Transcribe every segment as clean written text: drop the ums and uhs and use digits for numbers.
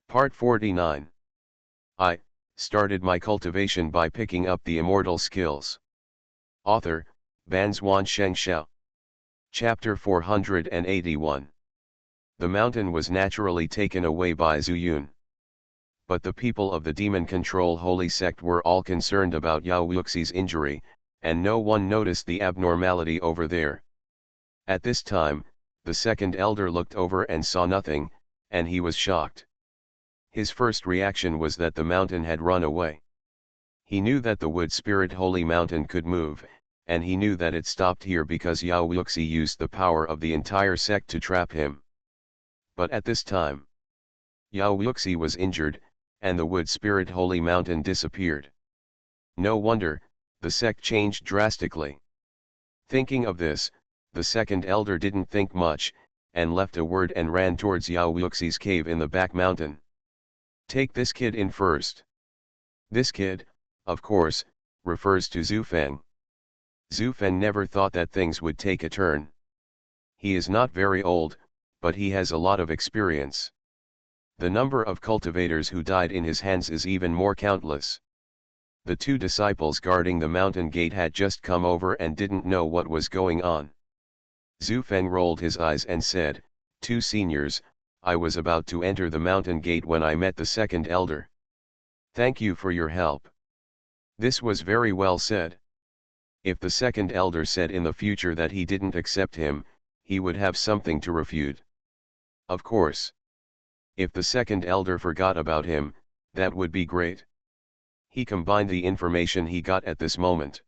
Part 49. I started my cultivation by picking up the immortal skills. Author, Banzuan Xianxia. Chapter 481. The mountain was naturally taken away by Zuyun. But the people of the demon control holy sect were all concerned about Yao Wuxi's injury, and no one noticed the abnormality over there. At this time, the second elder looked over and saw nothing, and he was shocked. His first reaction was that the mountain had run away. He knew that the wood spirit holy mountain could move, and he knew that it stopped here because Yao Wuxi used the power of the entire sect to trap him. But at this time, Yao Wuxi was injured, and the wood spirit holy mountain disappeared. No wonder, the sect changed drastically. Thinking of this, the second elder didn't think much, and left a word and ran towards Yao Wuxi's cave in the back mountain. Take this kid in first. This kid, of course, refers to Zufeng. Zufeng never thought that things would take a turn. He is not very old, but he has a lot of experience. The number of cultivators who died in his hands is even more countless. The two disciples guarding the mountain gate had just come over and didn't know what was going on. Zufeng rolled his eyes and said, "Two seniors, I was about to enter the mountain gate when I met the second elder. Thank you for your help." This was very well said. If the second elder said in the future that he didn't accept him, he would have something to refute. Of course. If the second elder forgot about him, that would be great. He combined the information he got at this moment.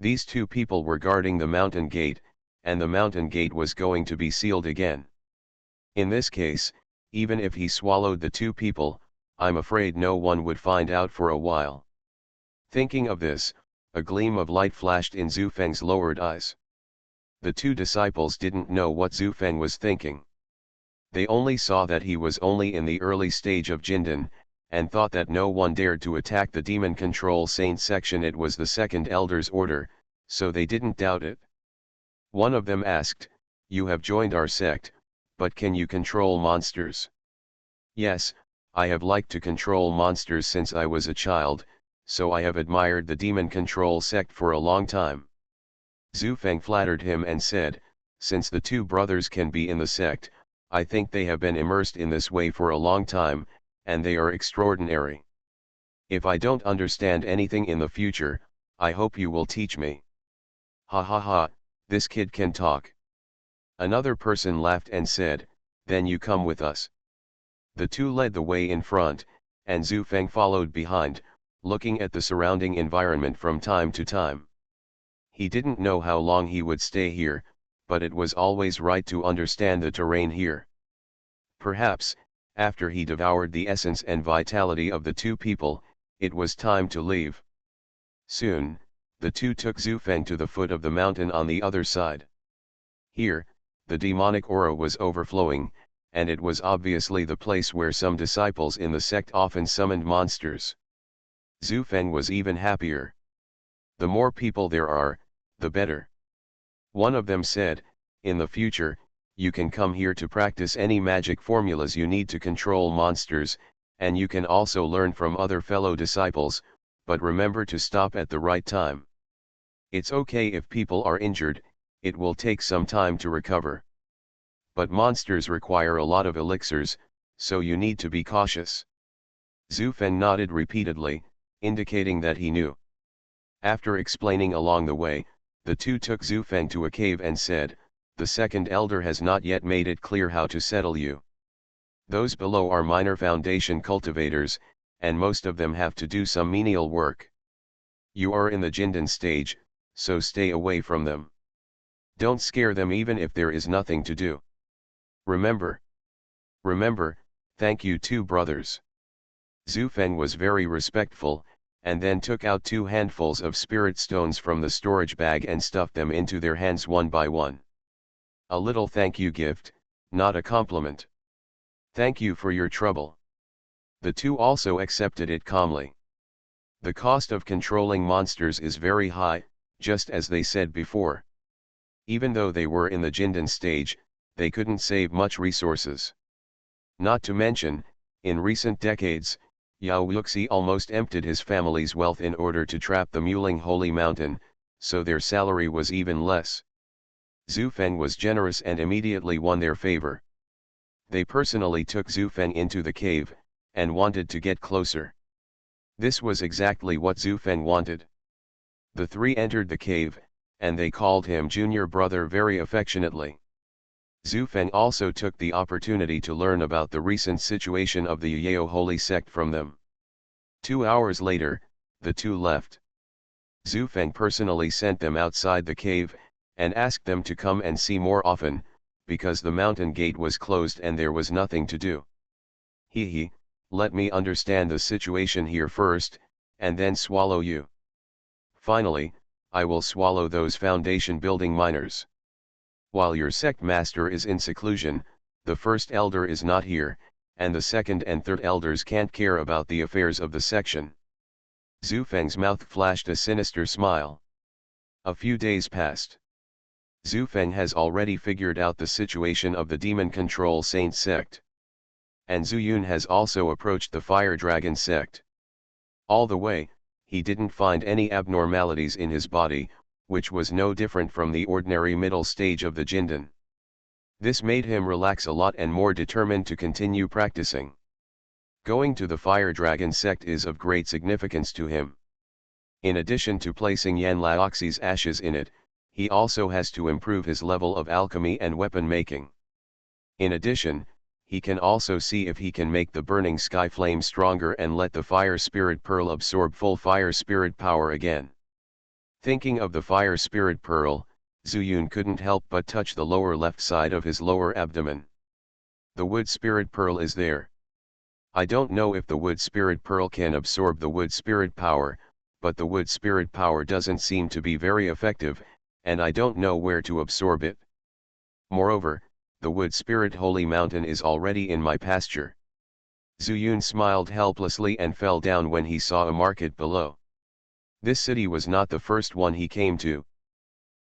These two people were guarding the mountain gate, and the mountain gate was going to be sealed again. In this case, even if he swallowed the two people, I'm afraid no one would find out for a while. Thinking of this, a gleam of light flashed in Zufeng's lowered eyes. The two disciples didn't know what Zufeng was thinking. They only saw that he was only in the early stage of Jindan, and thought that no one dared to attack the demon control saint section. It was the second elder's order, so they didn't doubt it. One of them asked, "You have joined our sect, but can you control monsters?" "Yes, I have liked to control monsters since I was a child, so I have admired the demon control sect for a long time." Zufeng flattered him and said, "Since the two brothers can be in the sect, I think they have been immersed in this way for a long time, and they are extraordinary. If I don't understand anything in the future, I hope you will teach me." "Ha ha ha, this kid can talk." Another person laughed and said, "Then you come with us." The two led the way in front, and Zufeng followed behind, looking at the surrounding environment from time to time. He didn't know how long he would stay here, but it was always right to understand the terrain here. Perhaps, after he devoured the essence and vitality of the two people, it was time to leave. Soon, the two took Zufeng to the foot of the mountain on the other side. Here, the demonic aura was overflowing, and it was obviously the place where some disciples in the sect often summoned monsters. Zufeng was even happier. The more people there are, the better. One of them said, "In the future, you can come here to practice any magic formulas you need to control monsters, and you can also learn from other fellow disciples, but remember to stop at the right time. It's okay if people are injured, it will take some time to recover. But monsters require a lot of elixirs, so you need to be cautious." Zufeng nodded repeatedly, indicating that he knew. After explaining along the way, the two took Zufeng to a cave and said, "The second elder has not yet made it clear how to settle you. Those below are minor foundation cultivators, and most of them have to do some menial work. You are in the Jindan stage, so stay away from them. Don't scare them even if there is nothing to do. Remember. Remember, thank you two brothers." Zufeng was very respectful, and then took out 2 handfuls of spirit stones from the storage bag and stuffed them into their hands one by one. A little thank you gift, not a compliment. "Thank you for your trouble." The two also accepted it calmly. The cost of controlling monsters is very high, just as they said before. Even though they were in the Jindan stage, they couldn't save much resources. Not to mention, In recent decades, Yao Wuxi almost emptied his family's wealth in order to trap the Muling Holy Mountain, so their salary was even less. Zhu Feng was generous and immediately won their favor. They personally took Zhu Feng into the cave, and wanted to get closer. This was exactly what Zhu Feng wanted. The three entered the cave, and they called him junior brother very affectionately. Zhu Feng also took the opportunity to learn about the recent situation of the Yao holy sect from them. 2 hours later, the two left. Zhu Feng personally sent them outside the cave, and asked them to come and see more often, because the mountain gate was closed and there was nothing to do. He, let me understand the situation here first, and then swallow you. Finally, I will swallow those foundation building miners. While your sect master is in seclusion, the first elder is not here, and the second and third elders can't care about the affairs of the section. Zhu Feng's mouth flashed a sinister smile. A few days passed. Zhu Feng has already figured out the situation of the demon control saint sect. And Zhu Yun has also approached the fire dragon sect. All the way, he didn't find any abnormalities in his body, which was no different from the ordinary middle stage of the Jindan. This made him relax a lot and more determined to continue practicing. Going to the fire dragon sect is of great significance to him. In addition to placing Yan Laoxi's ashes in it, he also has to improve his level of alchemy and weapon making. In addition, he can also see if he can make the burning sky flame stronger and let the fire spirit pearl absorb full fire spirit power again. Thinking of the fire spirit pearl, Zhu Yun couldn't help but touch the lower left side of his lower abdomen. The wood spirit pearl is there. I don't know if the wood spirit pearl can absorb the wood spirit power, but the wood spirit power doesn't seem to be very effective, and I don't know where to absorb it. Moreover, the wood spirit holy mountain is already in my pasture. Zhu Yun smiled helplessly and fell down when he saw a market below. This city was not the first one he came to.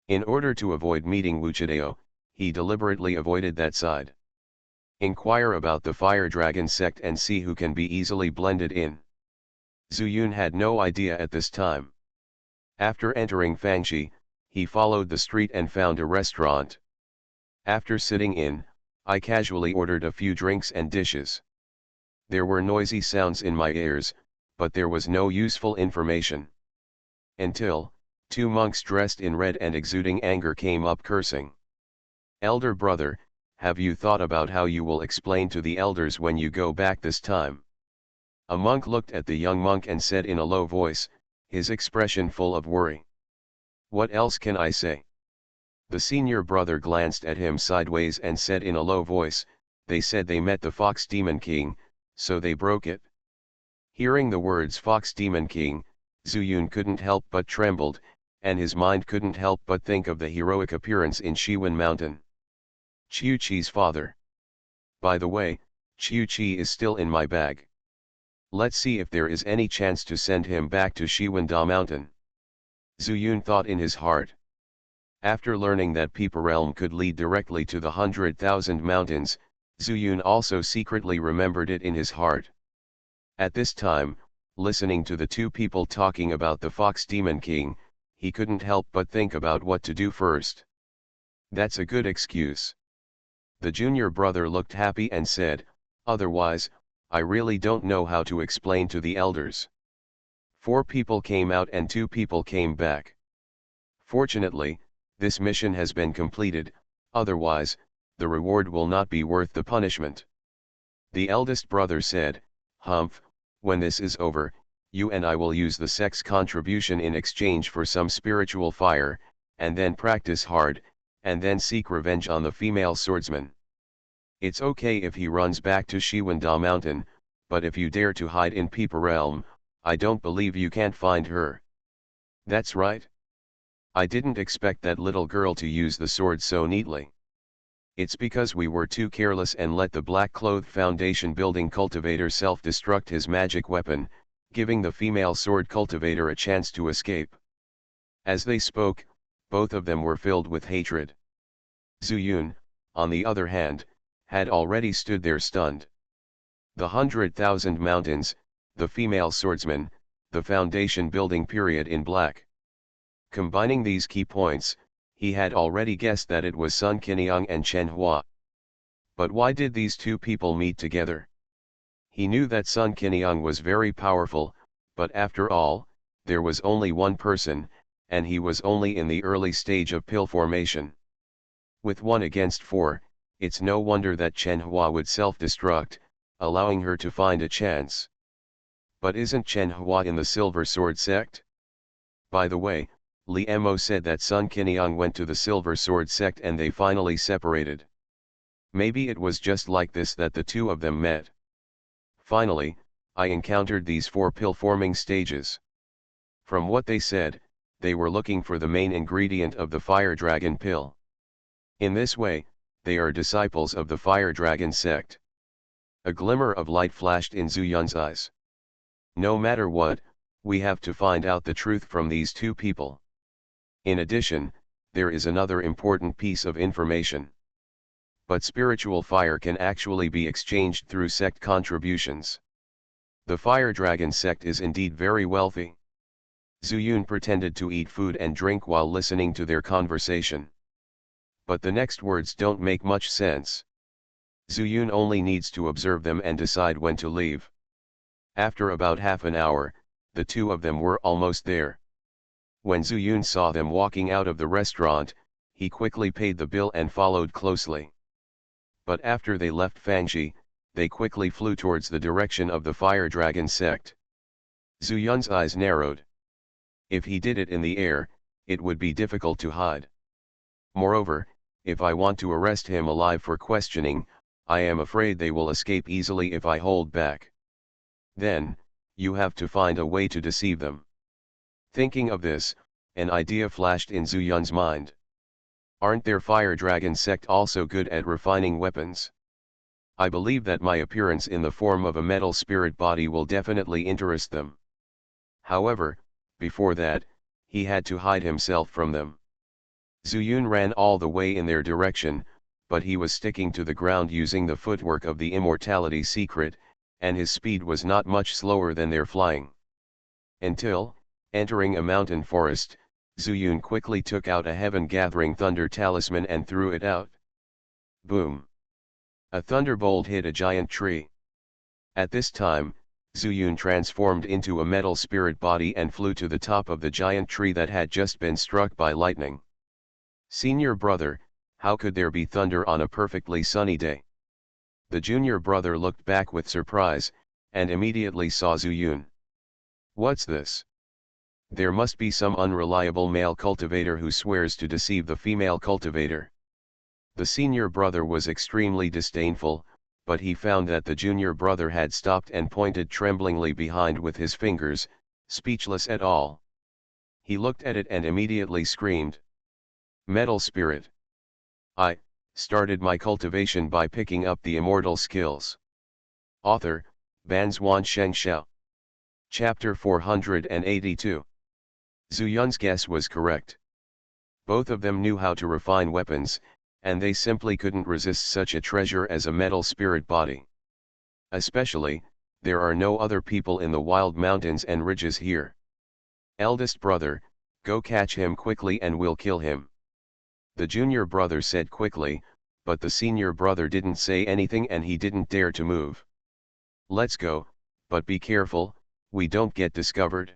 In order to avoid meeting Wuchideo, he deliberately avoided that side. Inquire about the fire dragon sect and see who can be easily blended in. Zhu Yun had no idea at this time. After entering Fangxi, he followed the street and found a restaurant. After sitting in, I casually ordered a few drinks and dishes. There were noisy sounds in my ears, but there was no useful information. Until, two monks dressed in red and exuding anger came up cursing. Elder brother, have you thought about how you will explain to the elders when you go back this time? A monk looked at the young monk and said in a low voice, his expression full of worry. What else can I say? The senior brother glanced at him sideways and said in a low voice, they said they met the Fox Demon King, so they broke it. Hearing the words Fox Demon King, Zhu Yun couldn't help but trembled, and his mind couldn't help but think of the heroic appearance in Shiwen Mountain. Qiu Qi's father. By the way, Qiu Qi is still in my bag. Let's see if there is any chance to send him back to Shiwanda Mountain. Zhu Yun thought in his heart. After learning that Peeper Realm could lead directly to the 100,000 mountains, Zhu Yun also secretly remembered it in his heart. At this time, listening to the two people talking about the Fox Demon King, he couldn't help but think about what to do first. That's a good excuse. The junior brother looked happy and said, otherwise, I really don't know how to explain to the elders. 4 people came out and 2 people came back. Fortunately, this mission has been completed, otherwise, the reward will not be worth the punishment. The eldest brother said, Humph, when this is over, you and I will use the sect's contribution in exchange for some spiritual fire, and then practice hard, and then seek revenge on the female swordsman. It's okay if he runs back to Shiwanda Mountain, but if you dare to hide in Peeper Realm, I don't believe you can't find her. That's right. I didn't expect that little girl to use the sword so neatly. It's because we were too careless and let the black-clothed foundation building cultivator self-destruct his magic weapon, giving the female sword cultivator a chance to escape. As they spoke, both of them were filled with hatred. Zhu Yun, on the other hand, had already stood there stunned. The 100,000 Mountains, The Female Swordsman, The Foundation Building Period in Black. Combining these key points, he had already guessed that it was Sun Qiniang and Chen Hua. But why did these two people meet together? He knew that Sun Qiniang was very powerful, but after all, there was only one person, and he was only in the early stage of pill formation. With 1 against 4, it's no wonder that Chen Hua would self-destruct, allowing her to find a chance. But isn't Chen Hua in the Silver Sword sect? By the way, Li Mo said that Sun Qiniang went to the Silver Sword sect and they finally separated. Maybe it was just like this that the two of them met. Finally, I encountered these 4 pill-forming stages. From what they said, they were looking for the main ingredient of the Fire Dragon pill. In this way, they are disciples of the Fire Dragon sect. A glimmer of light flashed in Zhu Yun's eyes. No matter what, we have to find out the truth from these two people. In addition, there is another important piece of information. But spiritual fire can actually be exchanged through sect contributions. The Fire Dragon sect is indeed very wealthy. Zhu Yun pretended to eat food and drink while listening to their conversation. But the next words don't make much sense. Zhu Yun only needs to observe them and decide when to leave. After about half an hour, the two of them were almost there. When Zhu Yun saw them walking out of the restaurant, he quickly paid the bill and followed closely. But after they left Fangxi, they quickly flew towards the direction of the Fire Dragon sect. Zhu Yun's eyes narrowed. If he did it in the air, it would be difficult to hide. Moreover, if I want to arrest him alive for questioning, I am afraid they will escape easily if I hold back. Then, you have to find a way to deceive them. Thinking of this, an idea flashed in Zhu Yun's mind. Aren't their Fire Dragon sect also good at refining weapons? I believe that my appearance in the form of a metal spirit body will definitely interest them. However, before that, he had to hide himself from them. Zhu Yun ran all the way in their direction, but he was sticking to the ground using the footwork of the immortality secret, and his speed was not much slower than their flying. Until, entering a mountain forest, Zhu Yun quickly took out a heaven-gathering thunder talisman and threw it out. Boom! A thunderbolt hit a giant tree. At this time, Zhu Yun transformed into a metal spirit body and flew to the top of the giant tree that had just been struck by lightning. Senior brother, how could there be thunder on a perfectly sunny day? The junior brother looked back with surprise, and immediately saw Zhu Yun. What's this? There must be some unreliable male cultivator who swears to deceive the female cultivator. The senior brother was extremely disdainful, but he found that the junior brother had stopped and pointed tremblingly behind with his fingers, speechless at all. He looked at it and immediately screamed. Metal spirit. I started my cultivation by picking up the immortal skills. Author, Banzuan Xianxia. Chapter 482. Zhu Yun's guess was correct. Both of them knew how to refine weapons, and they simply couldn't resist such a treasure as a metal spirit body. Especially, there are no other people in the wild mountains and ridges here. Eldest brother, go catch him quickly and we'll kill him. The junior brother said quickly, but the senior brother didn't say anything and he didn't dare to move. Let's go, but be careful, we don't get discovered.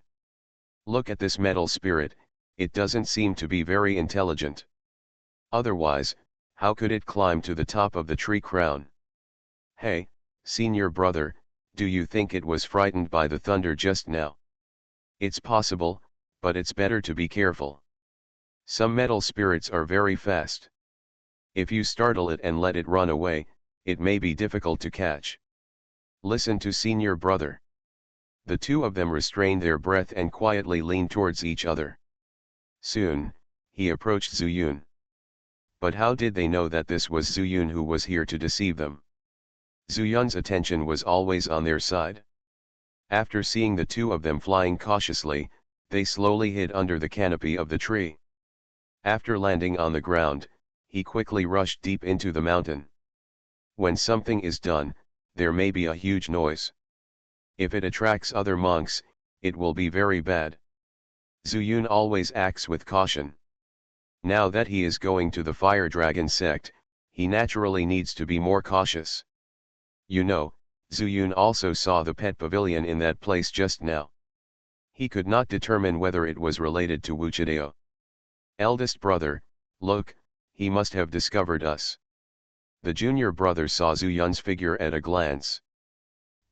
Look at this metal spirit, it doesn't seem to be very intelligent. Otherwise, how could it climb to the top of the tree crown? Hey, senior brother, do you think it was frightened by the thunder just now? It's possible, but it's better to be careful. Some metal spirits are very fast. If you startle it and let it run away, it may be difficult to catch. Listen to senior brother. The two of them restrained their breath and quietly leaned towards each other. Soon, he approached Zhu Yun. But how did they know that this was Zhu Yun who was here to deceive them? Zhu Yun's attention was always on their side. After seeing the two of them flying cautiously, they slowly hid under the canopy of the tree. After landing on the ground, he quickly rushed deep into the mountain. When something is done, there may be a huge noise. If it attracts other monks, it will be very bad. Zuyun always acts with caution. Now that he is going to the Fire Dragon sect, he naturally needs to be more cautious. You know, Zuyun also saw the pet pavilion in that place just now. He could not determine whether it was related to Wuchideo. Eldest brother, look, he must have discovered us. The junior brother saw Zuyun's figure at a glance.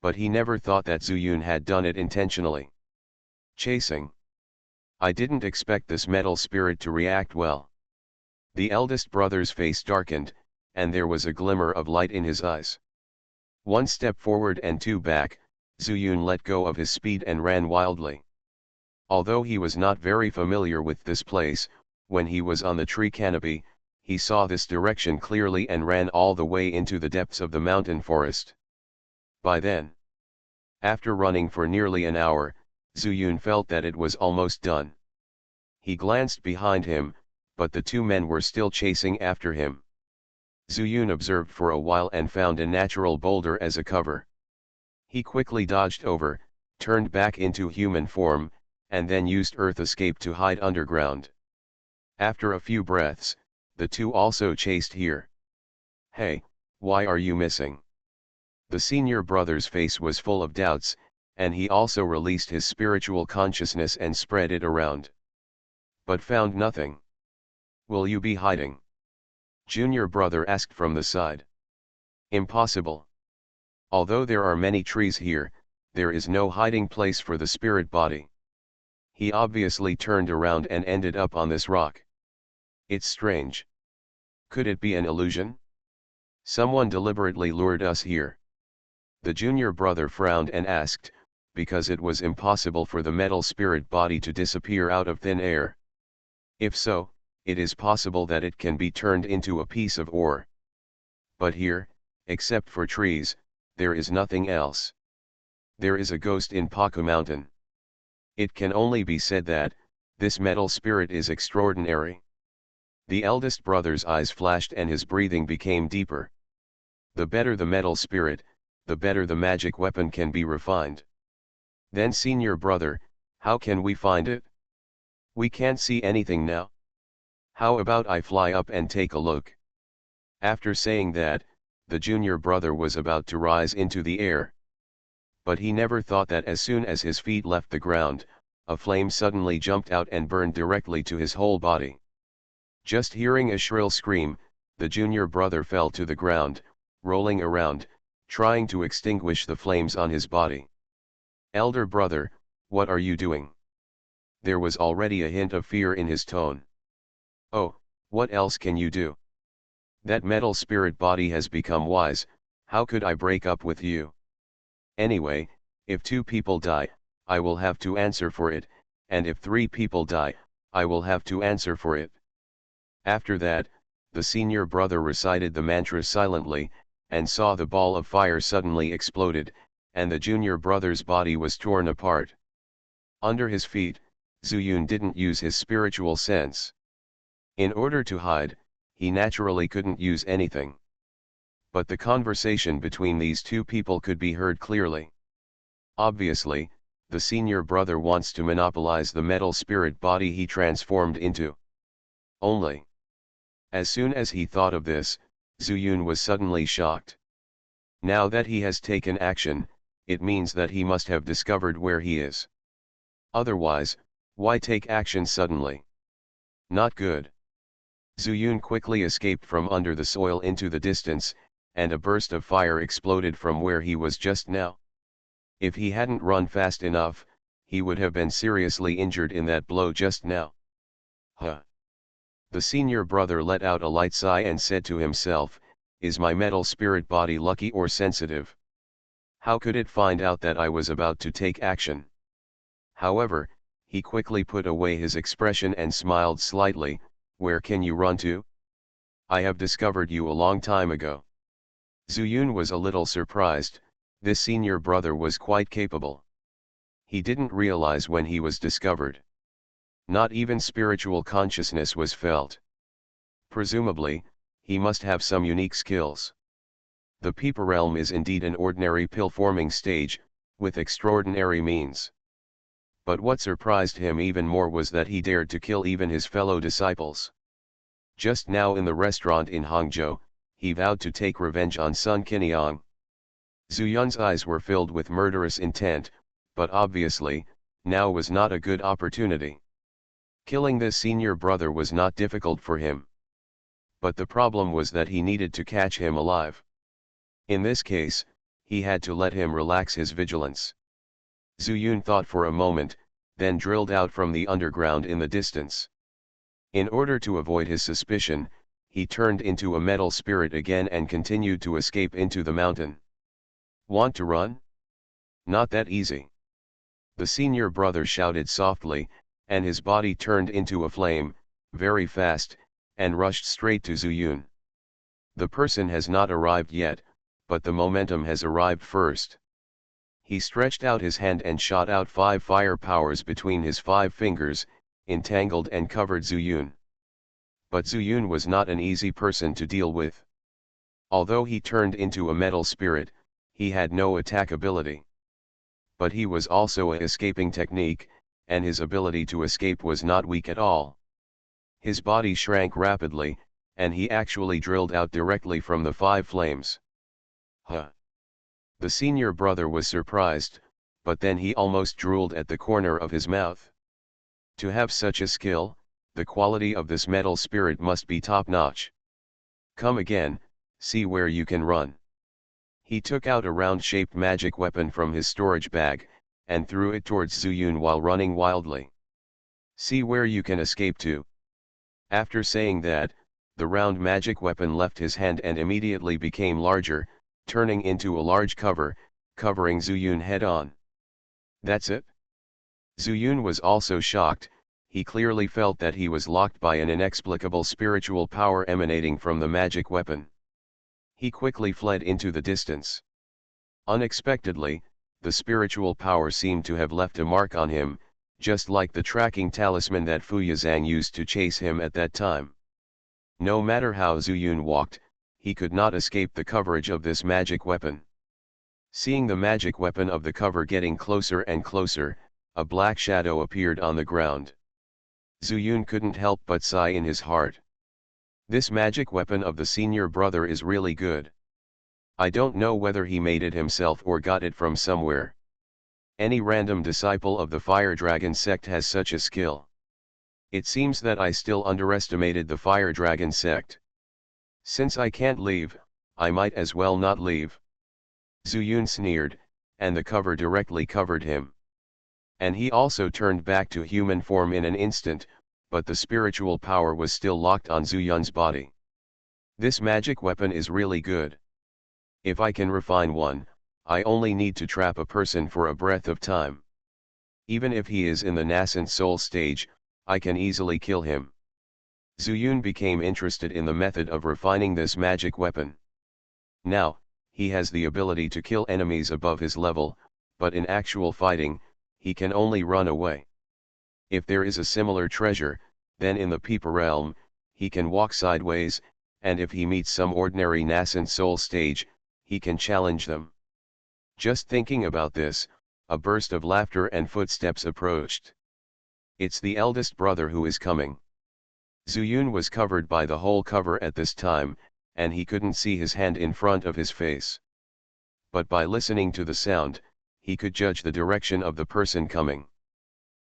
But he never thought that Zuyun had done it intentionally. Chasing. I didn't expect this metal spirit to react well. The eldest brother's face darkened, and there was a glimmer of light in his eyes. One step forward and two back, Zuyun let go of his speed and ran wildly. Although he was not very familiar with this place, when he was on the tree canopy, he saw this direction clearly and ran all the way into the depths of the mountain forest. By then, after running for nearly an hour, Zuyun felt that it was almost done. He glanced behind him, but the two men were still chasing after him. Zuyun observed for a while and found a natural boulder as a cover. He quickly dodged over, turned back into human form, and then used earth escape to hide underground. After a few breaths, the two also chased here. Hey, why are you missing? The senior brother's face was full of doubts, and he also released his spiritual consciousness and spread it around. But found nothing. Will you be hiding? Junior brother asked from the side. Impossible. Although there are many trees here, there is no hiding place for the spirit body. He obviously turned around and ended up on this rock. It's strange. Could it be an illusion? Someone deliberately lured us here. The junior brother frowned and asked, because it was impossible for the metal spirit body to disappear out of thin air. If so, it is possible that it can be turned into a piece of ore. But here, except for trees, there is nothing else. There is a ghost in Paku Mountain. It can only be said that, this metal spirit is extraordinary. The eldest brother's eyes flashed and his breathing became deeper. The better the metal spirit, the better the magic weapon can be refined. Then senior brother, how can we find it? We can't see anything now. How about I fly up and take a look? After saying that, the junior brother was about to rise into the air. But he never thought that as soon as his feet left the ground, a flame suddenly jumped out and burned directly to his whole body. Just hearing a shrill scream, the junior brother fell to the ground, rolling around, trying to extinguish the flames on his body. Elder brother, what are you doing? There was already a hint of fear in his tone. Oh, what else can you do? That metal spirit body has become wise, how could I break up with you? Anyway, if 2 people die, I will have to answer for it, and if 3 people die, I will have to answer for it. After that, the senior brother recited the mantra silently, and saw the ball of fire suddenly exploded, and the junior brother's body was torn apart. Under his feet, Zuyun didn't use his spiritual sense. In order to hide, he naturally couldn't use anything. But the conversation between these 2 people could be heard clearly. Obviously, the senior brother wants to monopolize the metal spirit body he transformed into. Only. As soon as he thought of this, Zuyun was suddenly shocked. Now that he has taken action, it means that he must have discovered where he is. Otherwise, why take action suddenly? Not good. Zuyun quickly escaped from under the soil into the distance, and a burst of fire exploded from where he was just now. If he hadn't run fast enough, he would have been seriously injured in that blow just now. Huh. The senior brother let out a light sigh and said to himself, is my metal spirit body lucky or sensitive? How could it find out that I was about to take action? However, he quickly put away his expression and smiled slightly, where can you run to? I have discovered you a long time ago. Zuyun was a little surprised, this senior brother was quite capable. He didn't realize when he was discovered. Not even spiritual consciousness was felt. Presumably, he must have some unique skills. The Peeper realm is indeed an ordinary pill-forming stage, with extraordinary means. But what surprised him even more was that he dared to kill even his fellow disciples. Just now in the restaurant in Hangzhou, he vowed to take revenge on Sun Qiniang. Zuyun's eyes were filled with murderous intent, but obviously, now was not a good opportunity. Killing this senior brother was not difficult for him. But the problem was that he needed to catch him alive. In this case, he had to let him relax his vigilance. Zuyun thought for a moment, then drilled out from the underground in the distance. In order to avoid his suspicion, he turned into a metal spirit again and continued to escape into the mountain. Want to run? Not that easy. The senior brother shouted softly, and his body turned into a flame, very fast, and rushed straight to Zuyun. The person has not arrived yet, but the momentum has arrived first. He stretched out his hand and shot out 5 fire powers between his 5 fingers, entangled and covered Zuyun. But Zuyun was not an easy person to deal with. Although he turned into a metal spirit, he had no attack ability. But he was also an escaping technique, and his ability to escape was not weak at all. His body shrank rapidly, and he actually drilled out directly from the 5 flames. Huh! The senior brother was surprised, but then he almost drooled at the corner of his mouth. To have such a skill, the quality of this metal spirit must be top-notch. Come again, see where you can run. He took out a round-shaped magic weapon from his storage bag, and threw it towards Zuyun while running wildly. See where you can escape to. After saying that, the round magic weapon left his hand and immediately became larger, turning into a large cover, covering Zuyun head-on. That's it? Zuyun was also shocked. He clearly felt that he was locked by an inexplicable spiritual power emanating from the magic weapon. He quickly fled into the distance. Unexpectedly, the spiritual power seemed to have left a mark on him, just like the tracking talisman that Fu Yazang used to chase him at that time. No matter how Zuyun walked, he could not escape the coverage of this magic weapon. Seeing the magic weapon of the cover getting closer and closer, a black shadow appeared on the ground. Zuyun couldn't help but sigh in his heart. This magic weapon of the senior brother is really good. I don't know whether he made it himself or got it from somewhere. Any random disciple of the Fire Dragon sect has such a skill. It seems that I still underestimated the Fire Dragon sect. Since I can't leave, I might as well not leave. Zuyun sneered, and the cover directly covered him. And he also turned back to human form in an instant, but the spiritual power was still locked on Zuyun's body. This magic weapon is really good. If I can refine one, I only need to trap a person for a breath of time. Even if he is in the nascent soul stage, I can easily kill him. Zuyun became interested in the method of refining this magic weapon. Now, he has the ability to kill enemies above his level, but in actual fighting, he can only run away. If there is a similar treasure, then in the Peeper realm, he can walk sideways, and if he meets some ordinary nascent soul stage, he can challenge them. Just thinking about this, a burst of laughter and footsteps approached. It's the eldest brother who is coming. Zuyun was covered by the whole cover at this time, and he couldn't see his hand in front of his face. But by listening to the sound, he could judge the direction of the person coming.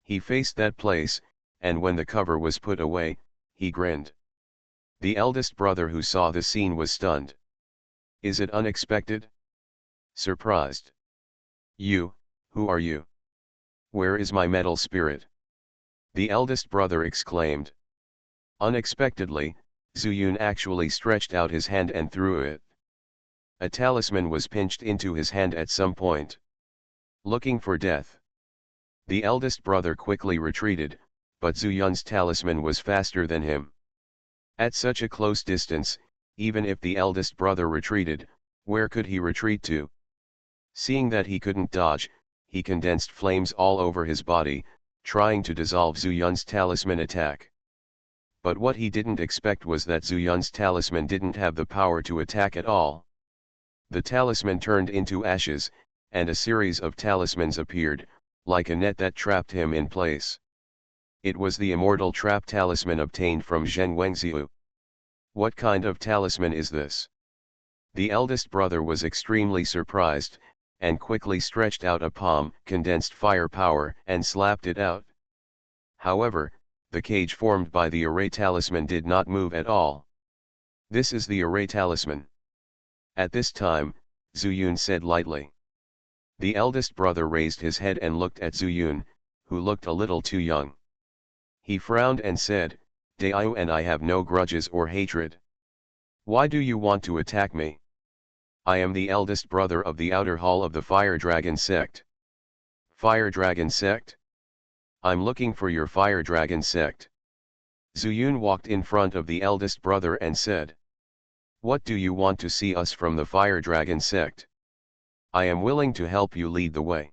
He faced that place, and when the cover was put away, he grinned. The eldest brother who saw the scene was stunned. Is it unexpected? Surprised. You, who are you? Where is my metal spirit? The eldest brother exclaimed. Unexpectedly, Zuyun actually stretched out his hand and threw it. A talisman was pinched into his hand at some point. Looking for death. The eldest brother quickly retreated, but Zuyun's talisman was faster than him. At such a close distance, even if the eldest brother retreated, where could he retreat to? Seeing that he couldn't dodge, he condensed flames all over his body, trying to dissolve Zuyun's talisman attack. But what he didn't expect was that Zuyun's talisman didn't have the power to attack at all. The talisman turned into ashes, and a series of talismans appeared, like a net that trapped him in place. It was the immortal trap talisman obtained from Zheng Wengziu. What kind of talisman is this? The eldest brother was extremely surprised, and quickly stretched out a palm, condensed fire power, and slapped it out. However, the cage formed by the array talisman did not move at all. This is the array talisman. At this time, Zuyun said lightly. The eldest brother raised his head and looked at Zuyun, who looked a little too young. He frowned and said, Daiyu and I have no grudges or hatred. Why do you want to attack me? I am the eldest brother of the outer hall of the Fire Dragon sect. Fire Dragon sect? I'm looking for your Fire Dragon sect. Zuyun walked in front of the eldest brother and said. What do you want to see us from the Fire Dragon sect? I am willing to help you lead the way.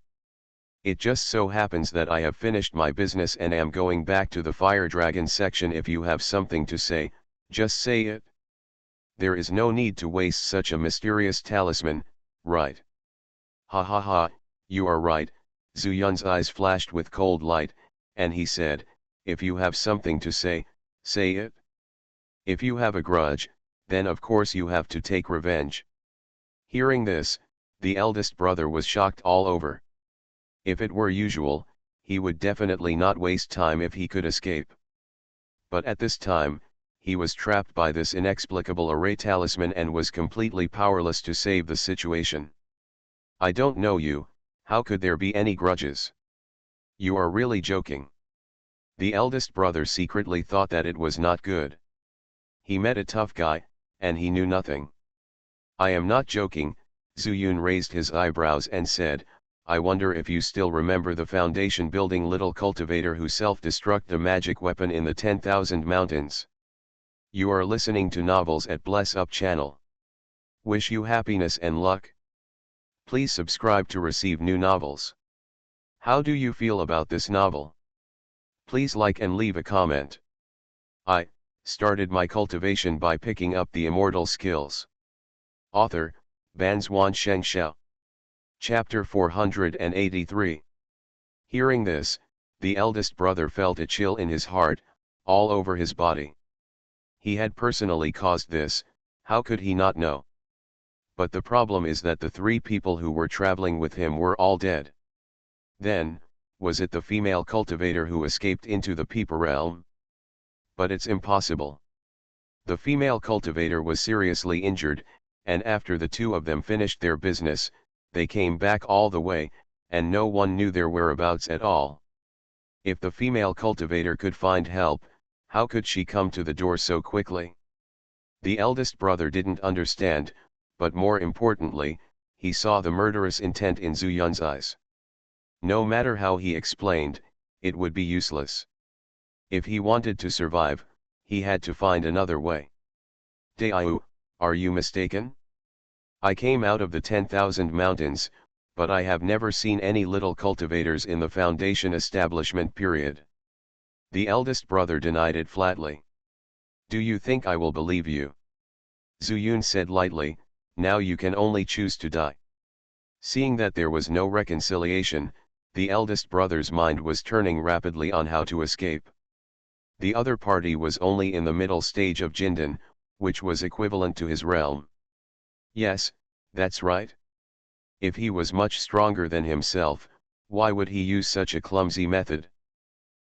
It just so happens that I have finished my business and am going back to the Fire Dragon section. If you have something to say, just say it. There is no need to waste such a mysterious talisman, right? Ha ha ha, you are right. Zuyun's eyes flashed with cold light, and he said, if you have something to say, say it. If you have a grudge, then of course you have to take revenge. Hearing this, the eldest brother was shocked all over. If it were usual, he would definitely not waste time if he could escape. But at this time, he was trapped by this inexplicable array talisman and was completely powerless to save the situation. I don't know you, how could there be any grudges? You are really joking. The eldest brother secretly thought that it was not good. He met a tough guy, and he knew nothing. I am not joking. Zuyun raised his eyebrows and said, I wonder if you still remember the foundation building little cultivator who self-destruct a magic weapon in the 10,000 mountains. You are listening to Novels at Bless Up channel. Wish you happiness and luck. Please subscribe to receive new novels. How do you feel about this novel? Please like and leave a comment. I started my cultivation by picking up the immortal skills. Author, Banzuan Xianxia. Chapter 483. Hearing this, the eldest brother felt a chill in his heart, all over his body. He had personally caused this, how could he not know? But the problem is that the three people who were traveling with him were all dead. Then, was it the female cultivator who escaped into the Peeper realm? But it's impossible. The female cultivator was seriously injured, and after the two of them finished their business, they came back all the way, and no one knew their whereabouts at all. If the female cultivator could find help, how could she come to the door so quickly? The eldest brother didn't understand, but more importantly, he saw the murderous intent in Zuyun's eyes. No matter how he explained, it would be useless. If he wanted to survive, he had to find another way. Daiyu, are you mistaken? I came out of the 10,000 mountains, but I have never seen any little cultivators in the foundation establishment period. The eldest brother denied it flatly. Do you think I will believe you? Zuyun said lightly, now you can only choose to die. Seeing that there was no reconciliation, the eldest brother's mind was turning rapidly on how to escape. The other party was only in the middle stage of Jindan, which was equivalent to his realm. Yes, that's right. If he was much stronger than himself, why would he use such a clumsy method?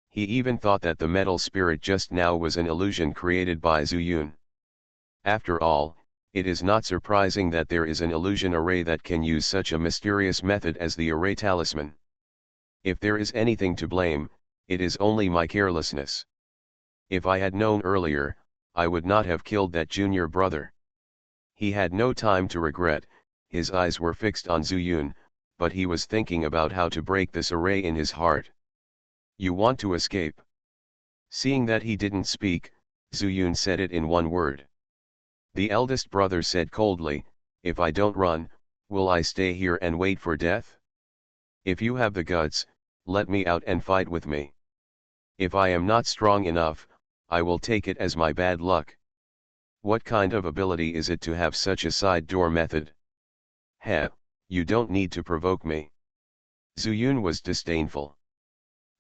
He even thought that the metal spirit just now was an illusion created by Zuyun. After all, it is not surprising that there is an illusion array that can use such a mysterious method as the array talisman. If there is anything to blame, it is only my carelessness. If I had known earlier, I would not have killed that junior brother. He had no time to regret, his eyes were fixed on Zuyun, but he was thinking about how to break this array in his heart. You want to escape? Seeing that he didn't speak, Zuyun said it in one word. The eldest brother said coldly, if I don't run, will I stay here and wait for death? If you have the guts, let me out and fight with me. If I am not strong enough, I will take it as my bad luck. What kind of ability is it to have such a side door method? Heh, you don't need to provoke me. Zuyun was disdainful.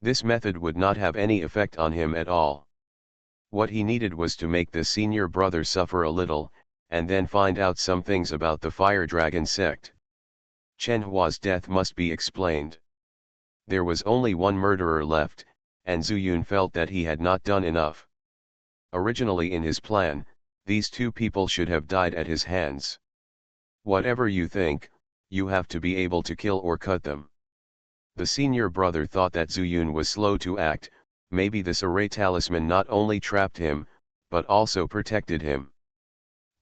This method would not have any effect on him at all. What he needed was to make the senior brother suffer a little, and then find out some things about the Fire Dragon sect. Chen Hua's death must be explained. There was only one murderer left, and Zuyun felt that he had not done enough. Originally in his plan, these two people should have died at his hands. Whatever you think, you have to be able to kill or cut them. The senior brother thought that Zuyun was slow to act. Maybe this array talisman not only trapped him, but also protected him.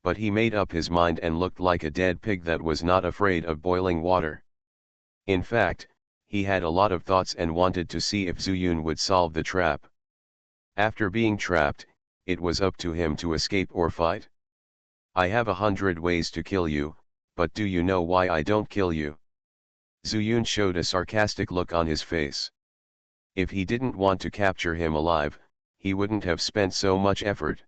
But he made up his mind and looked like a dead pig that was not afraid of boiling water. In fact, he had a lot of thoughts and wanted to see if Zuyun would solve the trap. After being trapped, it was up to him to escape or fight. I have 100 ways to kill you, but do you know why I don't kill you? Zuyun showed a sarcastic look on his face. If he didn't want to capture him alive, he wouldn't have spent so much effort.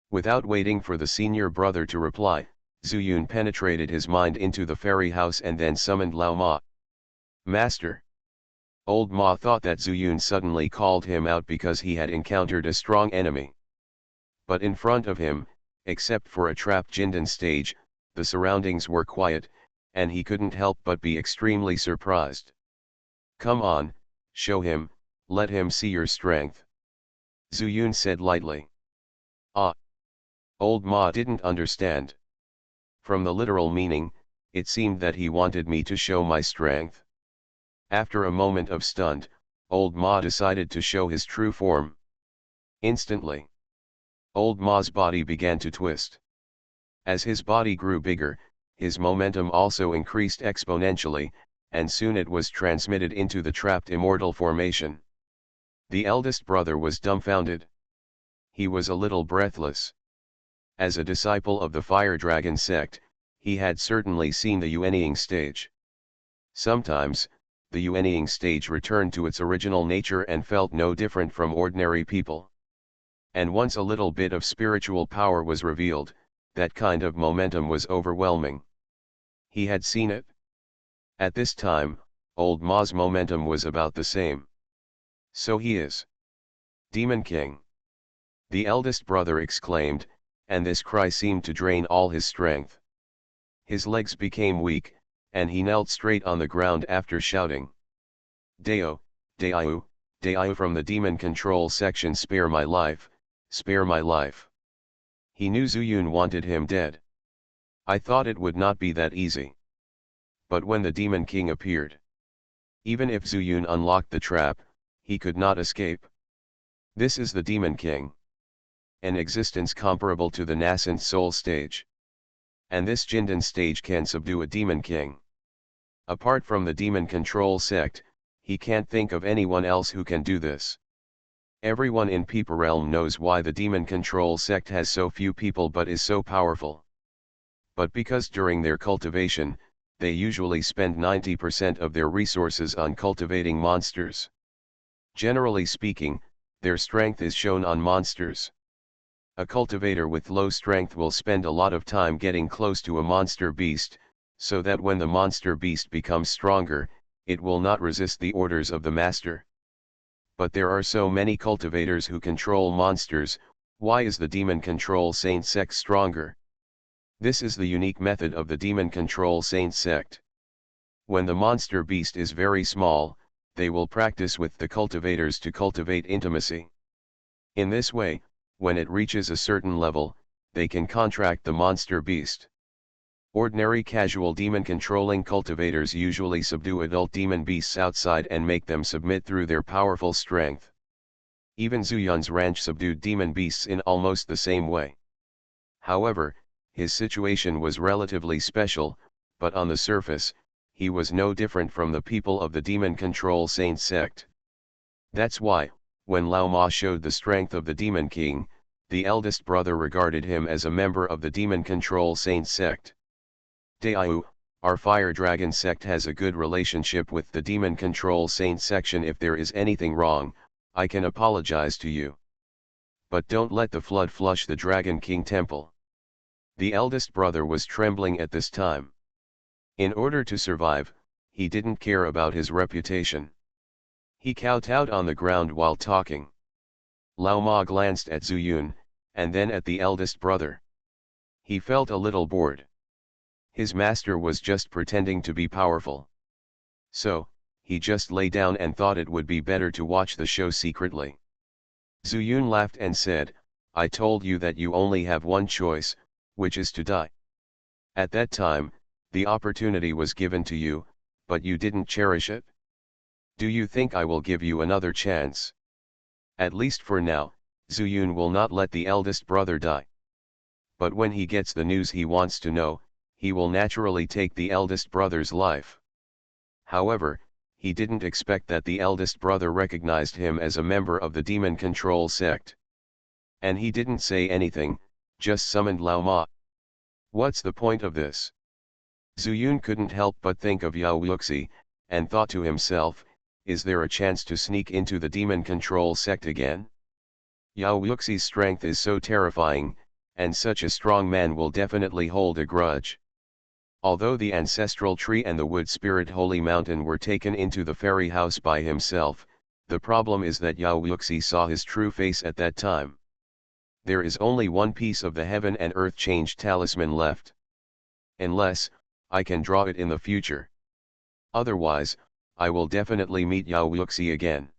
Without waiting for the senior brother to reply, Zuyun penetrated his mind into the fairy house and then summoned Lao Ma. Master. Old Ma thought that Zuyun suddenly called him out because he had encountered a strong enemy. But in front of him, except for a trapped Jindan stage, the surroundings were quiet, and he couldn't help but be extremely surprised. Come on, show him, let him see your strength. Zuyun said lightly. Ah. Old Ma didn't understand. From the literal meaning, it seemed that he wanted me to show my strength. After a moment of stunned, Old Ma decided to show his true form. Instantly, Old Ma's body began to twist. As his body grew bigger, his momentum also increased exponentially, and soon it was transmitted into the trapped immortal formation. The eldest brother was dumbfounded. He was a little breathless. As a disciple of the Fire Dragon sect, he had certainly seen the Yuanying stage. Sometimes, the Yuanying stage returned to its original nature and felt no different from ordinary people. And once a little bit of spiritual power was revealed, that kind of momentum was overwhelming. He had seen it. At this time, Old Ma's momentum was about the same. So he is Demon King. The eldest brother exclaimed, and this cry seemed to drain all his strength. His legs became weak, and he knelt straight on the ground after shouting. Deo, Deiu, Deiu from the demon control section, spare my life, spare my life. He knew Zuyun wanted him dead. I thought it would not be that easy. But when the Demon King appeared, even if Zuyun unlocked the trap, he could not escape. This is the Demon King. An existence comparable to the nascent soul stage. And this Jindan stage can subdue a Demon King. Apart from the Demon Control sect, he can't think of anyone else who can do this. Everyone in Peeper Realm knows why the Demon Control sect has so few people but is so powerful. But because during their cultivation, they usually spend 90% of their resources on cultivating monsters. Generally speaking, their strength is shown on monsters. A cultivator with low strength will spend a lot of time getting close to a monster beast, so that when the monster beast becomes stronger, it will not resist the orders of the master. But there are so many cultivators who control monsters. Why is the Demon Control Saint sect stronger? This is the unique method of the Demon Control Saint sect. When the monster beast is very small, they will practice with the cultivators to cultivate intimacy. In this way, when it reaches a certain level, they can contract the monster beast. Ordinary casual demon controlling cultivators usually subdue adult demon beasts outside and make them submit through their powerful strength. Even Zuyun's ranch subdued demon beasts in almost the same way. However, his situation was relatively special, but on the surface, he was no different from the people of the Demon Control Saint sect. That's why, when Lao Ma showed the strength of the Demon King, the eldest brother regarded him as a member of the Demon Control Saint sect. Deiu, our Fire Dragon sect has a good relationship with the Demon Control Saint section. If there is anything wrong, I can apologize to you. But don't let the flood flush the Dragon King temple. The eldest brother was trembling at this time. In order to survive, he didn't care about his reputation. He kowtowed on the ground while talking. Lao Ma glanced at Zhu Yun, and then at the eldest brother. He felt a little bored. His master was just pretending to be powerful. So, he just lay down and thought it would be better to watch the show secretly. Zhu Yun laughed and said, "I told you that you only have one choice, which is to die. At that time, the opportunity was given to you, but you didn't cherish it. Do you think I will give you another chance? At least for now, Zhu Yun will not let the eldest brother die. But when he gets the news he wants to know, he will naturally take the eldest brother's life." However, he didn't expect that the eldest brother recognized him as a member of the demon control sect. And he didn't say anything, just summoned Lao Ma. What's the point of this? Zhu Yun couldn't help but think of Yao Wuxi, and thought to himself, is there a chance to sneak into the demon control sect again? Yao Wuxi's strength is so terrifying, and such a strong man will definitely hold a grudge. Although the ancestral tree and the wood spirit holy mountain were taken into the fairy house by himself, the problem is that Yao Wuxi saw his true face at that time. There is only one piece of the heaven and earth change talisman left. Unless, I can draw it in the future. Otherwise, I will definitely meet Yao Wuxi again.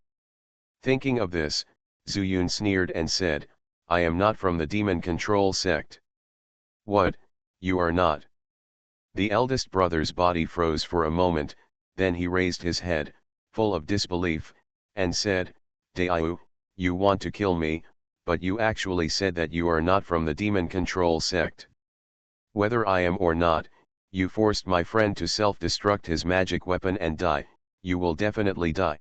Thinking of this, Zhu Yun sneered and said, I am not from the demon control sect. What, you are not? The eldest brother's body froze for a moment, then he raised his head, full of disbelief, and said, Daiyu, you want to kill me, but you actually said that you are not from the demon control sect. Whether I am or not, you forced my friend to self-destruct his magic weapon and die, you will definitely die.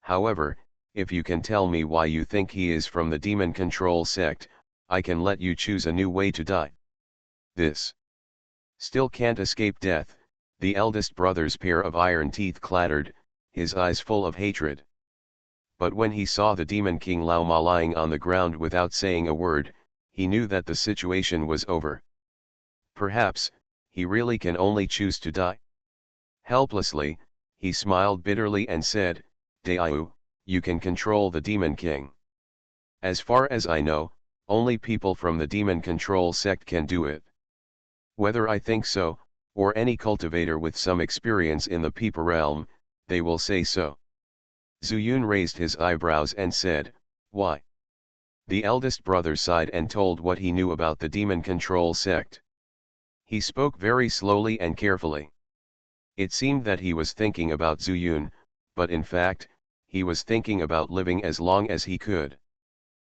However, if you can tell me why you think he is from the demon control sect, I can let you choose a new way to die. This still can't escape death, the eldest brother's pair of iron teeth clattered, his eyes full of hatred. But when he saw the demon king Lao Ma lying on the ground without saying a word, he knew that the situation was over. Perhaps, he really can only choose to die. Helplessly, he smiled bitterly and said, Daiyu, you can control the demon king. As far as I know, only people from the demon control sect can do it. Whether I think so, or any cultivator with some experience in the Peepa realm, they will say so. Zhu Yun raised his eyebrows and said, Why? The eldest brother sighed and told what he knew about the demon control sect. He spoke very slowly and carefully. It seemed that he was thinking about Zhu Yun, but in fact, he was thinking about living as long as he could.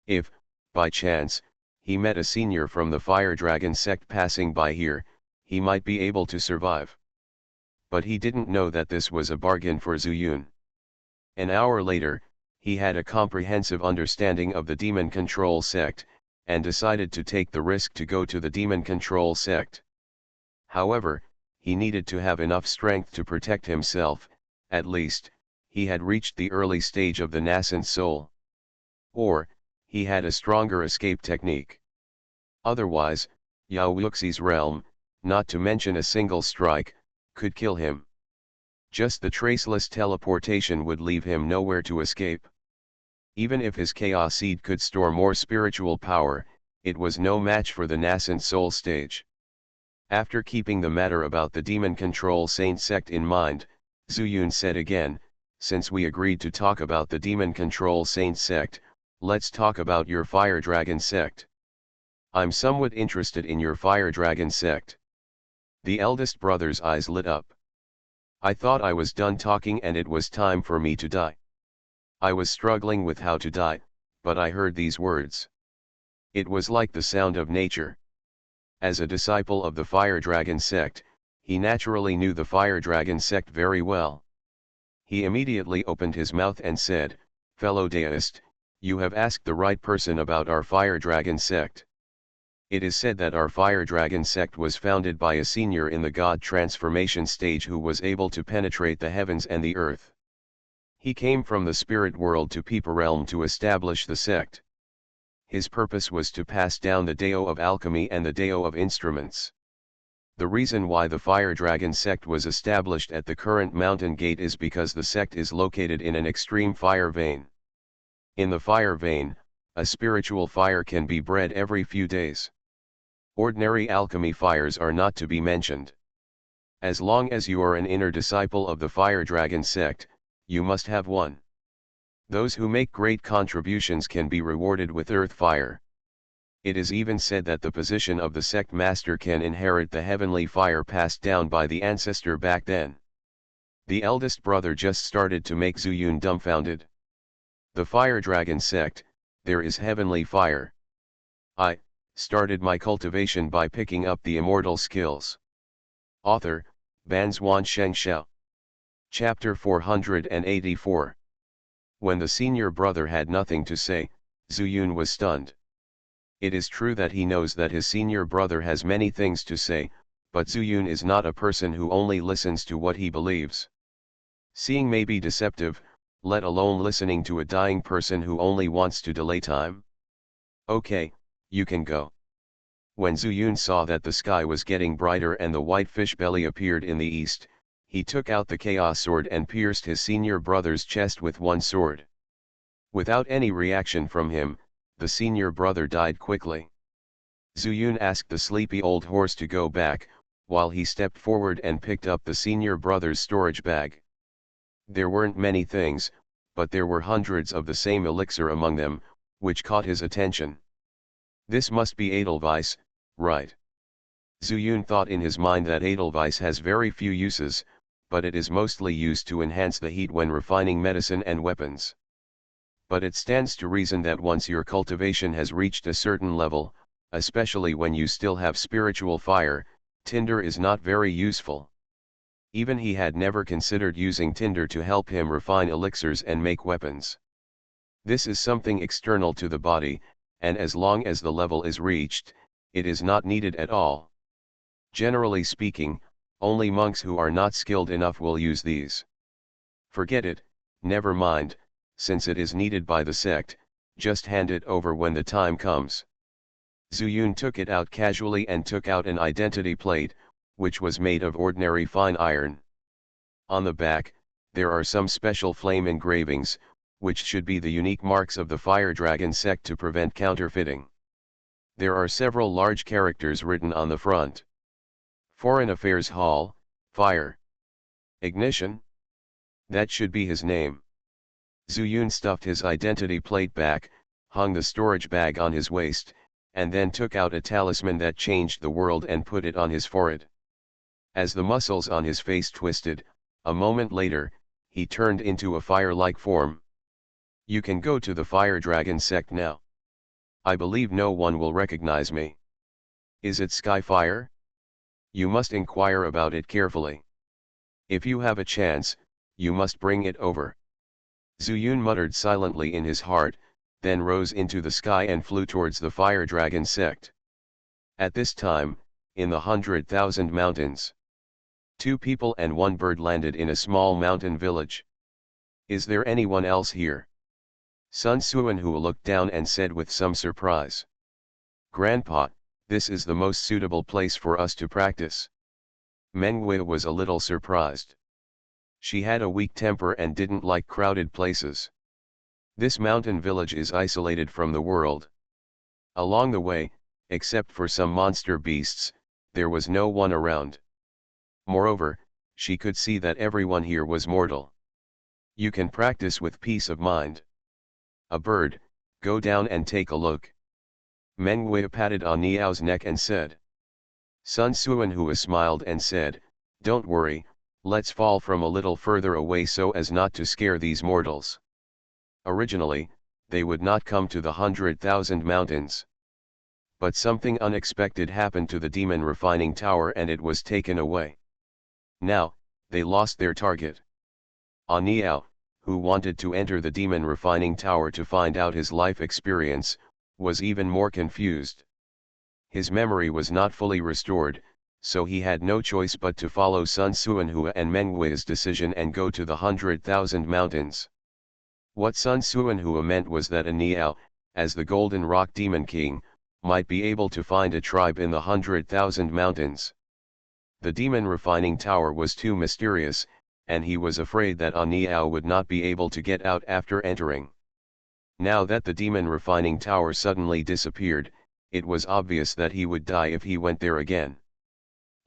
If, by chance, he met a senior from the Fire Dragon sect passing by here, he might be able to survive. But he didn't know that this was a bargain for Zhu Yun. An hour later, he had a comprehensive understanding of the demon control sect, and decided to take the risk to go to the demon control sect. However, he needed to have enough strength to protect himself, at least, he had reached the early stage of the nascent soul. Or, he had a stronger escape technique. Otherwise, Yao Wuxi's realm, not to mention a single strike, could kill him. Just the traceless teleportation would leave him nowhere to escape. Even if his chaos seed could store more spiritual power, it was no match for the nascent soul stage. After keeping the matter about the demon control saint sect in mind, Zhu Yun said again, since we agreed to talk about the demon control saint sect, let's talk about your fire dragon sect. I'm somewhat interested in your fire dragon sect. The eldest brother's eyes lit up. I thought I was done talking and it was time for me to die. I was struggling with how to die, but I heard these words. It was like the sound of nature. As a disciple of the Fire Dragon sect, he naturally knew the Fire Dragon sect very well. He immediately opened his mouth and said, Fellow deist, you have asked the right person about our Fire Dragon sect. It is said that our Fire Dragon sect was founded by a senior in the God transformation stage who was able to penetrate the heavens and the earth. He came from the spirit world to Peepa realm to establish the sect. His purpose was to pass down the Dao of alchemy and the Dao of instruments. The reason why the Fire Dragon sect was established at the current mountain gate is because the sect is located in an extreme fire vein. In the fire vein, a spiritual fire can be bred every few days. Ordinary alchemy fires are not to be mentioned. As long as you are an inner disciple of the Fire Dragon sect, you must have one. Those who make great contributions can be rewarded with earth fire. It is even said that the position of the sect master can inherit the heavenly fire passed down by the ancestor back then. The eldest brother just started to make Zuyun dumbfounded. The Fire Dragon sect, there is heavenly fire. I started my cultivation by picking up the immortal skills. Author, Banzuan Xianxia. Chapter 484. When the senior brother had nothing to say, Zuyun was stunned. It is true that he knows that his senior brother has many things to say, but Zuyun is not a person who only listens to what he believes. Seeing may be deceptive, let alone listening to a dying person who only wants to delay time. Okay, you can go. When Zuyun saw that the sky was getting brighter and the white fish belly appeared in the east, he took out the chaos sword and pierced his senior brother's chest with one sword. Without any reaction from him, the senior brother died quickly. Zuyun asked the sleepy old horse to go back, while he stepped forward and picked up the senior brother's storage bag. There weren't many things, but there were hundreds of the same elixir among them, which caught his attention. This must be Edelweiss, right? Zuyun thought in his mind that Edelweiss has very few uses, but it is mostly used to enhance the heat when refining medicine and weapons. But it stands to reason that once your cultivation has reached a certain level, especially when you still have spiritual fire, tinder is not very useful. Even he had never considered using tinder to help him refine elixirs and make weapons. This is something external to the body, and as long as the level is reached, it is not needed at all. Generally speaking, only monks who are not skilled enough will use these. Forget it, never mind, since it is needed by the sect, just hand it over when the time comes. Zuyun took it out casually and took out an identity plate, which was made of ordinary fine iron. On the back, there are some special flame engravings, which should be the unique marks of the Fire Dragon sect to prevent counterfeiting. There are several large characters written on the front. Foreign Affairs Hall, Fire. Ignition? That should be his name. Zuyun stuffed his identity plate back, hung the storage bag on his waist, and then took out a talisman that changed the world and put it on his forehead. As the muscles on his face twisted, a moment later, he turned into a fire-like form. You can go to the Fire Dragon sect now. I believe no one will recognize me. Is it Skyfire? You must inquire about it carefully. If you have a chance, you must bring it over. Zuyun muttered silently in his heart, then rose into the sky and flew towards the Fire Dragon sect. At this time, in the 100,000 mountains, 2 people and 1 bird landed in a small mountain village. Is there anyone else here? Sun Suanhua looked down and said with some surprise. Grandpa, this is the most suitable place for us to practice. Mengwei was a little surprised. She had a weak temper and didn't like crowded places. This mountain village is isolated from the world. Along the way, except for some monster beasts, there was no one around. Moreover, she could see that everyone here was mortal. You can practice with peace of mind. A bird, go down and take a look. Mengwei patted on Niao's neck and said. Sun Suanhua smiled and said, don't worry, let's fall from a little further away so as not to scare these mortals. Originally, they would not come to the 100,000 mountains. But something unexpected happened to the demon refining tower and it was taken away. Now, they lost their target. Niao, who wanted to enter the demon refining tower to find out his life experience, was even more confused. His memory was not fully restored, so he had no choice but to follow Sun Suanhua and Mengwei's decision and go to the 100,000 mountains. What Sun Suanhua meant was that Niao, as the Golden Rock Demon King, might be able to find a tribe in the 100,000 mountains. The demon refining tower was too mysterious, and he was afraid that Aniao would not be able to get out after entering. Now that the demon refining tower suddenly disappeared, it was obvious that he would die if he went there again.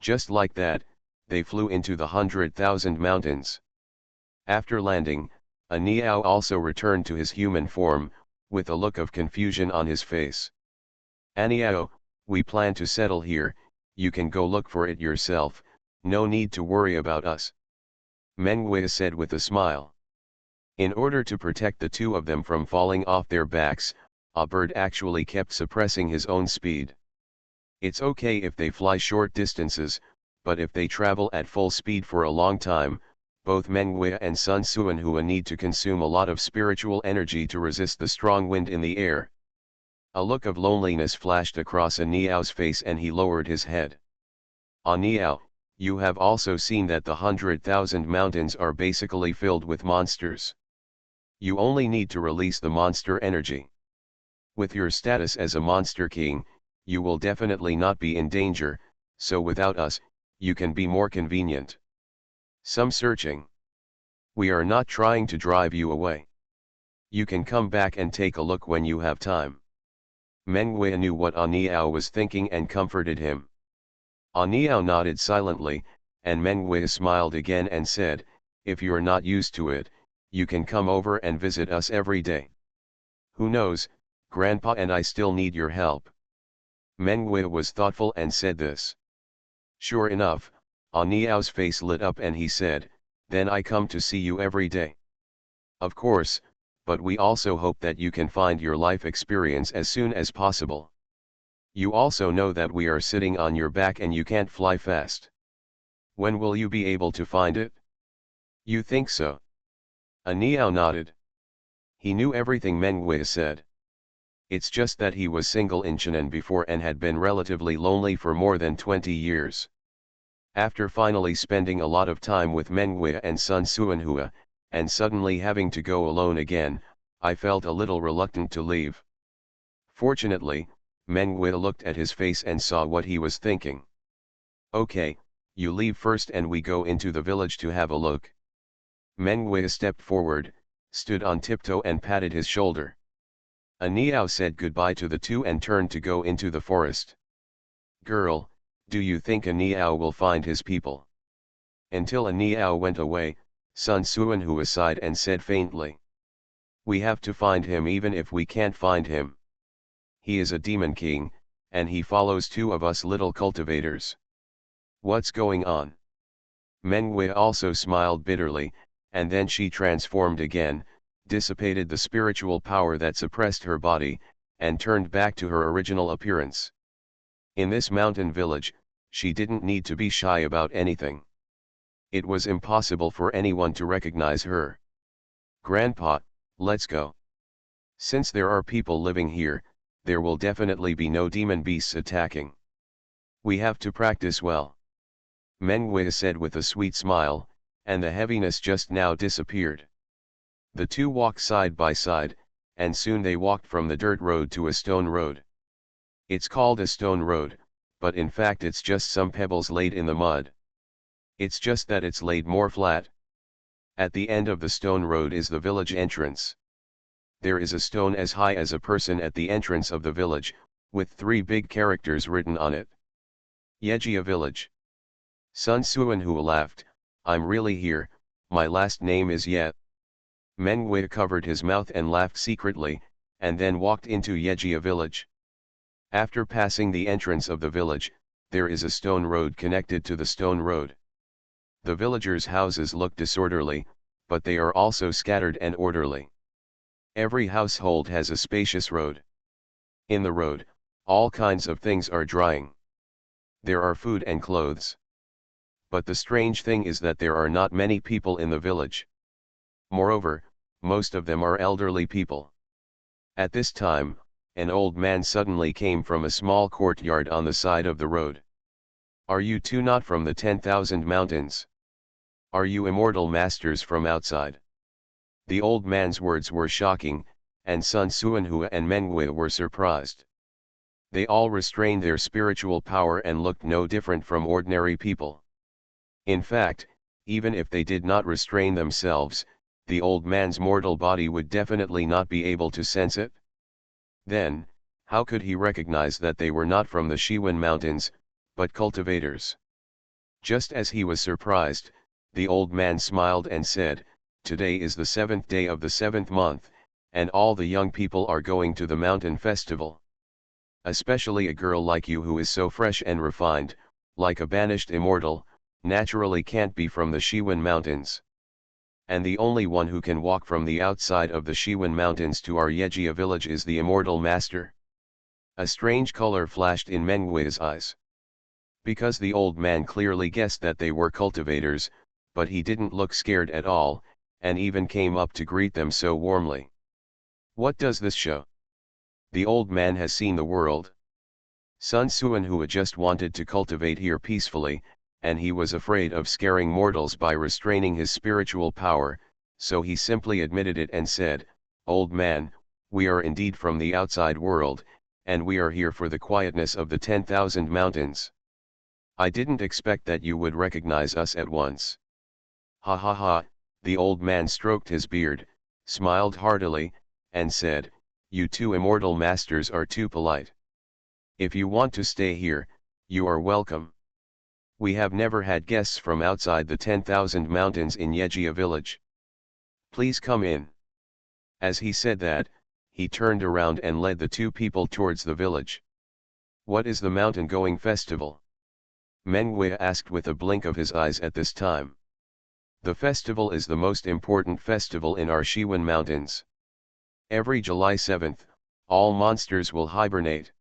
Just like that, they flew into the 100,000 mountains. After landing, Aniao also returned to his human form, with a look of confusion on his face. Aniao, we plan to settle here, you can go look for it yourself, no need to worry about us. Mengwei said with a smile. In order to protect the two of them from falling off their backs, a bird actually kept suppressing his own speed. It's okay if they fly short distances, but if they travel at full speed for a long time, both Mengwei and Sun Suanhua need to consume a lot of spiritual energy to resist the strong wind in the air. A look of loneliness flashed across Aniao's face and he lowered his head. Aniao, you have also seen that the 100,000 mountains are basically filled with monsters. You only need to release the monster energy. With your status as a monster king, you will definitely not be in danger, so without us, you can be more convenient. Some searching. We are not trying to drive you away. You can come back and take a look when you have time. Mengwei knew what Aniao was thinking and comforted him. Aniao nodded silently, and Mengwei smiled again and said, if you're not used to it, you can come over and visit us every day. Who knows, Grandpa and I still need your help. Mengwei was thoughtful and said this. Sure enough, Aniao's face lit up and he said, then I come to see you every day. Of course, but we also hope that you can find your life experience as soon as possible. You also know that we are sitting on your back and you can't fly fast. When will you be able to find it? You think so? Aniao nodded. He knew everything Mengwei said. It's just that he was single in Chennai before and had been relatively lonely for more than 20 years. After finally spending a lot of time with Mengwei and Sun Suanhua, and suddenly having to go alone again, I felt a little reluctant to leave. Fortunately, Mengwei looked at his face and saw what he was thinking. Okay, you leave first and we go into the village to have a look. Mengwei stepped forward, stood on tiptoe and patted his shoulder. Aniao said goodbye to the two and turned to go into the forest. Girl, do you think Aniao will find his people? Until Aniao went away, Sun Suanhua sighed and said faintly. We have to find him even if we can't find him. He is a demon king, and he follows two of us little cultivators. What's going on? Mengwei also smiled bitterly, and then she transformed again, dissipated the spiritual power that suppressed her body, and turned back to her original appearance. In this mountain village, she didn't need to be shy about anything. It was impossible for anyone to recognize her. Grandpa, let's go. Since there are people living here, there will definitely be no demon beasts attacking. We have to practice well. Mengwei said with a sweet smile, and the heaviness just now disappeared. The two walked side by side, and soon they walked from the dirt road to a stone road. It's called a stone road, but in fact it's just some pebbles laid in the mud. It's just that it's laid more flat. At the end of the stone road is the village entrance. There is a stone as high as a person at the entrance of the village, with 3 big characters written on it. Yejia Village. Sun Suanhua laughed, I'm really here, my last name is Ye. Mengwei covered his mouth and laughed secretly, and then walked into Yejia Village. After passing the entrance of the village, there is a stone road connected to the stone road. The villagers' houses look disorderly, but they are also scattered and orderly. Every household has a spacious road. In the road, all kinds of things are drying. There are food and clothes. But the strange thing is that there are not many people in the village. Moreover, most of them are elderly people. At this time, an old man suddenly came from a small courtyard on the side of the road. Are you two not from the 10,000 mountains? Are you immortal masters from outside? The old man's words were shocking, and Sun Suanhua and Mengwei were surprised. They all restrained their spiritual power and looked no different from ordinary people. In fact, even if they did not restrain themselves, the old man's mortal body would definitely not be able to sense it. Then, how could he recognize that they were not from the Shiwen Mountains, but cultivators? Just as he was surprised, the old man smiled and said, "Today is the 7th day of the 7th month, and all the young people are going to the mountain festival. Especially a girl like you who is so fresh and refined, like a banished immortal, naturally can't be from the Shiwen Mountains. And the only one who can walk from the outside of the Shiwen Mountains to our Yejia village is the immortal master." A strange color flashed in Mengwe's eyes. Because the old man clearly guessed that they were cultivators, but he didn't look scared at all, and even came up to greet them so warmly. What does this show? The old man has seen the world. Sun Suanhua just wanted to cultivate here peacefully, and he was afraid of scaring mortals by restraining his spiritual power, so he simply admitted it and said, "Old man, we are indeed from the outside world, and we are here for the quietness of the 10,000 mountains. I didn't expect that you would recognize us at once." Ha ha ha, the old man stroked his beard, smiled heartily, and said, "You two immortal masters are too polite. If you want to stay here, you are welcome. We have never had guests from outside the 10,000 mountains in Yejia village. Please come in." As he said that, he turned around and led the two people towards the village. "What is the mountain going festival?" Mengwei asked with a blink of his eyes at this time. "The festival is the most important festival in our Shiwen Mountains. Every July 7th, all monsters will hibernate.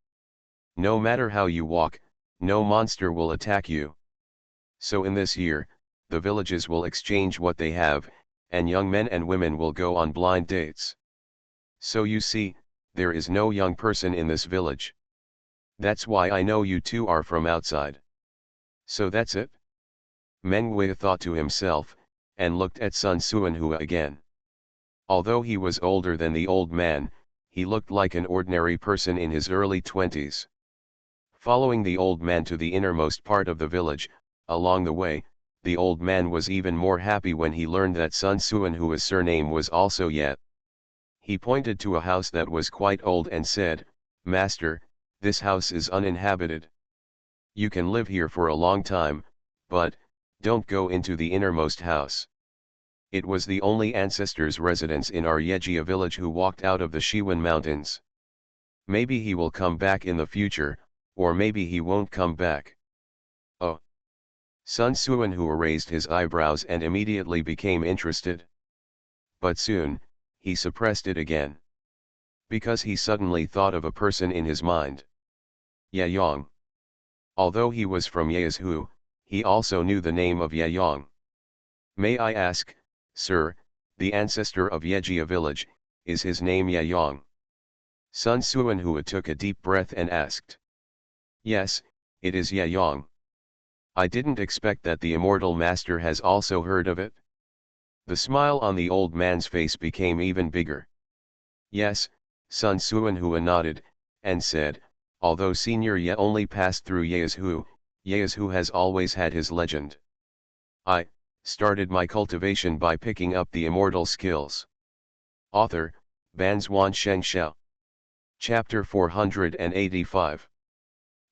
No matter how you walk, no monster will attack you. So in this year, the villages will exchange what they have, and young men and women will go on blind dates. So you see, there is no young person in this village. That's why I know you two are from outside. So that's it?" Mengwei thought to himself, and looked at Sun Suanhua again. Although he was older than the old man, he looked like an ordinary person in his early 20s. Following the old man to the innermost part of the village, along the way, the old man was even more happy when he learned that Sun Suanhua's surname was also Ye. He pointed to a house that was quite old and said, "Master, this house is uninhabited. You can live here for a long time, but don't go into the innermost house. It was the only ancestor's residence in our Yejia village who walked out of the Shiwen Mountains. Maybe he will come back in the future, or maybe he won't come back." "Oh." Sun Suanhua raised his eyebrows and immediately became interested. But soon, he suppressed it again. Because he suddenly thought of a person in his mind. Yayong. Although he was from Yeazhu, he also knew the name of Yayong. "May I ask, sir, the ancestor of Yejia village, is his name Yayong?" Sun Suanhua took a deep breath and asked. "Yes, it is Yayong. I didn't expect that the immortal master has also heard of it." The smile on the old man's face became even bigger. "Yes," Sun Suanhua nodded, and said, "although Senior Ye only passed through Yeazhu, Yeazhu has always had his legend. I started my cultivation by picking up the immortal skills." Author, Banzwan Xianxia. Chapter 485.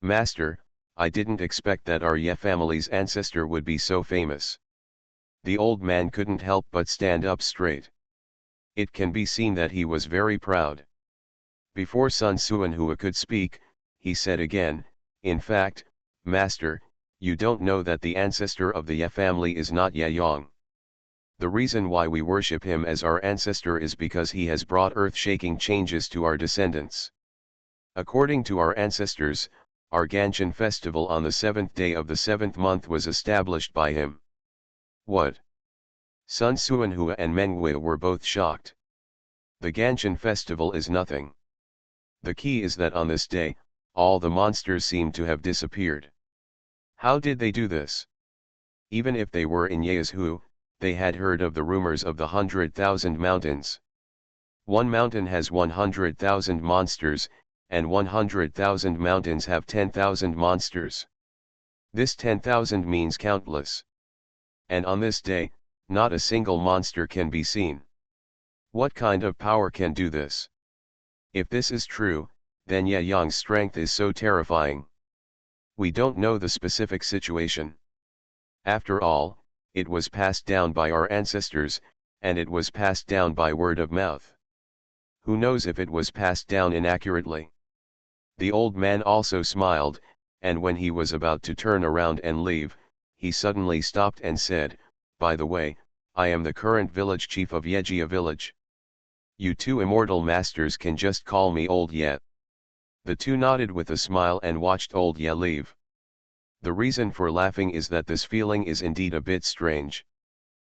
Master, I didn't expect that our Ye family's ancestor would be so famous. The old man couldn't help but stand up straight. It can be seen that he was very proud. Before Sun Suanhua could speak, he said again, "In fact, Master, you don't know that the ancestor of the Ye family is not Yayong. The reason why we worship him as our ancestor is because he has brought earth-shaking changes to our descendants. According to our ancestors, our Ganshin festival on the 7th day of the 7th month was established by him." "What?" Sun Suanhua and Mengwei were both shocked. "The Ganshin festival is nothing. The key is that on this day, all the monsters seem to have disappeared. How did they do this? Even if they were in Yeazhu, they had heard of the rumors of the 100,000 mountains. One mountain has 100,000 monsters, and 100,000 mountains have 10,000 monsters. This 10,000 means countless. and on this day, not a single monster can be seen. What kind of power can do this? If this is true, then Ye Yang's strength is so terrifying. We don't know the specific situation. After all, it was passed down by our ancestors, and it was passed down by word of mouth. Who knows if it was passed down inaccurately? The old man also smiled, and when he was about to turn around and leave, he suddenly stopped and said, "By the way, I am the current village chief of Yejia village. You two immortal masters can just call me Old Ye." The two nodded with a smile and watched Old Ye leave. The reason for laughing is that this feeling is indeed a bit strange.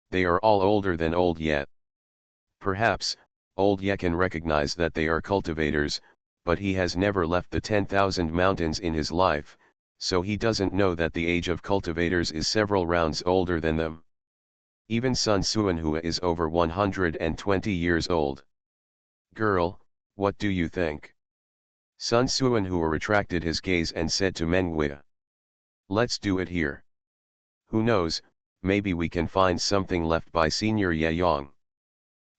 They are all older than Old Ye. Perhaps, Old Ye can recognize that they are cultivators, but he has never left the 10,000 mountains in his life, so he doesn't know that the age of cultivators is several rounds older than them. Even Sun Suanhua is over 120 years old. "Girl, what do you think?" Sun Suanhua retracted his gaze and said to Mengwei, "Let's do it here. Who knows, maybe we can find something left by Senior Ye Yang.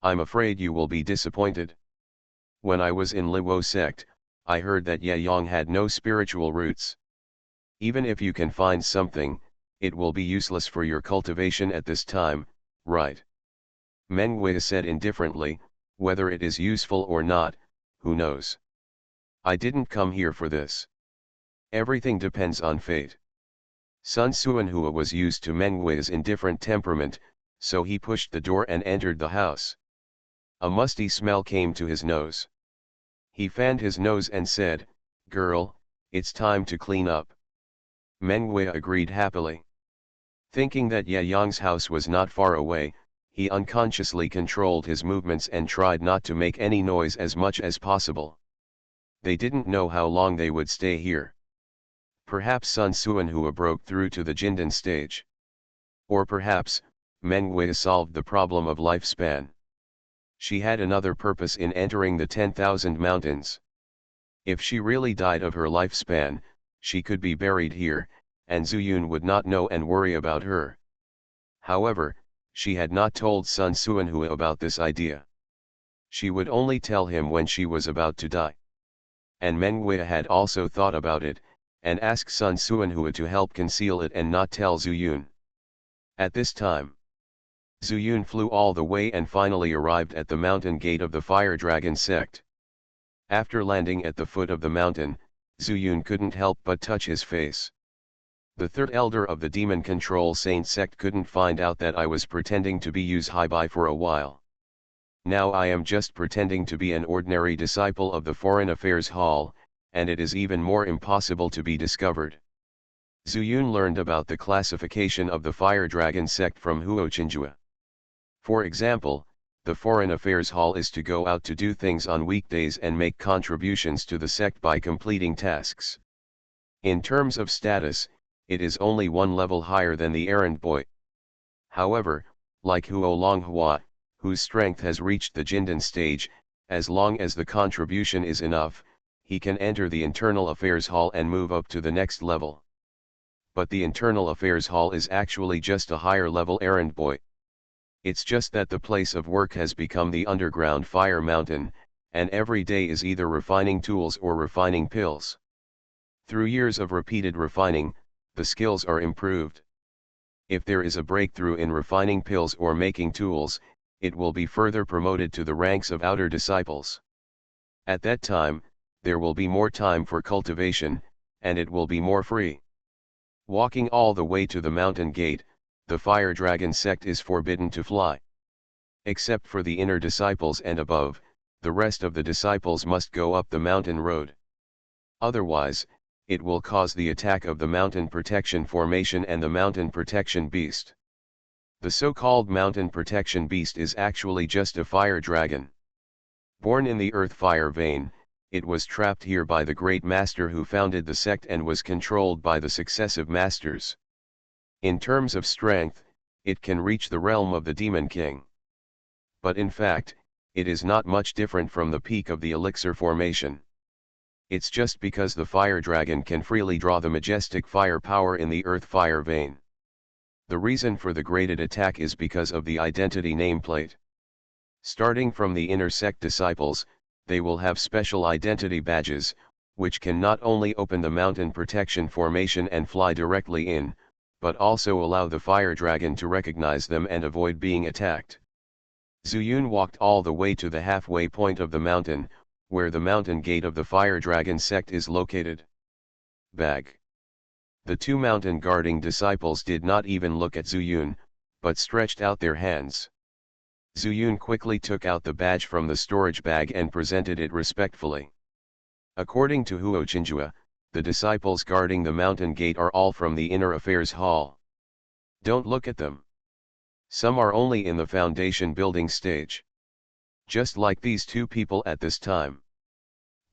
I'm afraid you will be disappointed. When I was in Liwo sect, I heard that Ye Yang had no spiritual roots. Even if you can find something, it will be useless for your cultivation at this time, right?" Mengwei said indifferently, "Whether it is useful or not, who knows? I didn't come here for this. Everything depends on fate." Sun Suanhua was used to Mengwei's indifferent temperament, so he pushed the door and entered the house. A musty smell came to his nose. He fanned his nose and said, "Girl, it's time to clean up." Mengwei agreed happily. Thinking that Ye Yang's house was not far away, he unconsciously controlled his movements and tried not to make any noise as much as possible. They didn't know how long they would stay here. Perhaps Sun Suanhua broke through to the Jindan stage. Or perhaps, Mengwei solved the problem of lifespan. She had another purpose in entering the 10,000 mountains. If she really died of her lifespan, she could be buried here, and Zuyun would not know and worry about her. However, she had not told Sun Suanhua about this idea. She would only tell him when she was about to die. And Mengwei had also thought about it, and asked Sun Suanhua to help conceal it and not tell Zuyun. At this time, Zuyun flew all the way and finally arrived at the mountain gate of the Fire Dragon sect. After landing at the foot of the mountain, Zuyun couldn't help but touch his face. "The third elder of the Demon Control Saint sect couldn't find out that I was pretending to be Yu's Haibai for a while. Now I am just pretending to be an ordinary disciple of the Foreign Affairs Hall, and it is even more impossible to be discovered." Zuyun learned about the classification of the Fire Dragon sect from Huo Chinjua. For example, the Foreign Affairs Hall is to go out to do things on weekdays and make contributions to the sect by completing tasks. In terms of status, it is only one level higher than the errand boy. However, like Huo Longhua, whose strength has reached the Jindan stage, as long as the contribution is enough, he can enter the Internal Affairs Hall and move up to the next level. But the Internal Affairs Hall is actually just a higher level errand boy. It's just that the place of work has become the underground fire mountain, and every day is either refining tools or refining pills. Through years of repeated refining, the skills are improved. If there is a breakthrough in refining pills or making tools, it will be further promoted to the ranks of outer disciples. At that time, there will be more time for cultivation, and it will be more free. Walking all the way to the mountain gate, the Fire Dragon sect is forbidden to fly. Except for the inner disciples and above, the rest of the disciples must go up the mountain road. Otherwise, it will cause the attack of the Mountain Protection Formation and the Mountain Protection Beast. The so-called Mountain Protection Beast is actually just a fire dragon. Born in the earth fire vein, it was trapped here by the great master who founded the sect and was controlled by the successive masters. In terms of strength, it can reach the realm of the Demon King. But in fact, it is not much different from the peak of the elixir formation. It's just because the fire dragon can freely draw the majestic fire power in the earth fire vein. The reason for the graded attack is because of the identity nameplate. Starting from the inner sect disciples, they will have special identity badges, which can not only open the mountain protection formation and fly directly in, but also allow the fire dragon to recognize them and avoid being attacked. Zuyun walked all the way to the halfway point of the mountain, where the mountain gate of the fire dragon sect is located. Bag. The two mountain guarding disciples did not even look at Zuyun, but stretched out their hands. Zuyun quickly took out the badge from the storage bag and presented it respectfully. According to Xianxia, the disciples guarding the mountain gate are all from the inner affairs hall. Don't look at them. Some are only in the foundation building stage. Just like these two people at this time.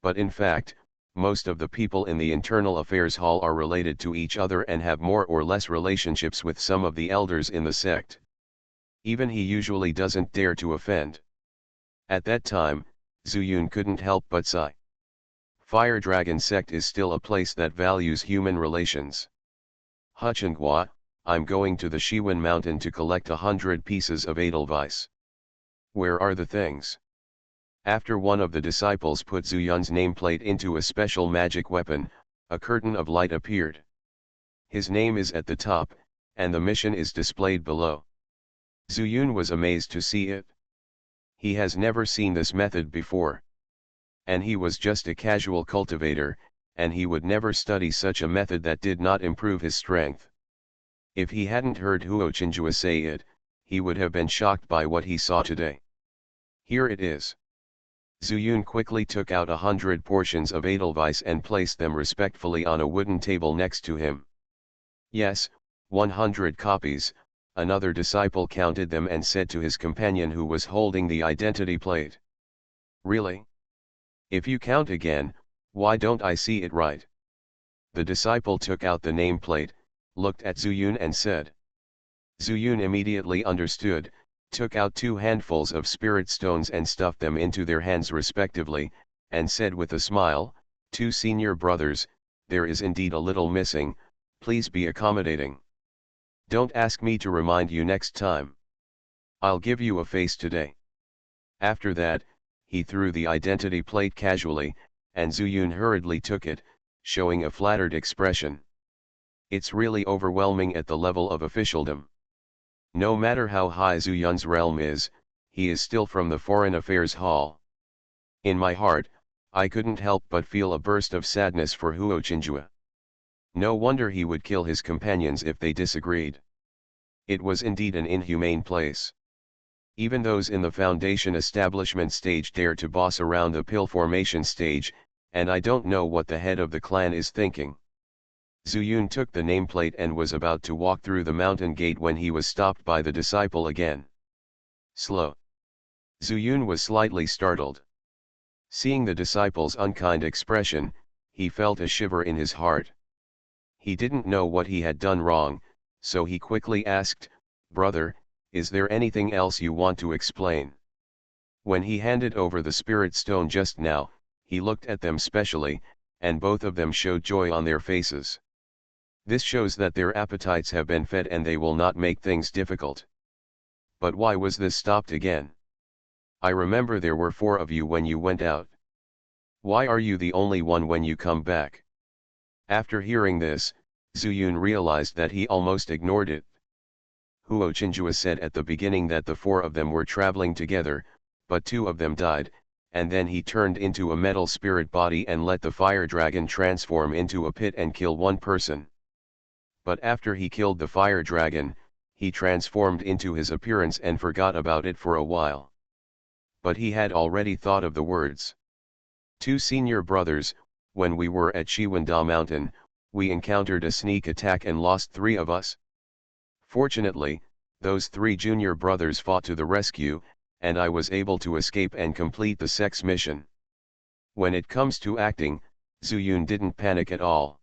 But in fact, most of the people in the internal affairs hall are related to each other and have more or less relationships with some of the elders in the sect. Even he usually doesn't dare to offend. At that time, Zuyun couldn't help but sigh. Fire Dragon sect is still a place that values human relations. Xianxia, I'm going to the Shiwen mountain to collect 100 pieces of Edelweiss. Where are the things? After one of the disciples put Zuyun's nameplate into a special magic weapon, a curtain of light appeared. His name is at the top, and the mission is displayed below. Zuyun was amazed to see it. He has never seen this method before. And he was just a casual cultivator, and he would never study such a method that did not improve his strength. If he hadn't heard Xianxia say it, he would have been shocked by what he saw today. Here it is. Zuyun quickly took out 100 portions of Edelweiss and placed them respectfully on a wooden table next to him. Yes, 100 copies, another disciple counted them and said to his companion who was holding the identity plate. Really? If you count again, why don't I see it right? The disciple took out the nameplate, looked at Zuyun and said. Zuyun immediately understood, took out 2 handfuls of spirit stones and stuffed them into their hands respectively, and said with a smile, 2 senior brothers, there is indeed a little missing, please be accommodating. Don't ask me to remind you next time. I'll give you a face today. After that, he threw the identity plate casually, and Zuyun hurriedly took it, showing a flattered expression. It's really overwhelming at the level of officialdom. No matter how high Zuyun's realm is, he is still from the Foreign Affairs Hall. In my heart, I couldn't help but feel a burst of sadness for Xianxia. No wonder he would kill his companions if they disagreed. It was indeed an inhumane place. Even those in the foundation establishment stage dare to boss around the pill formation stage, and I don't know what the head of the clan is thinking. Zuyun took the nameplate and was about to walk through the mountain gate when he was stopped by the disciple again. Slow. Zuyun was slightly startled. Seeing the disciple's unkind expression, he felt a shiver in his heart. He didn't know what he had done wrong, so he quickly asked, "Brother, is there anything else you want to explain?" When he handed over the spirit stone just now, he looked at them specially, and both of them showed joy on their faces. This shows that their appetites have been fed and they will not make things difficult. But why was this stopped again? I remember there were 4 of you when you went out. Why are you the only one when you come back? After hearing this, Zuyun realized that he almost ignored it. Xianxia said at the beginning that the 4 of them were traveling together, but 2 of them died, and then he turned into a metal spirit body and let the fire dragon transform into a pit and kill 1 person. But after he killed the fire dragon, he transformed into his appearance and forgot about it for a while. But he had already thought of the words. 2 senior brothers, when we were at Shiwanda Mountain, we encountered a sneak attack and lost 3 of us. Fortunately, those 3 junior brothers fought to the rescue, and I was able to escape and complete the sex mission. When it comes to acting, Zuyun didn't panic at all.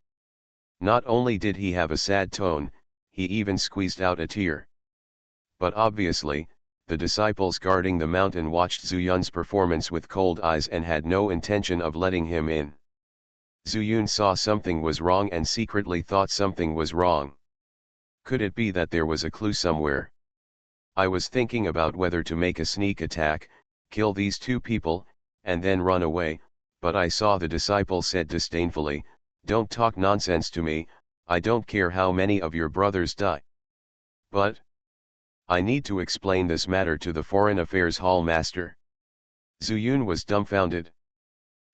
Not only did he have a sad tone, he even squeezed out a tear. But obviously, the disciples guarding the mountain watched Zuyun's performance with cold eyes and had no intention of letting him in. Zuyun saw something was wrong and secretly thought something was wrong. Could it be that there was a clue somewhere? I was thinking about whether to make a sneak attack, kill these two people, and then run away, but I saw the disciple said disdainfully, "Don't talk nonsense to me, I don't care how many of your brothers die." But I need to explain this matter to the Foreign Affairs Hall Master. Zuyun was dumbfounded.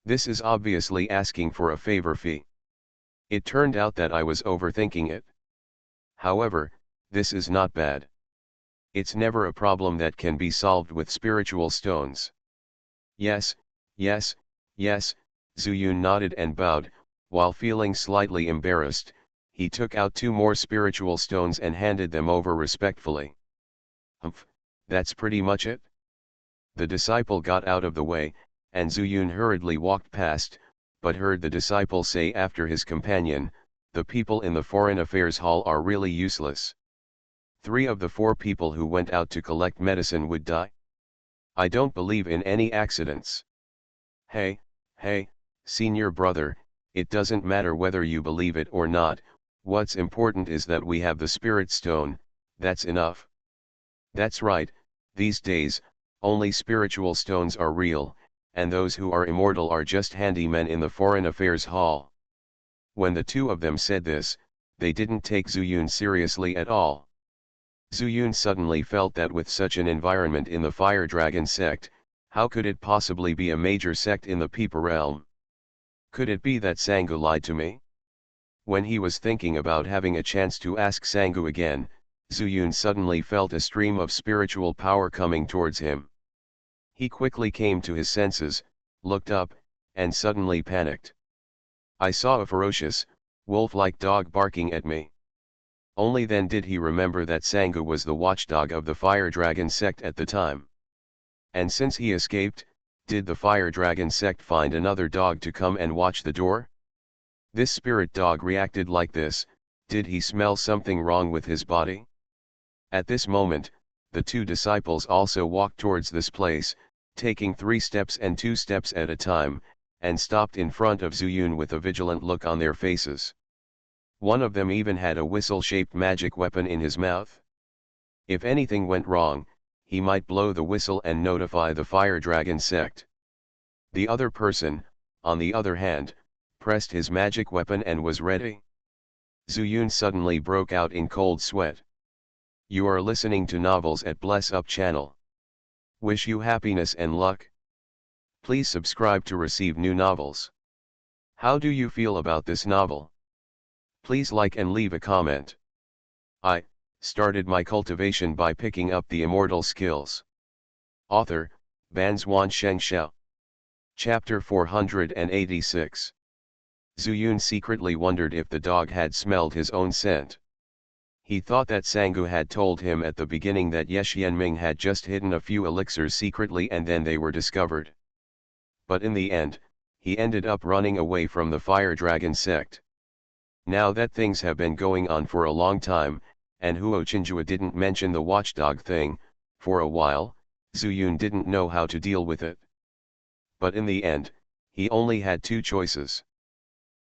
This is obviously asking for a favor fee. It turned out that I was overthinking it. However, this is not bad. It's never a problem that can be solved with spiritual stones. Yes, yes, yes, Zuyun nodded and bowed, while feeling slightly embarrassed. He took out 2 more spiritual stones and handed them over respectfully. Humph, that's pretty much it. The disciple got out of the way, and Zuyun hurriedly walked past, but heard the disciple say after his companion, "The people in the Foreign Affairs Hall are really useless. 3 of the 4 people who went out to collect medicine would die. I don't believe in any accidents." Hey, senior brother, it doesn't matter whether you believe it or not, what's important is that we have the spirit stone, that's enough. That's right, these days, only spiritual stones are real, and those who are immortal are just handymen in the Foreign Affairs Hall. When the 2 of them said this, they didn't take Zuyun seriously at all. Zuyun suddenly felt that with such an environment in the Fire Dragon sect, how could it possibly be a major sect in the Peepa realm? Could it be that Sangu lied to me? When he was thinking about having a chance to ask Sangu again, Zuyun suddenly felt a stream of spiritual power coming towards him. He quickly came to his senses, looked up, and suddenly panicked. I saw a ferocious, wolf-like dog barking at me. Only then did he remember that Sangu was the watchdog of the Fire Dragon sect at the time. And since he escaped, did the Fire Dragon sect find another dog to come and watch the door? This spirit dog reacted like this. Did he smell something wrong with his body? At this moment, the 2 disciples also walked towards this place, taking 3 steps and 2 steps at a time, and stopped in front of Zuyun with a vigilant look on their faces. One of them even had a whistle-shaped magic weapon in his mouth. If anything went wrong, he might blow the whistle and notify the Fire Dragon sect. The other person, on the other hand, pressed his magic weapon and was ready. Zuyun suddenly broke out in cold sweat. You are listening to Novels at Bless Up channel. Wish you happiness and luck. Please subscribe to receive new novels. How do you feel about this novel? Please like and leave a comment. I started my cultivation by picking up the immortal skills. Author, Banzuan Xianxia. Chapter 486. Zuyun secretly wondered if the dog had smelled his own scent. He thought that Sangu had told him at the beginning that Ye Xianming had just hidden a few elixirs secretly and then they were discovered. But in the end, he ended up running away from the Fire Dragon sect. Now that things have been going on for a long time, and Huo Qinjue didn't mention the watchdog thing, for a while, Zuyun didn't know how to deal with it. But in the end, he only had 2 choices.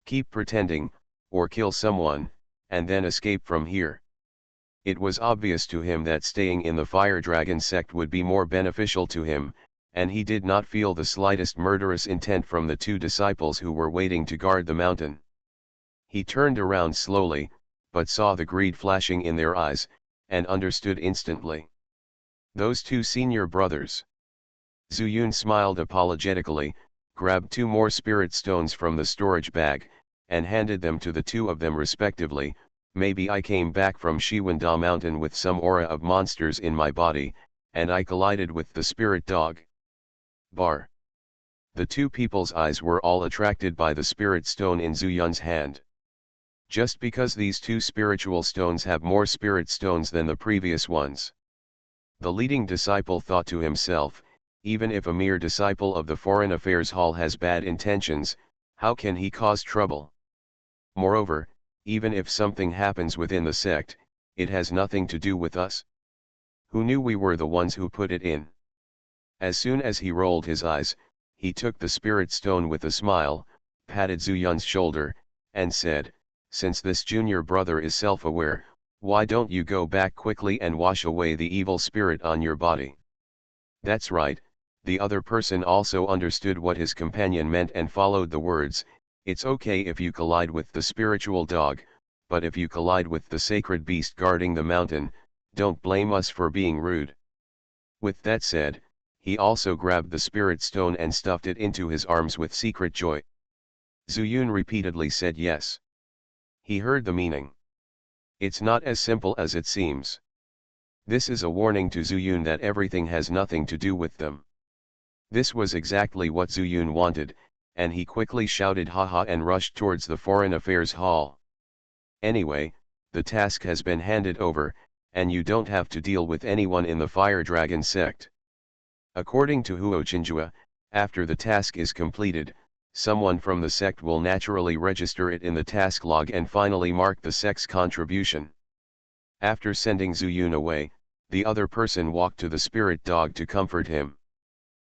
Keep pretending, or kill someone, and then escape from here. It was obvious to him that staying in the Fire Dragon sect would be more beneficial to him, and he did not feel the slightest murderous intent from the 2 disciples who were waiting to guard the mountain. He turned around slowly, but saw the greed flashing in their eyes, and understood instantly. Those 2 senior brothers. Zuyun smiled apologetically, grabbed 2 more spirit stones from the storage bag, and handed them to the 2 of them respectively. Maybe I came back from Shiwanda mountain with some aura of monsters in my body, and I collided with the spirit dog. Bar. The 2 people's eyes were all attracted by the spirit stone in Zuyun's hand. Just because these 2 spiritual stones have more spirit stones than the previous ones. The leading disciple thought to himself, even if a mere disciple of the Foreign Affairs Hall has bad intentions, how can he cause trouble? Moreover, even if something happens within the sect, it has nothing to do with us. Who knew we were the ones who put it in? As soon as he rolled his eyes, he took the spirit stone with a smile, patted Zuyun's shoulder, and said, since this junior brother is self-aware, Why don't you go back quickly and wash away the evil spirit on your body? That's right, the other person also understood what his companion meant and followed the words. It's okay if you collide with the spiritual dog, but if you collide with the sacred beast guarding the mountain, don't blame us for being rude. With that said, he also grabbed the spirit stone and stuffed it into his arms with secret joy. Zuyun repeatedly said yes. He heard the meaning. It's not as simple as it seems. This is a warning to Zuyun that everything has nothing to do with them. This was exactly what Zuyun wanted, and he quickly shouted haha and rushed towards the Foreign Affairs Hall. Anyway, the task has been handed over, and you don't have to deal with anyone in the Fire Dragon sect. According to Huo Qinjue, after the task is completed, someone from the sect will naturally register it in the task log and finally mark the sect's contribution. After sending Zuyun away, the other person walked to the spirit dog to comfort him.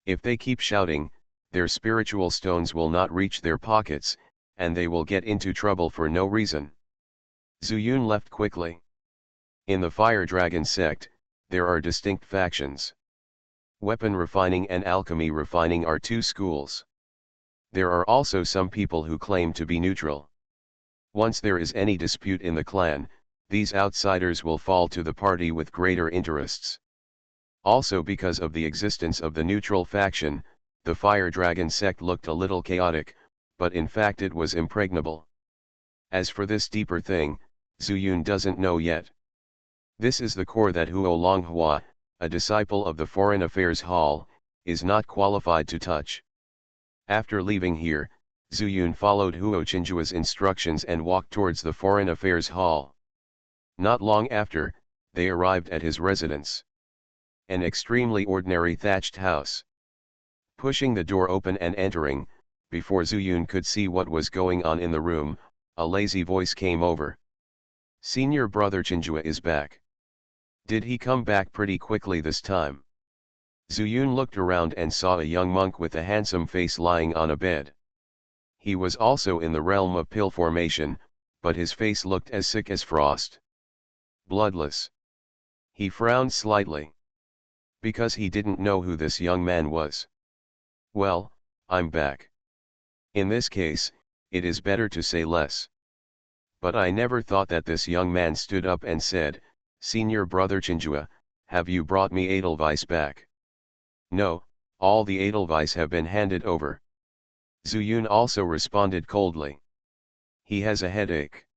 If they keep shouting, their spiritual stones will not reach their pockets, and they will get into trouble for no reason. Zuyun left quickly. In the Fire Dragon sect, there are distinct factions. Weapon refining and alchemy refining are two schools. There are also some people who claim to be neutral. Once there is any dispute in the clan, these outsiders will fall to the party with greater interests. Also, because of the existence of the neutral faction, the Fire Dragon sect looked a little chaotic, but in fact it was impregnable. As for this deeper thing, Zuyun doesn't know yet. This is the core that Huo Longhua, a disciple of the Foreign Affairs Hall, is not qualified to touch. After leaving here, Zuyun followed Huo Qinjue's instructions and walked towards the Foreign Affairs Hall. Not long after, they arrived at his residence. An extremely ordinary thatched house. Pushing the door open and entering, before Zuyun could see what was going on in the room, a lazy voice came over. Senior brother Qinjue is back. Did he come back pretty quickly this time? Zuyun looked around and saw a young monk with a handsome face lying on a bed. He was also in the realm of pill formation, but his face looked as sick as frost. Bloodless. He frowned slightly. Because he didn't know who this young man was. Well, I'm back. In this case, it is better to say less. But I never thought that this young man stood up and said, Senior brother Qinjue, have you brought me Edelweiss back? No, all the Edelweiss have been handed over. Zuyun also responded coldly. He has a headache.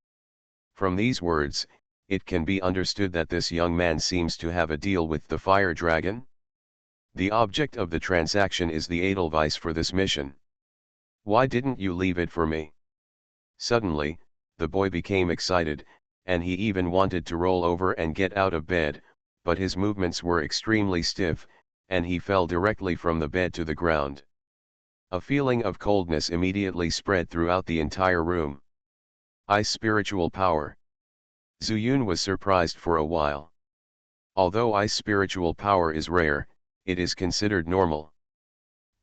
From these words, it can be understood that this young man seems to have a deal with the Fire Dragon. The object of the transaction is the Edelweiss for this mission. Why didn't you leave it for me? Suddenly, the boy became excited, and he even wanted to roll over and get out of bed, but his movements were extremely stiff, and he fell directly from the bed to the ground. A feeling of coldness immediately spread throughout the entire room. Ice spiritual power. Zuyun was surprised for a while. Although ice spiritual power is rare, it is considered normal.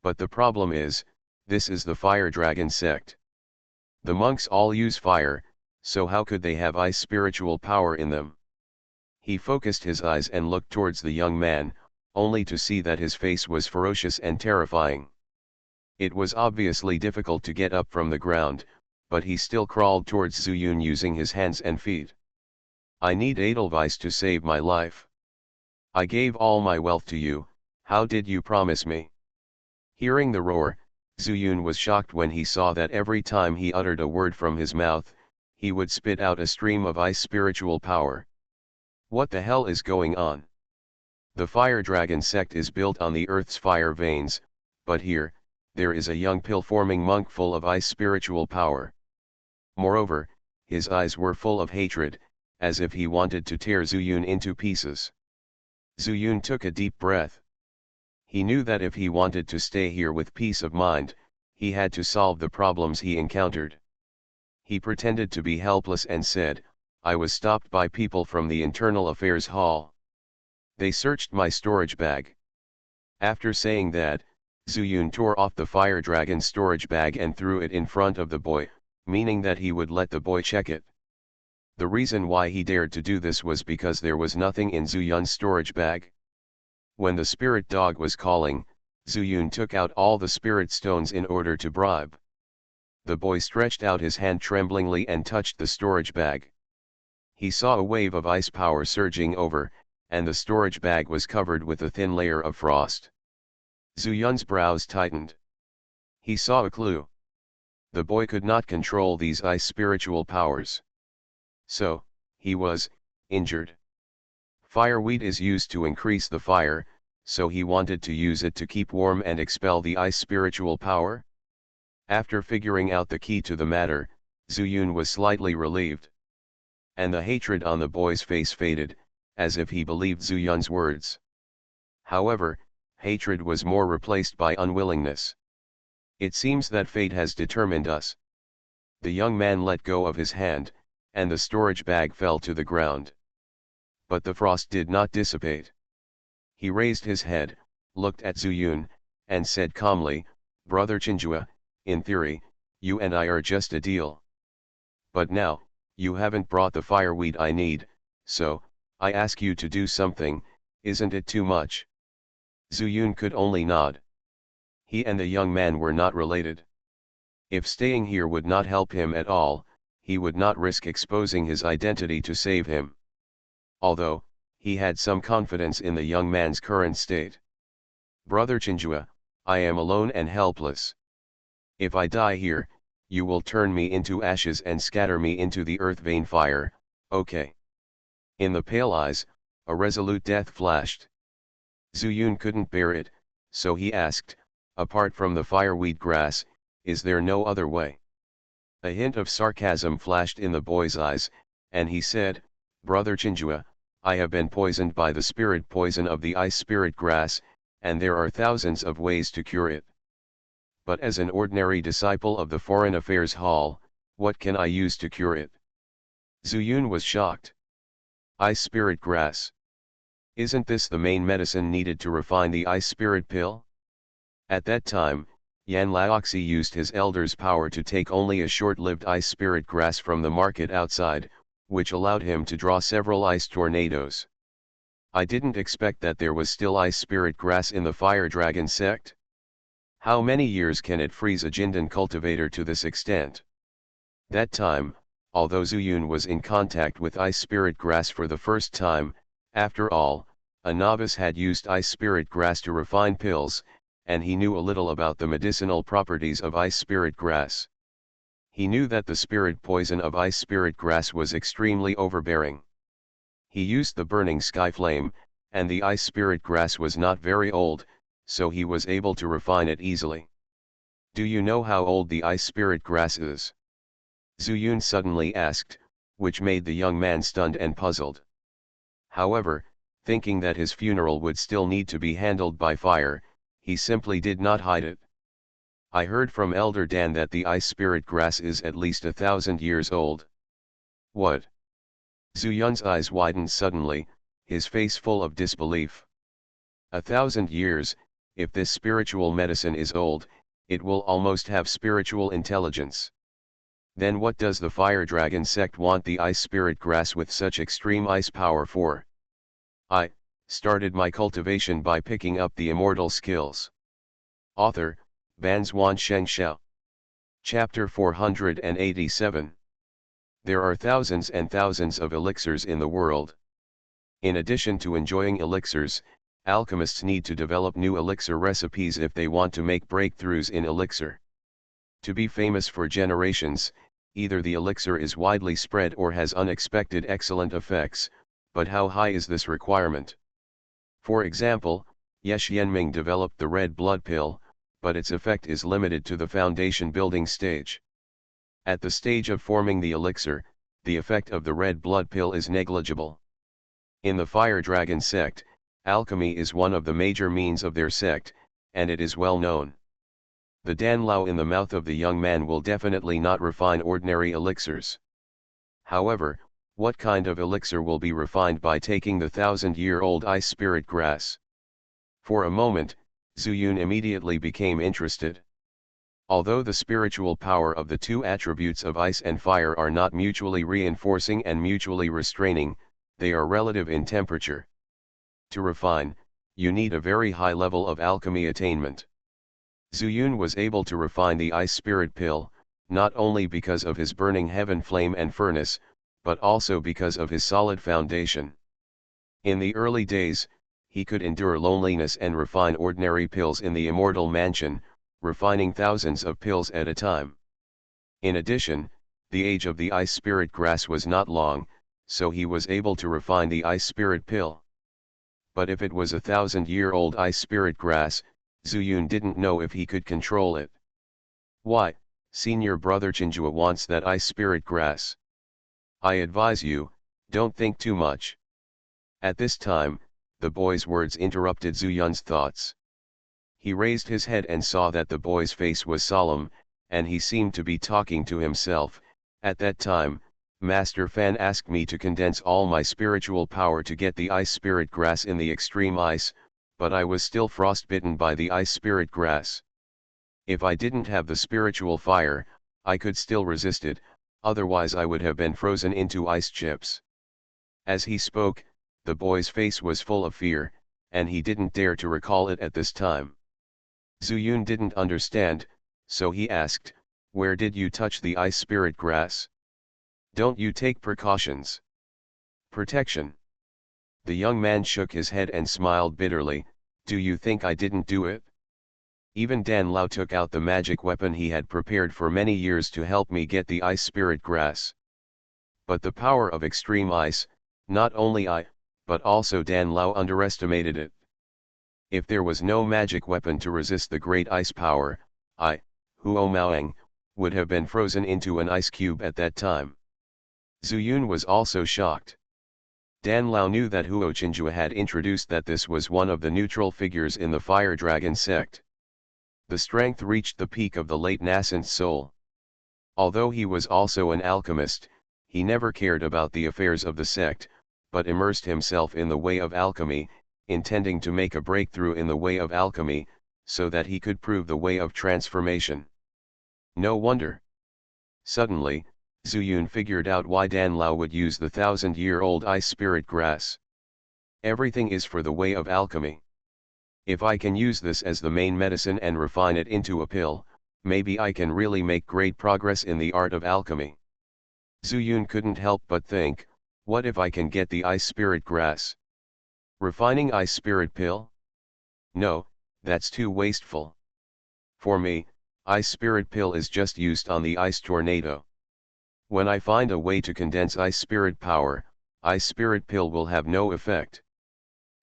But the problem is, this is the Fire Dragon sect. The monks all use fire, so how could they have ice spiritual power in them? He focused his eyes and looked towards the young man, only to see that his face was ferocious and terrifying. It was obviously difficult to get up from the ground, but he still crawled towards Zuyun using his hands and feet. I need Edelweiss to save my life. I gave all my wealth to you, how did you promise me? Hearing the roar, Zuyun was shocked when he saw that every time he uttered a word from his mouth, he would spit out a stream of ice spiritual power. What the hell is going on? The Fire Dragon sect is built on the earth's fire veins, but here, there is a young pill-forming monk full of ice spiritual power. Moreover, his eyes were full of hatred, as if he wanted to tear Zuyun into pieces. Zuyun took a deep breath. He knew that if he wanted to stay here with peace of mind, he had to solve the problems he encountered. He pretended to be helpless and said, I was stopped by people from the Internal Affairs Hall. They searched my storage bag. After saying that, Zuyun tore off the Fire Dragon storage bag and threw it in front of the boy, meaning that he would let the boy check it. The reason why he dared to do this was because there was nothing in Zhu Yun's storage bag. When the spirit dog was calling, Zhu Yun took out all the spirit stones in order to bribe. The boy stretched out his hand tremblingly and touched the storage bag. He saw a wave of ice power surging over, and the storage bag was covered with a thin layer of frost. Zhu Yun's brows tightened. He saw a clue. The boy could not control these ice spiritual powers. So, he was injured. Fireweed is used to increase the fire, so he wanted to use it to keep warm and expel the ice spiritual power. After figuring out the key to the matter, Zhu Yun was slightly relieved. And the hatred on the boy's face faded, as if he believed Zhu Yun's words. However, hatred was more replaced by unwillingness. It seems that fate has determined us. The young man let go of his hand, and the storage bag fell to the ground. But the frost did not dissipate. He raised his head, looked at Zhu Yun, and said calmly, "Brother Xianxia, in theory, you and I are just a deal. But now, you haven't brought the fireweed I need, so, I ask you to do something, isn't it too much?" Zhu Yun could only nod. He and the young man were not related. If staying here would not help him at all, he would not risk exposing his identity to save him. Although, he had some confidence in the young man's current state. "Brother Xianxia, I am alone and helpless. If I die here, you will turn me into ashes and scatter me into the earth vein fire, okay?" In the pale eyes, a resolute death flashed. Zhu Yun couldn't bear it, so he asked, "Apart from the fireweed grass, is there no other way?" A hint of sarcasm flashed in the boy's eyes, and he said, "Brother Xianxia, I have been poisoned by the spirit poison of the ice spirit grass, and there are thousands of ways to cure it. But as an ordinary disciple of the Foreign Affairs Hall, what can I use to cure it?" Zhu Yun was shocked. Ice spirit grass. Isn't this the main medicine needed to refine the ice spirit pill? At that time, Yan Laoxi used his elder's power to take only a short-lived ice spirit grass from the market outside, which allowed him to draw several ice tornadoes. I didn't expect that there was still ice spirit grass in the fire dragon sect. How many years can it freeze a Jindan cultivator to this extent? That time, although Zhu Yun was in contact with ice spirit grass for the first time, after all, a novice had used ice spirit grass to refine pills, and he knew a little about the medicinal properties of ice spirit grass. He knew that the spirit poison of ice spirit grass was extremely overbearing. He used the burning sky flame, and the ice spirit grass was not very old, so he was able to refine it easily. "Do you know how old the ice spirit grass is?" Zhu Yun suddenly asked, which made the young man stunned and puzzled. However, thinking that his funeral would still need to be handled by fire, he simply did not hide it. "I heard from Elder Dan that the ice spirit grass is at least 1,000 years old." "What?" Zhu Yun's eyes widened suddenly, his face full of disbelief. 1,000 years, if this spiritual medicine is old, it will almost have spiritual intelligence. Then what does the fire dragon sect want the ice spirit grass with such extreme ice power for? I started my cultivation by picking up the immortal skills. Author, Banzhuan Xianxia. Chapter 487. There are thousands and thousands of elixirs in the world. In addition to enjoying elixirs, alchemists need to develop new elixir recipes if they want to make breakthroughs in elixir. To be famous for generations, either the elixir is widely spread or has unexpected excellent effects, but how high is this requirement? For example, Ye Xianming developed the red blood pill, but its effect is limited to the foundation building stage. At the stage of forming the elixir, the effect of the red blood pill is negligible. In the fire dragon sect, alchemy is one of the major means of their sect, and it is well known. The danlao in the mouth of the young man will definitely not refine ordinary elixirs. However, what kind of elixir will be refined by taking the 1,000-year-old ice spirit grass? For a moment, Zhu Yun immediately became interested. Although the spiritual power of the two attributes of ice and fire are not mutually reinforcing and mutually restraining, they are relative in temperature. To refine, you need a very high level of alchemy attainment. Zuyun was able to refine the ice spirit pill, not only because of his burning heaven flame and furnace, but also because of his solid foundation. In the early days, he could endure loneliness and refine ordinary pills in the immortal mansion, refining thousands of pills at a time. In addition, the age of the ice spirit grass was not long, so he was able to refine the ice spirit pill. But if it was 1,000-year-old ice spirit grass, Zuyun didn't know if he could control it. Why, senior brother Xianxia wants that ice spirit grass. I advise you, don't think too much. At this time, the boy's words interrupted Zuyun's thoughts. He raised his head and saw that the boy's face was solemn, and he seemed to be talking to himself. At that time, Master Fan asked me to condense all my spiritual power to get the ice spirit grass in the extreme ice, but I was still frostbitten by the ice spirit grass. If I didn't have the spiritual fire, I could still resist it, otherwise I would have been frozen into ice chips. As he spoke, the boy's face was full of fear, and he didn't dare to recall it at this time. Zuyun didn't understand, so he asked, "Where did you touch the ice spirit grass? Don't you take precautions?" Protection. The young man shook his head and smiled bitterly. "Do you think I didn't do it? Even Dan Lao took out the magic weapon he had prepared for many years to help me get the ice spirit grass. But the power of extreme ice, not only I, but also Dan Lao underestimated it. If there was no magic weapon to resist the great ice power, I, Huo Maoang, would have been frozen into an ice cube at that time." Zuyun was also shocked. Dan Lao knew that Huo Xianxia had introduced that this was one of the neutral figures in the Fire Dragon sect. The strength reached the peak of the late nascent soul. Although he was also an alchemist, he never cared about the affairs of the sect, but immersed himself in the way of alchemy, intending to make a breakthrough in the way of alchemy, so that he could prove the way of transformation. No wonder. Suddenly, Zuyun figured out why Dan Lao would use the 1,000-year-old ice spirit grass. Everything is for the way of alchemy. If I can use this as the main medicine and refine it into a pill, maybe I can really make great progress in the art of alchemy. Zuyun couldn't help but think, what if I can get the ice spirit grass? Refining ice spirit pill? No, that's too wasteful. For me, ice spirit pill is just used on the ice tornado. When I find a way to condense ice spirit power, ice spirit pill will have no effect.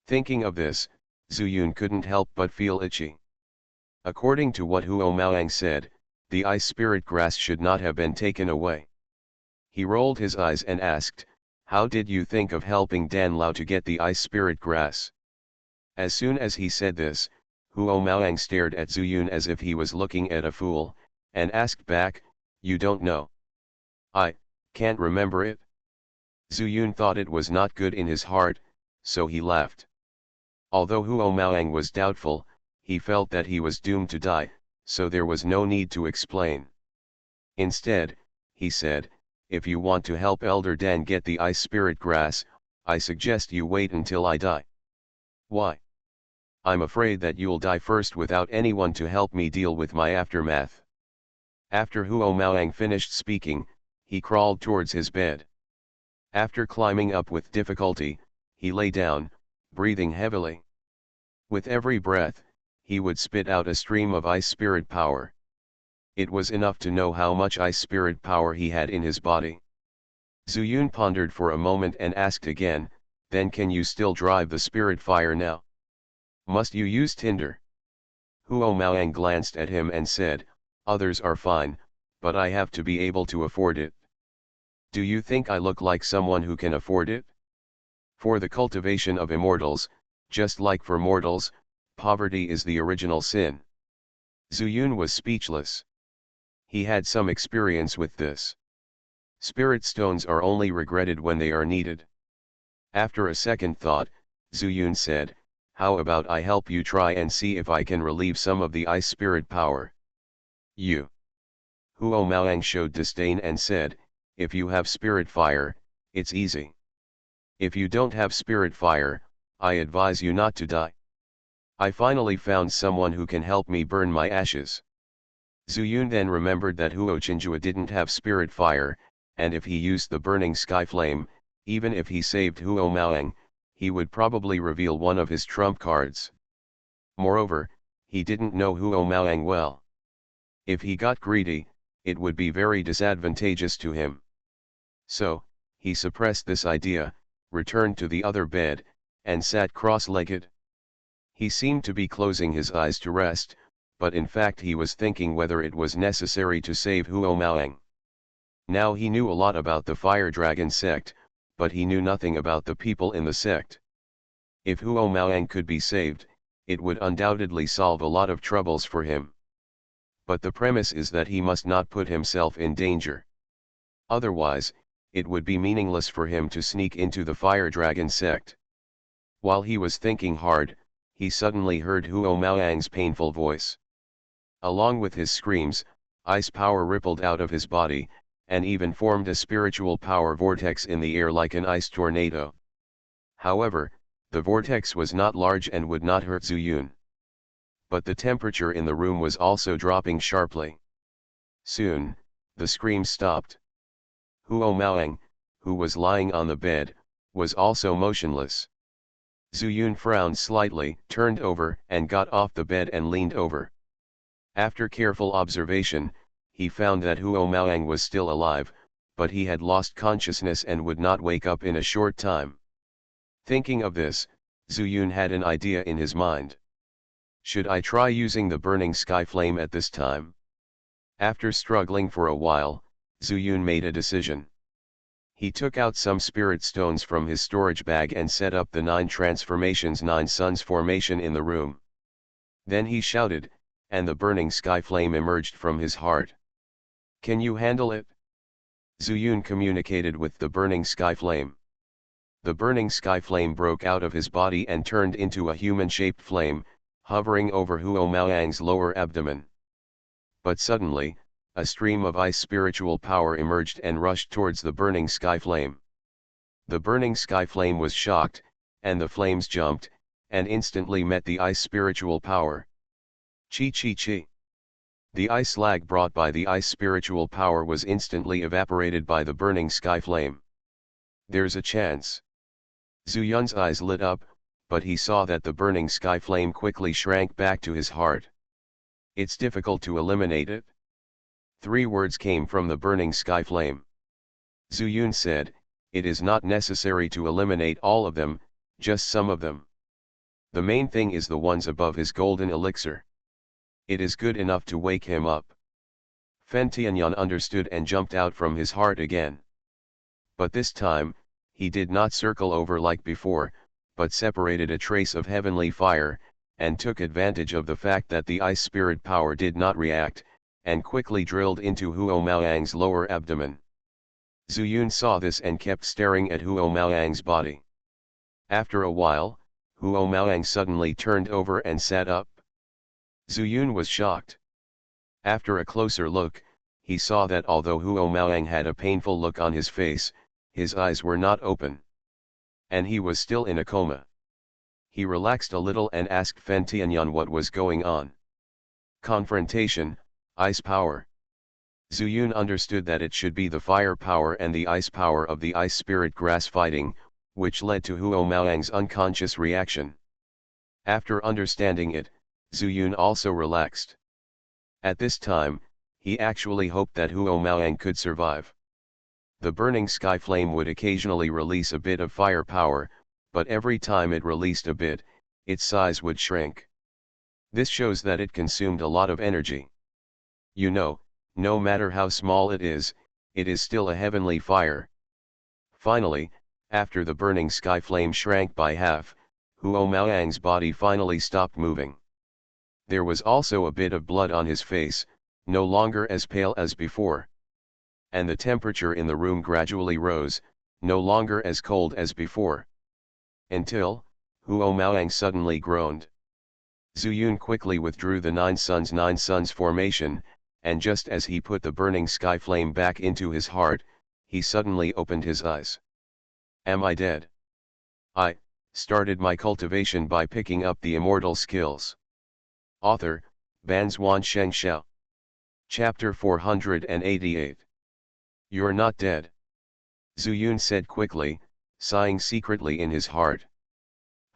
Thinking of this, Zuyun couldn't help but feel itchy. According to what Huo Maoang said, the ice spirit grass should not have been taken away. He rolled his eyes and asked, "How did you think of helping Dan Lao to get the ice spirit grass?" As soon as he said this, Huo Maoang stared at Zuyun as if he was looking at a fool, and asked back, "You don't know?" "I can't remember it." Zuyun thought it was not good in his heart, so he laughed. Although Huo Maoang was doubtful, he felt that he was doomed to die, so there was no need to explain. Instead, he said, "If you want to help Elder Dan get the ice spirit grass, I suggest you wait until I die." "Why?" "I'm afraid that you'll die first without anyone to help me deal with my aftermath." After Huo Maoang finished speaking, he crawled towards his bed. After climbing up with difficulty, he lay down, breathing heavily. With every breath, he would spit out a stream of ice spirit power. It was enough to know how much ice spirit power he had in his body. Zuyun pondered for a moment and asked again, "Then can you still drive the spirit fire now? Must you use tinder?" Huo Maoang glanced at him and said, "Others are fine, but I have to be able to afford it." "Do you think I look like someone who can afford it?" For the cultivation of immortals, just like for mortals, poverty is the original sin. Zuyun was speechless. He had some experience with this. Spirit stones are only regretted when they are needed. After a second thought, Zuyun said, "How about I help you try and see if I can relieve some of the ice spirit power? You. Huo Maoang showed disdain and said, if you have spirit fire, it's easy. If you don't have spirit fire, I advise you not to die. I finally found someone who can help me burn my ashes. Zuyun then remembered that Huo Qinjue didn't have spirit fire, and if he used the burning sky flame, even if he saved Huo Maoang, he would probably reveal one of his trump cards. Moreover, he didn't know Huo Maoang well. If he got greedy, it would be very disadvantageous to him. So, he suppressed this idea, returned to the other bed, and sat cross-legged. He seemed to be closing his eyes to rest, but in fact he was thinking whether it was necessary to save Huo Maoang. Now he knew a lot about the Fire Dragon sect, but he knew nothing about the people in the sect. If Huo Maoang could be saved, it would undoubtedly solve a lot of troubles for him. But the premise is that he must not put himself in danger. Otherwise, it would be meaningless for him to sneak into the Fire Dragon sect. While he was thinking hard, he suddenly heard Huo Maoang's painful voice. Along with his screams, ice power rippled out of his body, and even formed a spiritual power vortex in the air like an ice tornado. However, the vortex was not large and would not hurt Zuyun. But the temperature in the room was also dropping sharply. Soon, the screams stopped. Huo Maoang, who was lying on the bed, was also motionless. Zuyun frowned slightly, turned over, and got off the bed and leaned over. After careful observation, he found that Huo Maoang was still alive, but he had lost consciousness and would not wake up in a short time. Thinking of this, Zuyun had an idea in his mind. Should I try using the burning sky flame at this time? After struggling for a while, Zuyun made a decision. He took out some spirit stones from his storage bag and set up the 9 transformations 9 suns formation in the room. Then he shouted, and the burning sky flame emerged from his heart. Can you handle it? Zuyun communicated with the burning sky flame. The burning sky flame broke out of his body and turned into a human-shaped flame, hovering over Huo Maoang's lower abdomen. But suddenly, a stream of ice spiritual power emerged and rushed towards the burning sky flame. The burning sky flame was shocked, and the flames jumped, and instantly met the ice spiritual power. Chi chi chi. The ice lag brought by the ice spiritual power was instantly evaporated by the burning sky flame. There's a chance. Zuyun's eyes lit up, but he saw that the burning sky flame quickly shrank back to his heart. It's difficult to eliminate it. 3 words came from the burning sky flame. Zuyun said, it is not necessary to eliminate all of them, just some of them. The main thing is the ones above his golden elixir. It is good enough to wake him up. Fen Tianyan understood and jumped out from his heart again. But this time, he did not circle over like before, but separated a trace of heavenly fire, and took advantage of the fact that the ice spirit power did not react, and quickly drilled into Huo Maoang's lower abdomen. Zuyun saw this and kept staring at Huo Maoang's body. After a while, Huo Maoang suddenly turned over and sat up. Zuyun was shocked. After a closer look, he saw that although Huo Maoang had a painful look on his face, his eyes were not open. And he was still in a coma. He relaxed a little and asked Fen Tianyan what was going on. Confrontation, ice power. Zuyun understood that it should be the fire power and the ice power of the ice spirit grass fighting, which led to Huo Maoang's unconscious reaction. After understanding it, Zuyun also relaxed. At this time, he actually hoped that Huo Maoang could survive. The burning sky flame would occasionally release a bit of fire power, but every time it released a bit, its size would shrink. This shows that it consumed a lot of energy. You know, no matter how small it is still a heavenly fire. Finally, after the burning sky flame shrank by half, Huo Maoang's body finally stopped moving. There was also a bit of blood on his face, no longer as pale as before. And the temperature in the room gradually rose, no longer as cold as before. Until, Huo Maoang suddenly groaned. Zuyun quickly withdrew the 9 suns formation, and just as he put the burning sky flame back into his heart, he suddenly opened his eyes. Am I dead? I started my cultivation by picking up the immortal skills. Author, Banzuan Xianxia. Chapter 488. You're not dead. Zuyun said quickly, sighing secretly in his heart.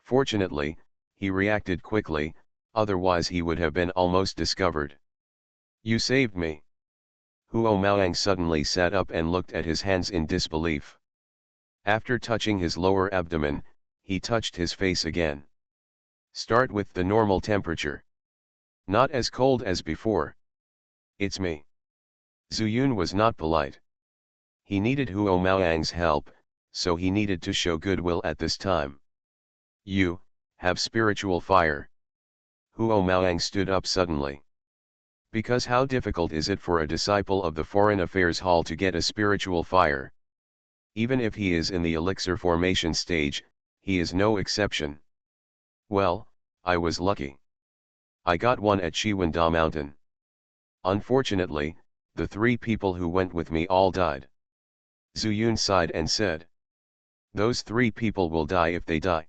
Fortunately, he reacted quickly, otherwise he would have been almost discovered. You saved me. Huo Maoang suddenly sat up and looked at his hands in disbelief. After touching his lower abdomen, he touched his face again. Start with the normal temperature. Not as cold as before. It's me. Zuyun was not polite. He needed Huo Maoang's help, so he needed to show goodwill at this time. You have spiritual fire. Huo Maoang stood up suddenly. Because how difficult is it for a disciple of the Foreign Affairs Hall to get a spiritual fire? Even if he is in the elixir formation stage, he is no exception. Well, I was lucky. I got one at Shiwanda Mountain. Unfortunately, the 3 people who went with me all died. Zuyun sighed and said. Those 3 people will die if they die.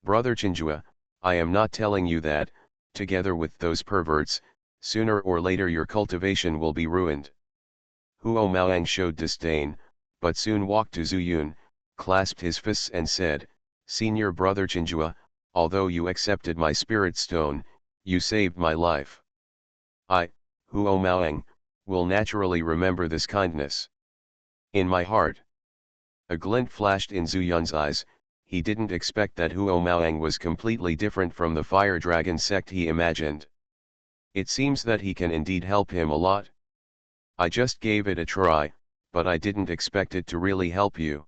Brother Chinjua, I am not telling you that, together with those perverts, sooner or later your cultivation will be ruined. Huo Maoang showed disdain, but soon walked to Zuyun, clasped his fists and said, Senior Brother Chinjua, although you accepted my spirit stone, you saved my life. I, Huo Maoang, will naturally remember this kindness. In my heart. A glint flashed in Zuyun's eyes. He didn't expect that Huo Maoang was completely different from the fire dragon sect he imagined. It seems that he can indeed help him a lot. I just gave it a try, but I didn't expect it to really help you.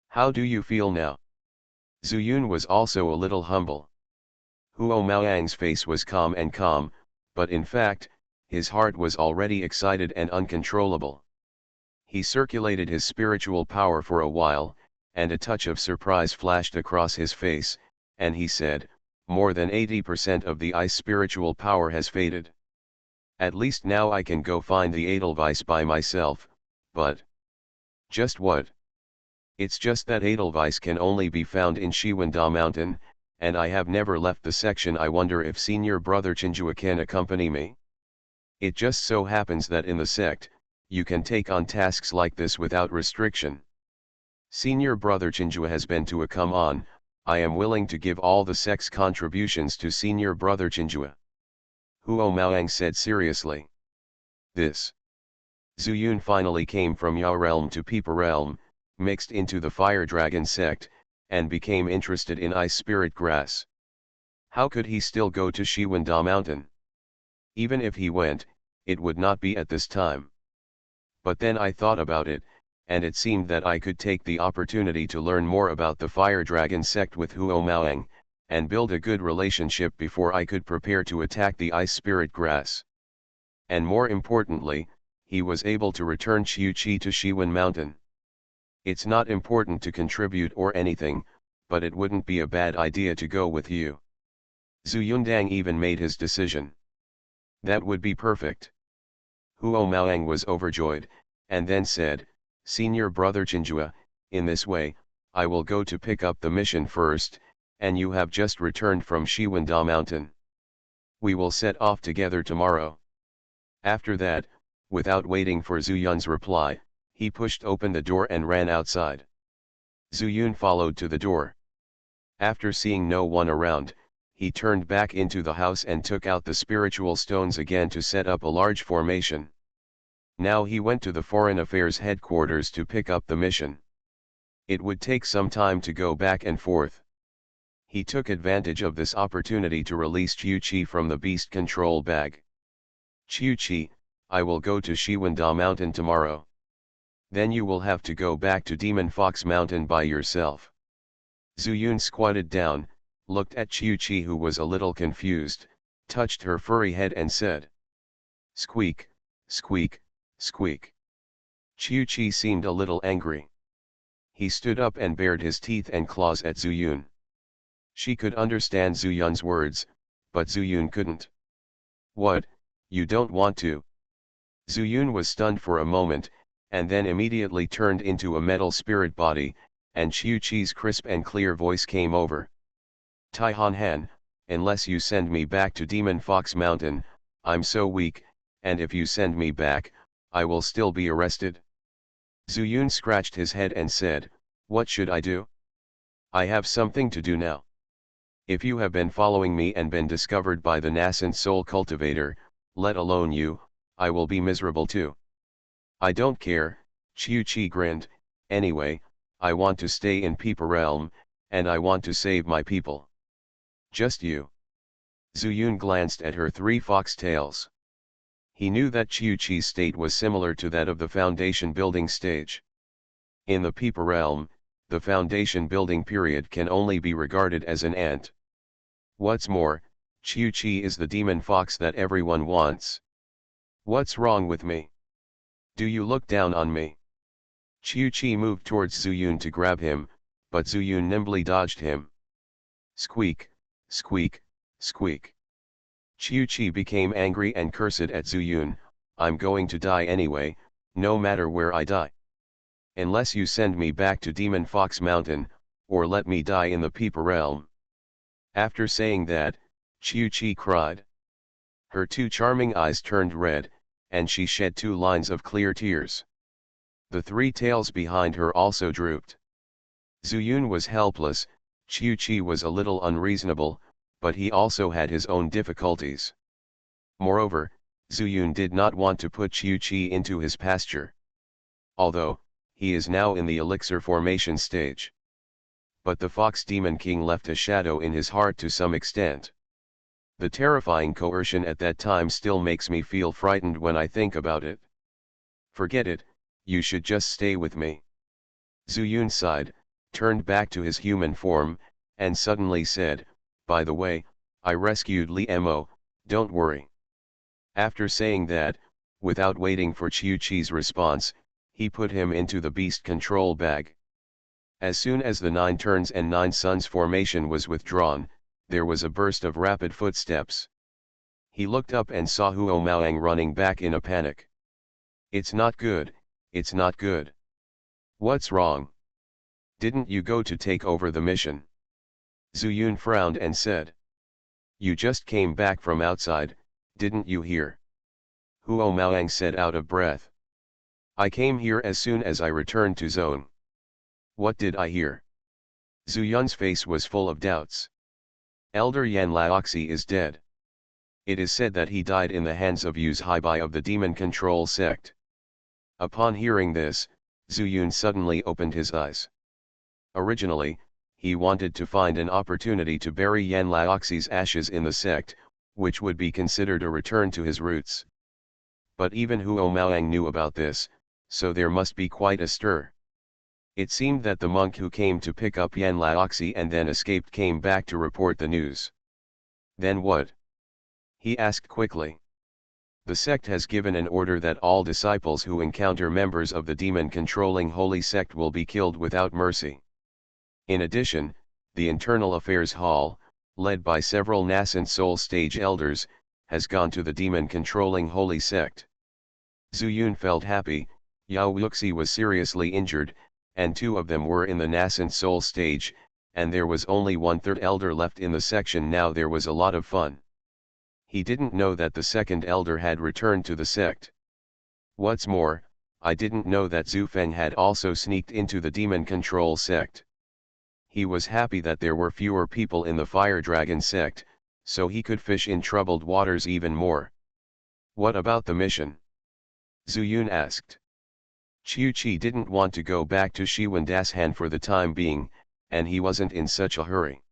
How do you feel now? Zuyun was also a little humble. Huo Maoang's face was calm, but in fact, his heart was already excited and uncontrollable. He circulated his spiritual power for a while, and a touch of surprise flashed across his face, and he said, more than 80% of the ice spiritual power has faded. At least now I can go find the Edelweiss by myself, but... Just what? It's just that Edelweiss can only be found in Shiwanda Mountain, and I have never left the section. I wonder if Senior Brother Chinjua can accompany me? It just so happens that in the sect, you can take on tasks like this without restriction. Senior Brother Chinjua has been to a come on, I am willing to give all the sect's contributions to Senior Brother Chinjua. Huo Maoang said seriously. This. Zuyun finally came from Yao realm to Peepa realm, mixed into the Fire Dragon sect, and became interested in ice spirit grass. How could he still go to Shiwanda Mountain? Even if he went, it would not be at this time. But then I thought about it, and it seemed that I could take the opportunity to learn more about the Fire Dragon sect with Huo Maoang, and build a good relationship before I could prepare to attack the ice spirit grass. And more importantly, he was able to return Qiuqi to Shiwen Mountain. It's not important to contribute or anything, but it wouldn't be a bad idea to go with you. Zuyundang even made his decision. That would be perfect. Huo Maoang was overjoyed, and then said, Senior Brother Chinjua, in this way, I will go to pick up the mission first, and you have just returned from Shiwanda Mountain. We will set off together tomorrow. After that, without waiting for Zuyun's reply, he pushed open the door and ran outside. Zuyun followed to the door. After seeing no one around, he turned back into the house and took out the spiritual stones again to set up a large formation. Now he went to the Foreign Affairs headquarters to pick up the mission. It would take some time to go back and forth. He took advantage of this opportunity to release Qiuqi from the beast control bag. Qiuqi, I will go to Shiwanda Mountain tomorrow. Then you will have to go back to Demon Fox Mountain by yourself. Zuyun squatted down, looked at Qiuqi, who was a little confused, touched her furry head and said, Squeak, squeak, squeak. Qiuqi seemed a little angry. He stood up and bared his teeth and claws at Zuyun. She could understand Zuyun's words, but Zuyun couldn't. What, you don't want to? Zuyun was stunned for a moment, and then immediately turned into a metal spirit body, and Qiu Qi's crisp and clear voice came over. Taihan Han, unless you send me back to Demon Fox Mountain, I'm so weak, and if you send me back, I will still be arrested. Zuyun scratched his head and said, what should I do? I have something to do now. If you have been following me and been discovered by the nascent soul cultivator, let alone you, I will be miserable too. I don't care, Qiu Qi grinned, anyway, I want to stay in Peeper Realm, and I want to save my people. Just you. Zuyun glanced at her 3 fox tails. He knew that Qiu Qi's state was similar to that of the foundation building stage. In the Peeper Realm, the foundation building period can only be regarded as an ant. What's more, Qiu Qi is the demon fox that everyone wants. What's wrong with me? Do you look down on me? Qiu Qi moved towards Zuyun to grab him, but Zuyun nimbly dodged him. Squeak, squeak, squeak. Qiu Qi became angry and cursed at Zuyun, I'm going to die anyway, no matter where I die. Unless you send me back to Demon Fox Mountain, or let me die in the Peeper Realm. After saying that, Qiu Qi cried. Her 2 charming eyes turned red, and she shed 2 lines of clear tears. The 3 tails behind her also drooped. Zuyun was helpless, Qiu Qi was a little unreasonable, but he also had his own difficulties. Moreover, Zuyun did not want to put Qiu Qi into his pasture. Although, he is now in the elixir formation stage. But the Fox Demon King left a shadow in his heart to some extent. The terrifying coercion at that time still makes me feel frightened when I think about it. Forget it, you should just stay with me. Zuyun sighed, turned back to his human form, and suddenly said, by the way, I rescued Li Mo, don't worry. After saying that, without waiting for Qiu Qi's response, he put him into the beast control bag. As soon as the 9 turns and 9 suns formation was withdrawn, there was a burst of rapid footsteps. He looked up and saw Huo Maoang running back in a panic. It's not good, it's not good. What's wrong? Didn't you go to take over the mission? Zuyun frowned and said. You just came back from outside, didn't you hear? Huo Maoang said out of breath. I came here as soon as I returned to zone. What did I hear? Zuyun's face was full of doubts. Elder Yan Laoxi is dead. It is said that he died in the hands of Yuz Haibai of the Demon Control sect. Upon hearing this, Zuyun suddenly opened his eyes. Originally, he wanted to find an opportunity to bury Yan Laoxi's ashes in the sect, which would be considered a return to his roots. But even Huo Maoang knew about this, so there must be quite a stir. It seemed that the monk who came to pick up Yan Laoxi and then escaped came back to report the news. Then what? He asked quickly. The sect has given an order that all disciples who encounter members of the demon-controlling holy sect will be killed without mercy. In addition, the Internal Affairs Hall, led by several nascent soul stage elders, has gone to the demon-controlling holy sect. Zuyun felt happy. Yao Wuxi was seriously injured, and 2 of them were in the nascent soul stage, and there was only 1/3 elder left in the section. Now there was a lot of fun. He didn't know that the 2nd elder had returned to the sect. What's more, I didn't know that Zhu Feng had also sneaked into the demon control sect. He was happy that there were fewer people in the Fire Dragon sect, so he could fish in troubled waters even more. What about the mission? Zuyun asked. Qiu Qi didn't want to go back to Shiwen Dashan for the time being, and he wasn't in such a hurry.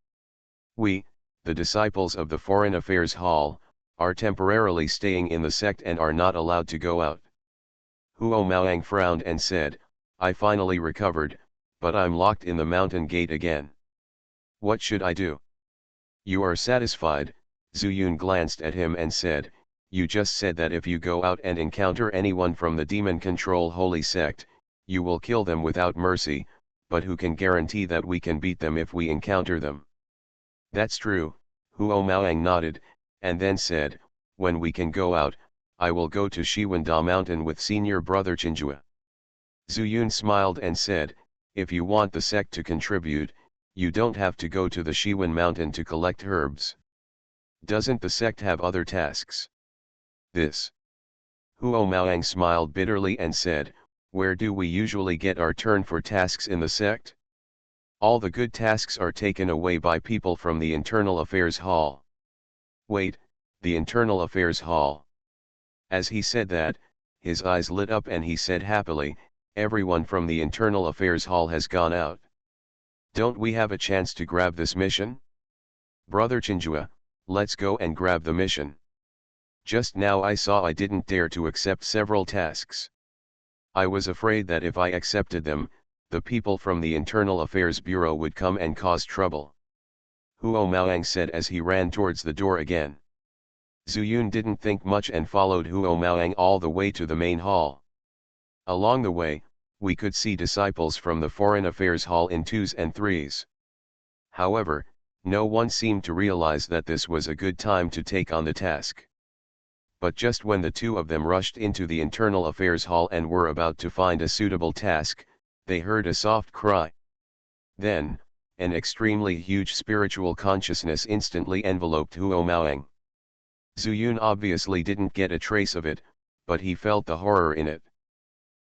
We, the disciples of the Foreign Affairs Hall, are temporarily staying in the sect and are not allowed to go out. Huo Maoang frowned and said, I finally recovered, but I'm locked in the mountain gate again. What should I do? You are satisfied? Zuyun glanced at him and said, you just said that if you go out and encounter anyone from the demon control holy sect, you will kill them without mercy, but who can guarantee that we can beat them if we encounter them? That's true, Huo Maoang nodded, and then said, when we can go out, I will go to Shiwanda Mountain with senior brother Xianxia. Zuyun smiled and said, if you want the sect to contribute, you don't have to go to the Shiwen Mountain to collect herbs. Doesn't the sect have other tasks? This. Huo Maoang smiled bitterly and said, where do we usually get our turn for tasks in the sect? All the good tasks are taken away by people from the Internal Affairs Hall. Wait, the Internal Affairs Hall. As he said that, his eyes lit up and he said happily, everyone from the Internal Affairs Hall has gone out. Don't we have a chance to grab this mission? Brother Xianxia, let's go and grab the mission. Just now I saw I didn't dare to accept several tasks. I was afraid that if I accepted them, the people from the Internal Affairs Bureau would come and cause trouble. Huo Maoang said as he ran towards the door again. Zuyun didn't think much and followed Huo Maoang all the way to the main hall. Along the way, we could see disciples from the Foreign Affairs Hall in twos and threes. However, no one seemed to realize that this was a good time to take on the task. But just when the two of them rushed into the Internal Affairs Hall and were about to find a suitable task, they heard a soft cry. Then, an extremely huge spiritual consciousness instantly enveloped Huo Maoang. Zuyun obviously didn't get a trace of it, but he felt the horror in it.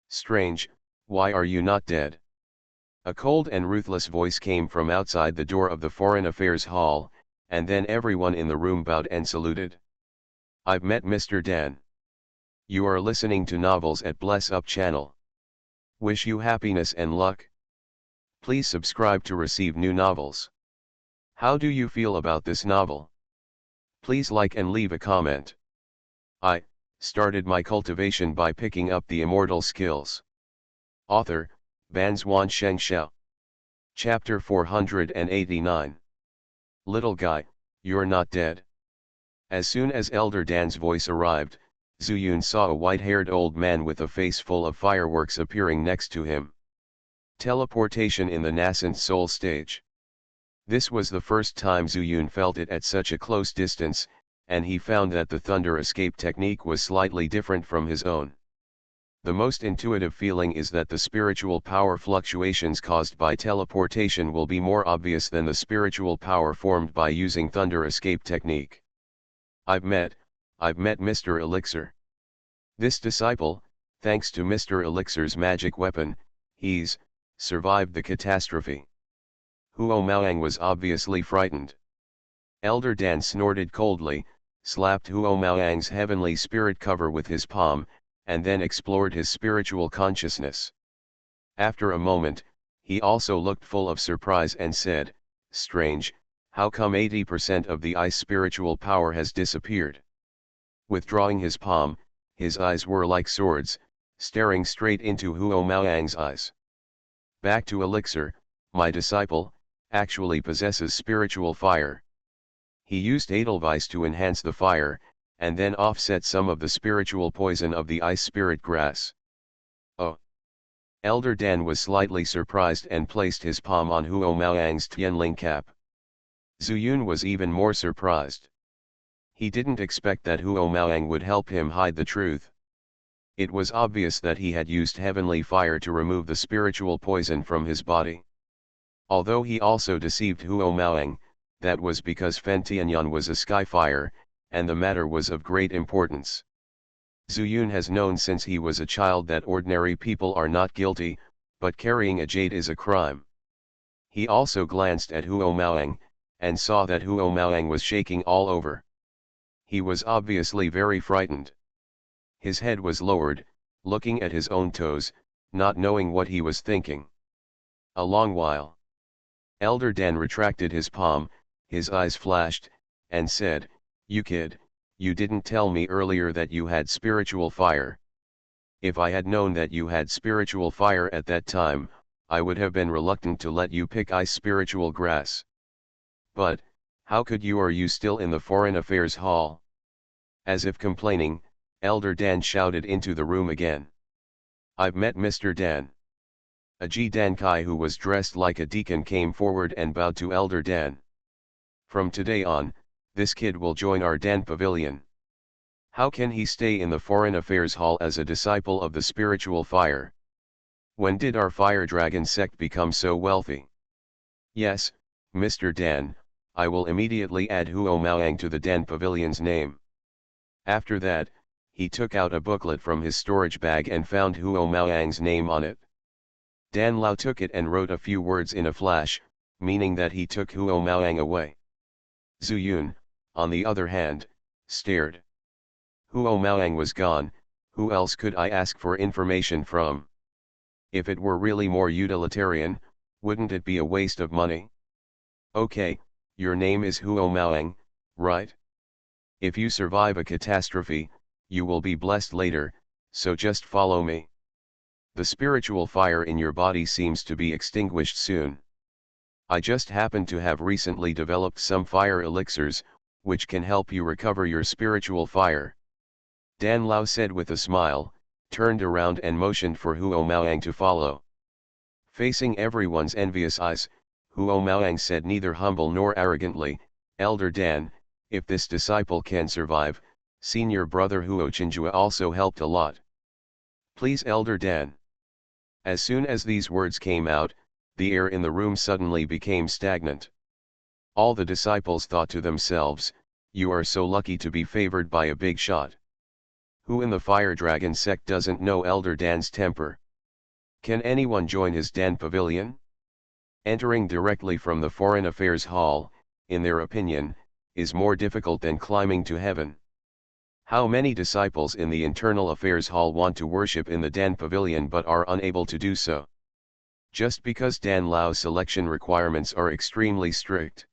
Strange, why are you not dead? A cold and ruthless voice came from outside the door of the Foreign Affairs Hall, and then everyone in the room bowed and saluted. I've met Mr. Dan. You are listening to Novels at Bless Up channel. Wish you happiness and luck. Please subscribe to receive new novels. How do you feel about this novel? Please like and leave a comment. I started my cultivation by picking up the immortal skills. Author, Banzuan Xianxia. Chapter 489. Little guy, you're not dead. As soon as Elder Dan's voice arrived, Zuyun saw a white-haired old man with a face full of fireworks appearing next to him. Teleportation in the nascent soul stage. This was the first time Zuyun felt it at such a close distance, and he found that the thunder escape technique was slightly different from his own. The most intuitive feeling is that the spiritual power fluctuations caused by teleportation will be more obvious than the spiritual power formed by using thunder escape technique. I've met Mr. Elixir. This disciple, thanks to Mr. Elixir's magic weapon, he's survived the catastrophe. Huo Maoang was obviously frightened. Elder Dan snorted coldly, slapped Huo Maoang's heavenly spirit cover with his palm, and then explored his spiritual consciousness. After a moment, he also looked full of surprise and said, strange, how come 80% of the ice spiritual power has disappeared? Withdrawing his palm, his eyes were like swords, staring straight into Huo Maoang's eyes. Back to Elixir, my disciple, actually possesses spiritual fire. He used Edelweiss to enhance the fire, and then offset some of the spiritual poison of the ice spirit grass. Oh! Elder Dan was slightly surprised and placed his palm on Huo Maoang's Tianling cap. Zuyun was even more surprised. He didn't expect that Huo Maoang would help him hide the truth. It was obvious that he had used heavenly fire to remove the spiritual poison from his body. Although he also deceived Huo Maoang, that was because Fen Tianyan was a sky fire, and the matter was of great importance. Zuyun has known since he was a child that ordinary people are not guilty, but carrying a jade is a crime. He also glanced at Huo Maoang, and saw that Huo Maoang was shaking all over. He was obviously very frightened. His head was lowered, looking at his own toes, not knowing what he was thinking. A long while. Elder Dan retracted his palm, his eyes flashed, and said, you kid, you didn't tell me earlier that you had spiritual fire. If I had known that you had spiritual fire at that time, I would have been reluctant to let you pick ice spiritual grass. But, how could you? Are you still in the Foreign Affairs Hall? As if complaining, Elder Dan shouted into the room again. I've met Mr. Dan. A Ji Dan Kai who was dressed like a deacon came forward and bowed to Elder Dan. From today on, this kid will join our Dan Pavilion. How can he stay in the Foreign Affairs Hall as a disciple of the spiritual fire? When did our fire dragon sect become so wealthy? Yes, Mr. Dan, I will immediately add Huo Maoang to the Dan Pavilion's name. After that, he took out a booklet from his storage bag and found Huo Maoang's name on it. Dan Lao took it and wrote a few words in a flash, meaning that he took Huo Maoang away. Zhu Yun, on the other hand, stared. Huo Maoang was gone, who else could I ask for information from? If it were really more utilitarian, wouldn't it be a waste of money? Okay, your name is Huo Maoang, right? If you survive a catastrophe, you will be blessed later, so just follow me. The spiritual fire in your body seems to be extinguished soon. I just happen to have recently developed some fire elixirs, which can help you recover your spiritual fire. Dan Lao said with a smile, turned around and motioned for Huo Maoang to follow. Facing everyone's envious eyes, Huo Maoang said neither humble nor arrogantly, Elder Dan, if this disciple can survive, senior brother Huo Xianxia also helped a lot. Please Elder Dan. As soon as these words came out, the air in the room suddenly became stagnant. All the disciples thought to themselves, you are so lucky to be favored by a big shot. Who in the Fire Dragon sect doesn't know Elder Dan's temper? Can anyone join his Dan Pavilion? Entering directly from the Foreign Affairs Hall, in their opinion, is more difficult than climbing to heaven. How many disciples in the Internal Affairs Hall want to worship in the Dan Pavilion but are unable to do so? Just because Dan Lao's selection requirements are extremely strict.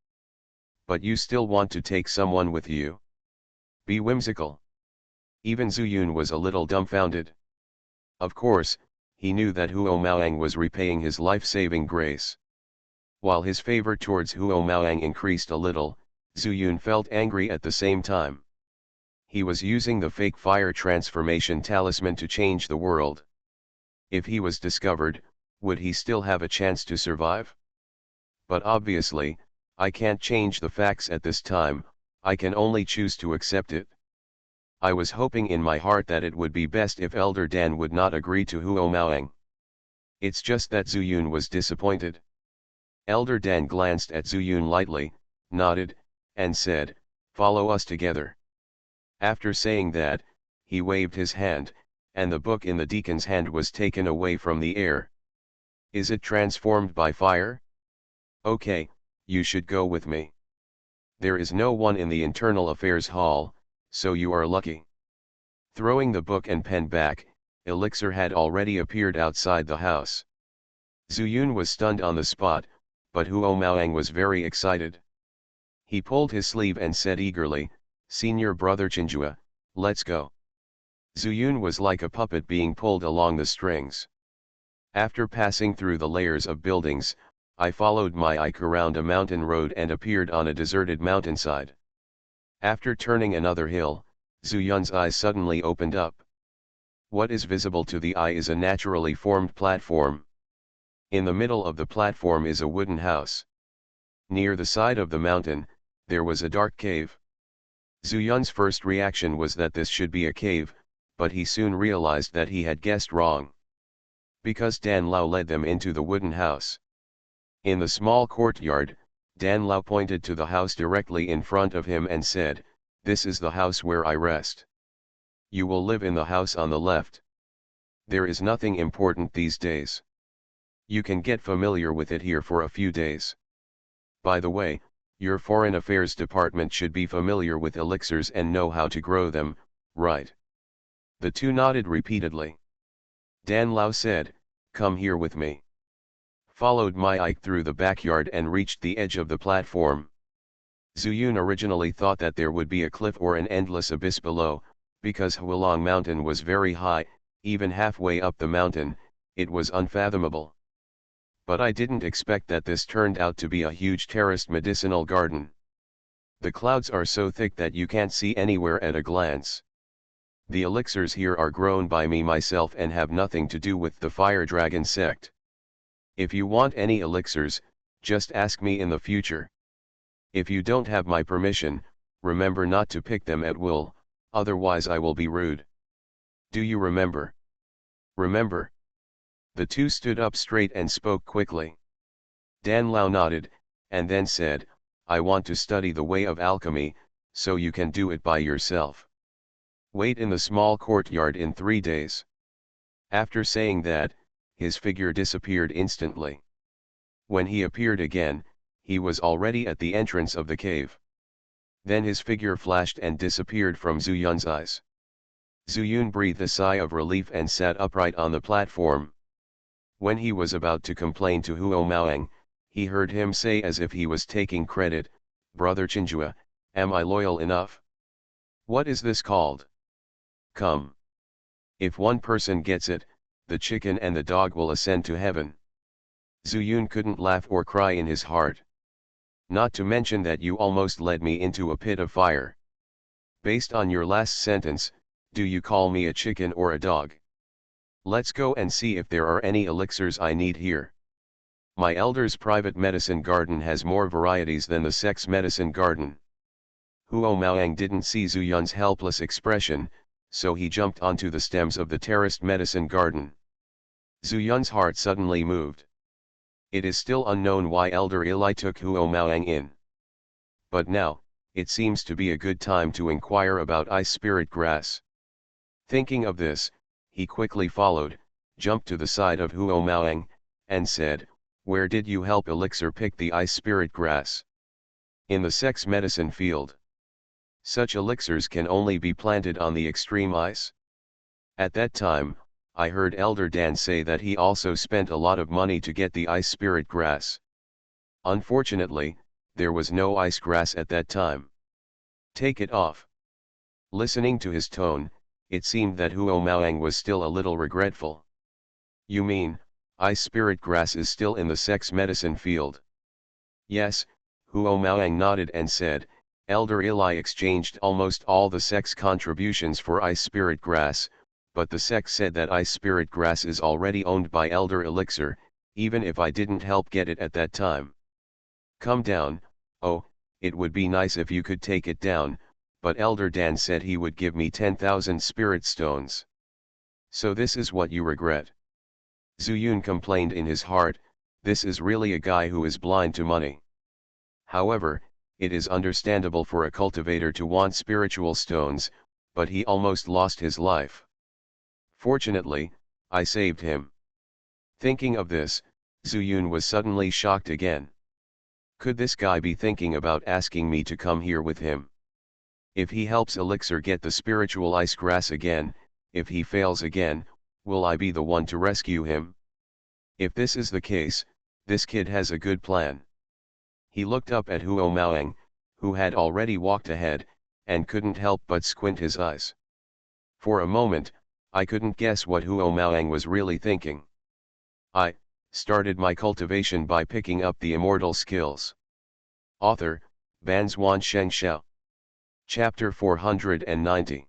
But you still want to take someone with you? Be whimsical. Even Zhu Yun was a little dumbfounded. Of course, he knew that Huo Maoang was repaying his life-saving grace. While his favor towards Huo Maoang increased a little, Zhu Yun felt angry at the same time. He was using the fake fire transformation talisman to change the world. If he was discovered, would he still have a chance to survive? But obviously, I can't change the facts at this time, I can only choose to accept it. I was hoping in my heart that it would be best if Elder Dan would not agree to Huo Maoang. It's just that Zhu Yun was disappointed. Elder Dan glanced at Zhu Yun lightly, nodded, and said, follow us together. After saying that, he waved his hand, and the book in the deacon's hand was taken away from the air. Is it transformed by fire? Okay, you should go with me. There is no one in the Internal Affairs Hall, so you are lucky. Throwing the book and pen back, Elixir had already appeared outside the house. Zhu Yun was stunned on the spot, but Huo Maoang was very excited. He pulled his sleeve and said eagerly, Senior brother Xianxia, let's go. Zhu Yun was like a puppet being pulled along the strings. After passing through the layers of buildings, I followed my Ike around a mountain road and appeared on a deserted mountainside. After turning another hill, Zhu Yun's eyes suddenly opened up. What is visible to the eye is a naturally formed platform. In the middle of the platform is a wooden house. Near the side of the mountain, there was a dark cave. Zhu Yun's first reaction was that this should be a cave, but he soon realized that he had guessed wrong. Because Dan Lao led them into the wooden house. In the small courtyard, Dan Lao pointed to the house directly in front of him and said, this is the house where I rest. You will live in the house on the left. There is nothing important these days. You can get familiar with it here for a few days. By the way, your Foreign Affairs Department should be familiar with elixirs and know how to grow them, right? The two nodded repeatedly. Dan Lao said, come here with me. Followed my Ike through the backyard and reached the edge of the platform. Zhu Yun originally thought that there would be a cliff or an endless abyss below, because Hualong Mountain was very high, even halfway up the mountain, it was unfathomable. But I didn't expect that this turned out to be a huge terraced medicinal garden. The clouds are so thick that you can't see anywhere at a glance. The elixirs here are grown by me myself and have nothing to do with the Fire Dragon sect. If you want any elixirs, just ask me in the future. If you don't have my permission, remember not to pick them at will, Otherwise I will be rude. Do you remember? Remember? The two stood up straight and spoke quickly. Dan Lao nodded, and then said, I want to study the way of alchemy, so you can do it by yourself. Wait in the small courtyard in 3 days. After saying that, his figure disappeared instantly. When he appeared again, he was already at the entrance of the cave. Then his figure flashed and disappeared from Zhu Yun's eyes. Zhu Yun breathed a sigh of relief and sat upright on the platform. When he was about to complain to Huo Maoang, he heard him say as if he was taking credit, Brother Xianxia, am I loyal enough? What is this called? Come. If one person gets it, the chicken and the dog will ascend to heaven. Zhu Yun couldn't laugh or cry in his heart. Not to mention that you almost led me into a pit of fire. Based on your last sentence, do you call me a chicken or a dog? Let's go and see if there are any elixirs I need here. My elder's private medicine garden has more varieties than the sex medicine garden. Huo Maoang didn't see Zhu Yun's helpless expression, so he jumped onto the stems of the terraced medicine garden. Zhu Yun's heart suddenly moved. It is still unknown why Elder Ili took Huo Maoang in. But now, it seems to be a good time to inquire about ice spirit grass. Thinking of this, he quickly followed, jumped to the side of Huo Maoang, and said, where did you help Elixir pick the ice spirit grass? In the sex medicine field. Such elixirs can only be planted on the extreme ice. At that time, I heard Elder Dan say that he also spent a lot of money to get the ice spirit grass. Unfortunately, there was no ice grass at that time. Take it off. Listening to his tone, it seemed that Huo Maoang was still a little regretful. You mean, ice spirit grass is still in the sex medicine field? Yes, Huo Maoang nodded and said, Elder Ili exchanged almost all the sex contributions for ice spirit grass, but the sex said that ice spirit grass is already owned by Elder Elixir, even if I didn't help get it at that time. Come down, oh, it would be nice if you could take it down, but Elder Dan said he would give me 10,000 spirit stones. So this is what you regret. Zhu Yun complained in his heart, this is really a guy who is blind to money. However, it is understandable for a cultivator to want spiritual stones, but he almost lost his life. Fortunately, I saved him. Thinking of this, Zhu Yun was suddenly shocked again. Could this guy be thinking about asking me to come here with him? If he helps Elixir get the spiritual ice grass again, if he fails again, will I be the one to rescue him? If this is the case, this kid has a good plan. He looked up at Huo Maoang, who had already walked ahead, and couldn't help but squint his eyes. For a moment, I couldn't guess what Huo Maoang was really thinking. I started my cultivation by picking up the immortal skills. Author, Banzuan Xianxia. Chapter 490.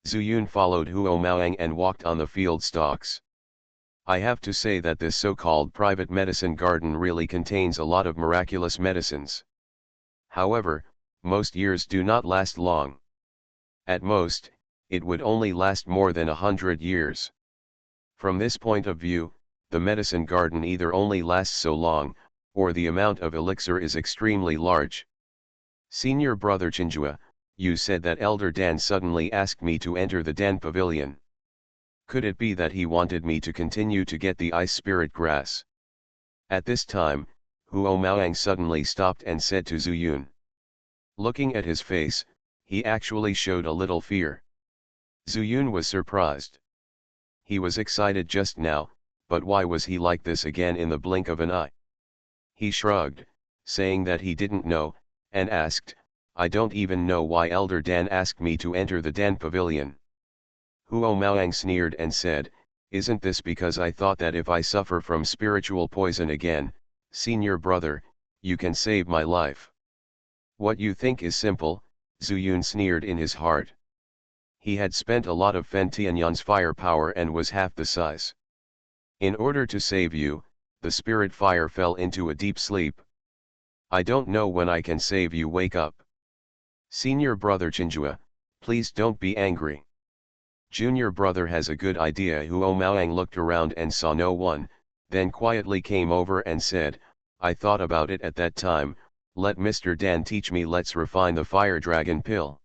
Zhu Yun followed Huo Maoang and walked on the field stalks. I have to say that this so-called private medicine garden really contains a lot of miraculous medicines. However, most years do not last long. At most, it would only last more than 100 years. From this point of view, the medicine garden either only lasts so long, or the amount of elixir is extremely large. Senior Brother Xianxia, you said that Elder Dan suddenly asked me to enter the Dan Pavilion. Could it be that he wanted me to continue to get the ice spirit grass? At this time, Huo Maoang suddenly stopped and said to Zhu Yun. Looking at his face, he actually showed a little fear. Zhu Yun was surprised. He was excited just now, but why was he like this again in the blink of an eye? He shrugged, saying that he didn't know, and asked, I don't even know why Elder Dan asked me to enter the Dan Pavilion. Huo Maoang sneered and said, isn't this because I thought that if I suffer from spiritual poison again, senior brother, you can save my life? What you think is simple, Zhu Yun sneered in his heart. He had spent a lot of Fen Tianyun's firepower and was half the size. In order to save you, the spirit fire fell into a deep sleep. I don't know when I can save you. Wake up. Senior Brother Xianxia, Please don't be angry. Junior brother has a good idea. Huo Maoang looked around and saw no one, then quietly came over and said, I thought about it at that time, let Mr. Dan teach me. Let's refine the fire dragon pill.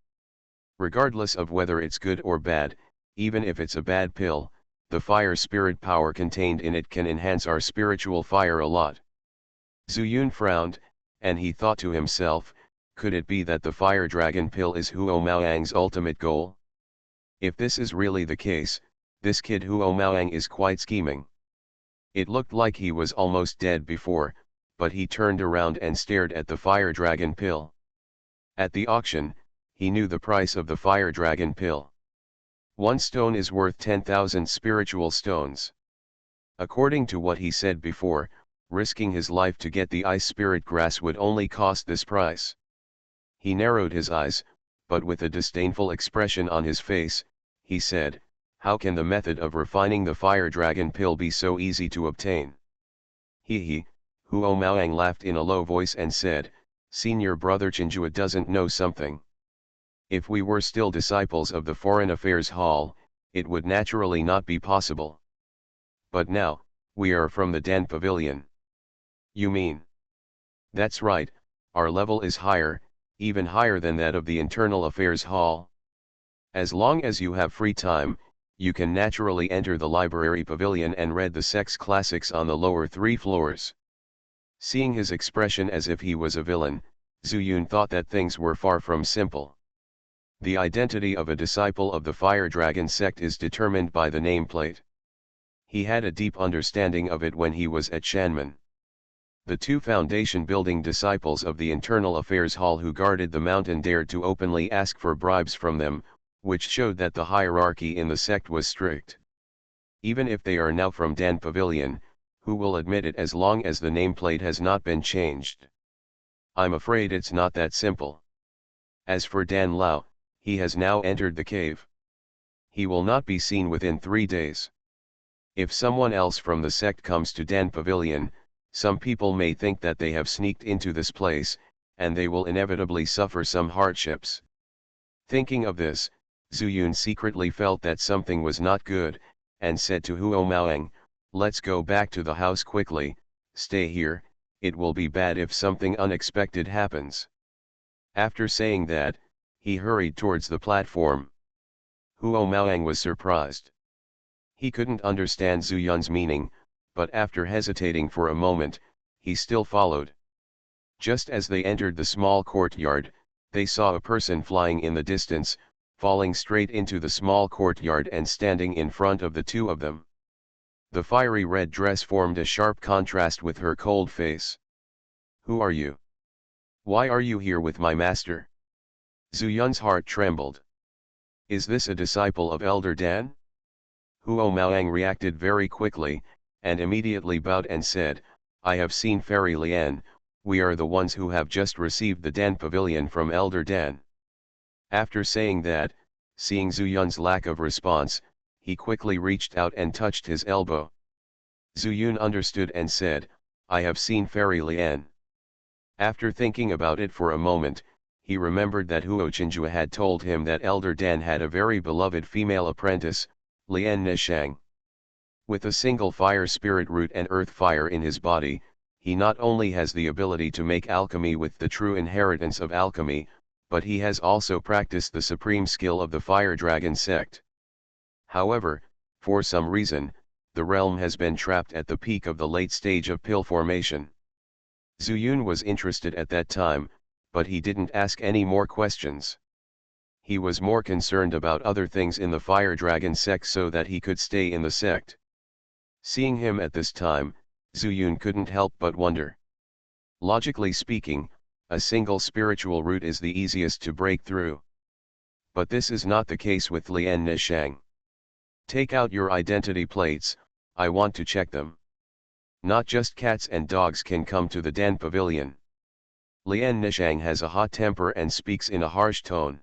Regardless of whether it's good or bad, even if it's a bad pill, the fire spirit power contained in it can enhance our spiritual fire a lot. Zuyun frowned, and he thought to himself, could it be that the fire dragon pill is Huo Maoang's ultimate goal? If this is really the case, this kid Huo Maoang is quite scheming. It looked like he was almost dead before, but he turned around and stared at the fire dragon pill. At the auction, he knew the price of the fire dragon pill. 1 stone is worth 10,000 spiritual stones. According to what he said before, risking his life to get the ice spirit grass would only cost this price. He narrowed his eyes, but with a disdainful expression on his face, he said, how can the method of refining the fire dragon pill be so easy to obtain? He, Huo Maoang laughed in a low voice and said, Senior brother Xianxia doesn't know something. If we were still disciples of the Foreign Affairs Hall, it would naturally not be possible. But now, we are from the Dan Pavilion. You mean? That's right, our level is higher, even higher than that of the Internal Affairs Hall. As long as you have free time, you can naturally enter the library pavilion and read the sex classics on the lower 3 floors. Seeing his expression as if he was a villain, Zuyun thought that things were far from simple. The identity of a disciple of the Fire Dragon sect is determined by the nameplate. He had a deep understanding of it when he was at Shanmen. The 2 foundation building disciples of the Internal Affairs Hall who guarded the mountain dared to openly ask for bribes from them, which showed that the hierarchy in the sect was strict. Even if they are now from Dan Pavilion, who will admit it as long as the nameplate has not been changed? I'm afraid it's not that simple. As for Dan Lao, he has now entered the cave. He will not be seen within 3 days. If someone else from the sect comes to Dan Pavilion, some people may think that they have sneaked into this place, and they will inevitably suffer some hardships. Thinking of this, Zuyun secretly felt that something was not good, and said to Huo Maoang, let's go back to the house quickly, stay here, it will be bad if something unexpected happens. After saying that, he hurried towards the platform. Huo Maoang was surprised. He couldn't understand Zuyun's meaning, but after hesitating for a moment, he still followed. Just as they entered the small courtyard, they saw a person flying in the distance, falling straight into the small courtyard and standing in front of the 2 of them. The fiery red dress formed a sharp contrast with her cold face. Who are you? Why are you here with my master? Zuyun's heart trembled. Is this a disciple of Elder Dan? Huo Maoang reacted very quickly, and immediately bowed and said, I have seen Fairy Lian, we are the ones who have just received the Dan Pavilion from Elder Dan. After saying that, seeing Zuyun's lack of response, he quickly reached out and touched his elbow. Zuyun understood and said, I have seen Fairy Lian. After thinking about it for a moment, he remembered that Huo Xianxia had told him that Elder Dan had a very beloved female apprentice, Lian Nishang. With a single fire spirit root and earth fire in his body, he not only has the ability to make alchemy with the true inheritance of alchemy, but he has also practiced the supreme skill of the Fire Dragon sect. However, for some reason, the realm has been trapped at the peak of the late stage of pill formation. Zuyun was interested at that time, but he didn't ask any more questions. He was more concerned about other things in the Fire Dragon sect so that he could stay in the sect. Seeing him at this time, Zuyun couldn't help but wonder. Logically speaking, a single spiritual root is the easiest to break through. But this is not the case with Lian Nishang. Take out your identity plates, I want to check them. Not just cats and dogs can come to the Dan Pavilion. Lian Nishang has a hot temper and speaks in a harsh tone.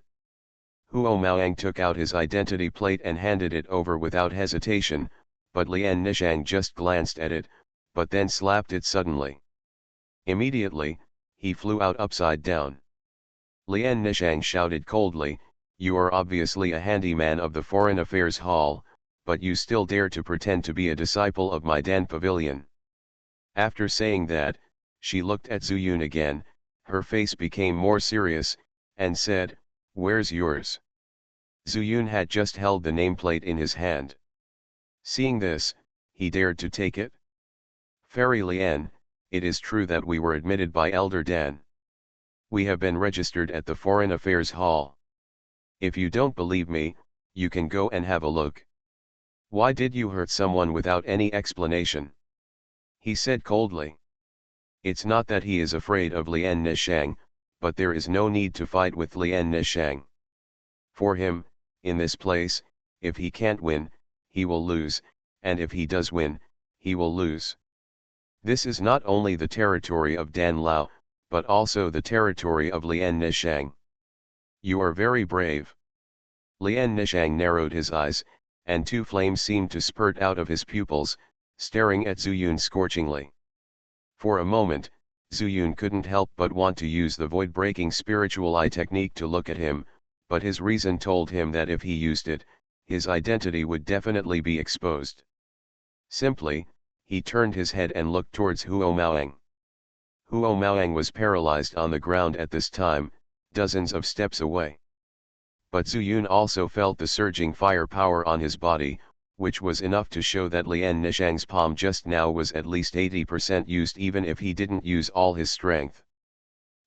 Huo Maoang took out his identity plate and handed it over without hesitation, but Lian Nishang just glanced at it, but then slapped it suddenly. Immediately, he flew out upside down. Lian Nishang shouted coldly, you are obviously a handyman of the Foreign Affairs Hall, but you still dare to pretend to be a disciple of my Dan Pavilion. After saying that, she looked at Zuyun again, her face became more serious, and said, "Where's yours?" Zuyun had just held the nameplate in his hand. Seeing this, he dared to take it. "Fairy Lian, it is true that we were admitted by Elder Dan. We have been registered at the Foreign Affairs Hall. If you don't believe me, you can go and have a look. Why did you hurt someone without any explanation?" He said coldly. It's not that he is afraid of Lian Nishang, but there is no need to fight with Lian Nishang. For him, in this place, if he can't win, he will lose, and if he does win, he will lose. This is not only the territory of Dan Lao, but also the territory of Lian Nishang. You are very brave. Lian Nishang narrowed his eyes, and two flames seemed to spurt out of his pupils, staring at Zuyun scorchingly. For a moment, Zuyun couldn't help but want to use the void-breaking spiritual eye technique to look at him, but his reason told him that if he used it, his identity would definitely be exposed. Simply, he turned his head and looked towards Huo Maoang. Huo Maoang was paralyzed on the ground at this time, dozens of steps away. But Zuyun also felt the surging fire power on his body, which was enough to show that Lian Nishang's palm just now was at least 80% used even if he didn't use all his strength.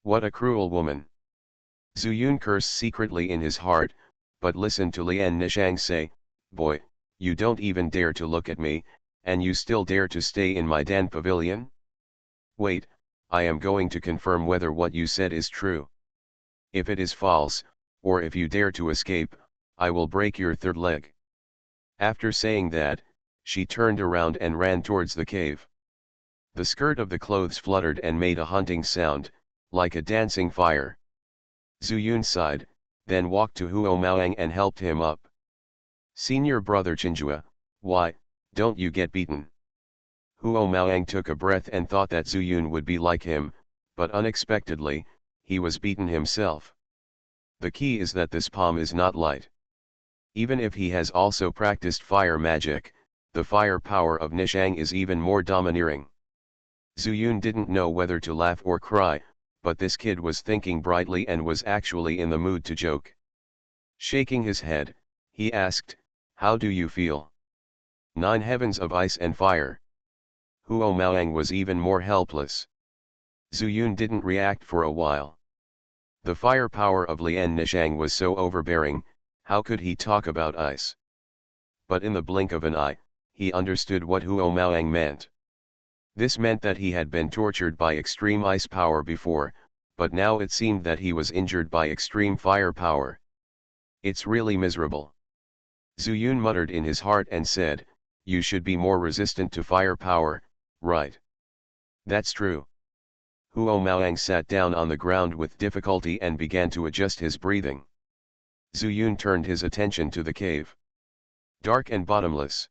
What a cruel woman! Zuyun cursed secretly in his heart, but listened to Lian Nishang say, "Boy, you don't even dare to look at me, and you still dare to stay in my Dan Pavilion? Wait, I am going to confirm whether what you said is true. If it is false, or if you dare to escape, I will break your third leg." After saying that, she turned around and ran towards the cave. The skirt of the clothes fluttered and made a hunting sound, like a dancing fire. Zuyun sighed, then walked to Huo Maoang and helped him up. "Senior brother Chinjua, why, don't you get beaten?" Huo Maoang took a breath and thought that Zuyun would be like him, but unexpectedly, he was beaten himself. The key is that this palm is not light. Even if he has also practiced fire magic, the fire power of Nishang is even more domineering. Zuyun didn't know whether to laugh or cry, but this kid was thinking brightly and was actually in the mood to joke. Shaking his head, he asked, "How do you feel?" "Nine heavens of ice and fire." Huo Maoang was even more helpless. Zuyun didn't react for a while. The fire power of Lian Nishang was so overbearing, how could he talk about ice? But in the blink of an eye, he understood what Huo Maoang meant. This meant that he had been tortured by extreme ice power before, but now it seemed that he was injured by extreme fire power. It's really miserable. Zuyun muttered in his heart and said, "You should be more resistant to fire power, right?" "That's true." Huo Maoang sat down on the ground with difficulty and began to adjust his breathing. Zuyun turned his attention to the cave. Dark and bottomless.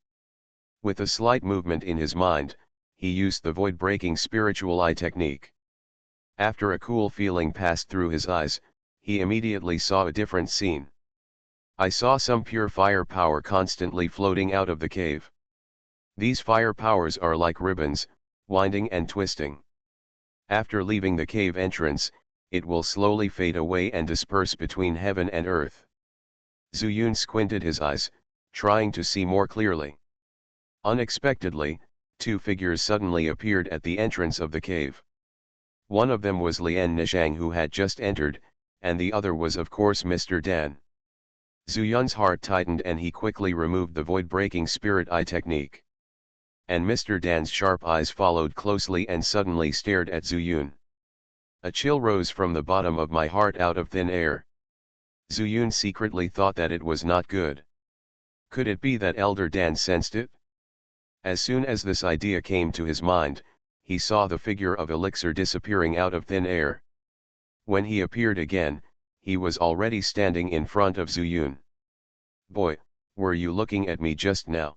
With a slight movement in his mind, he used the void-breaking spiritual eye technique. After a cool feeling passed through his eyes, he immediately saw a different scene. I saw some pure fire power constantly floating out of the cave. These fire powers are like ribbons, winding and twisting. After leaving the cave entrance, it will slowly fade away and disperse between heaven and earth. Zuyun squinted his eyes, trying to see more clearly. Unexpectedly, two figures suddenly appeared at the entrance of the cave. One of them was Lian Nishang, who had just entered, and the other was of course Mr. Dan. Zuyun's heart tightened and he quickly removed the void-breaking spirit eye technique. And Mr. Dan's sharp eyes followed closely and suddenly stared at Zuyun. A chill rose from the bottom of my heart out of thin air. Zuyun secretly thought that it was not good. Could it be that Elder Dan sensed it? As soon as this idea came to his mind, he saw the figure of Elixir disappearing out of thin air. When he appeared again, he was already standing in front of Zuyun. "Boy, were you looking at me just now?"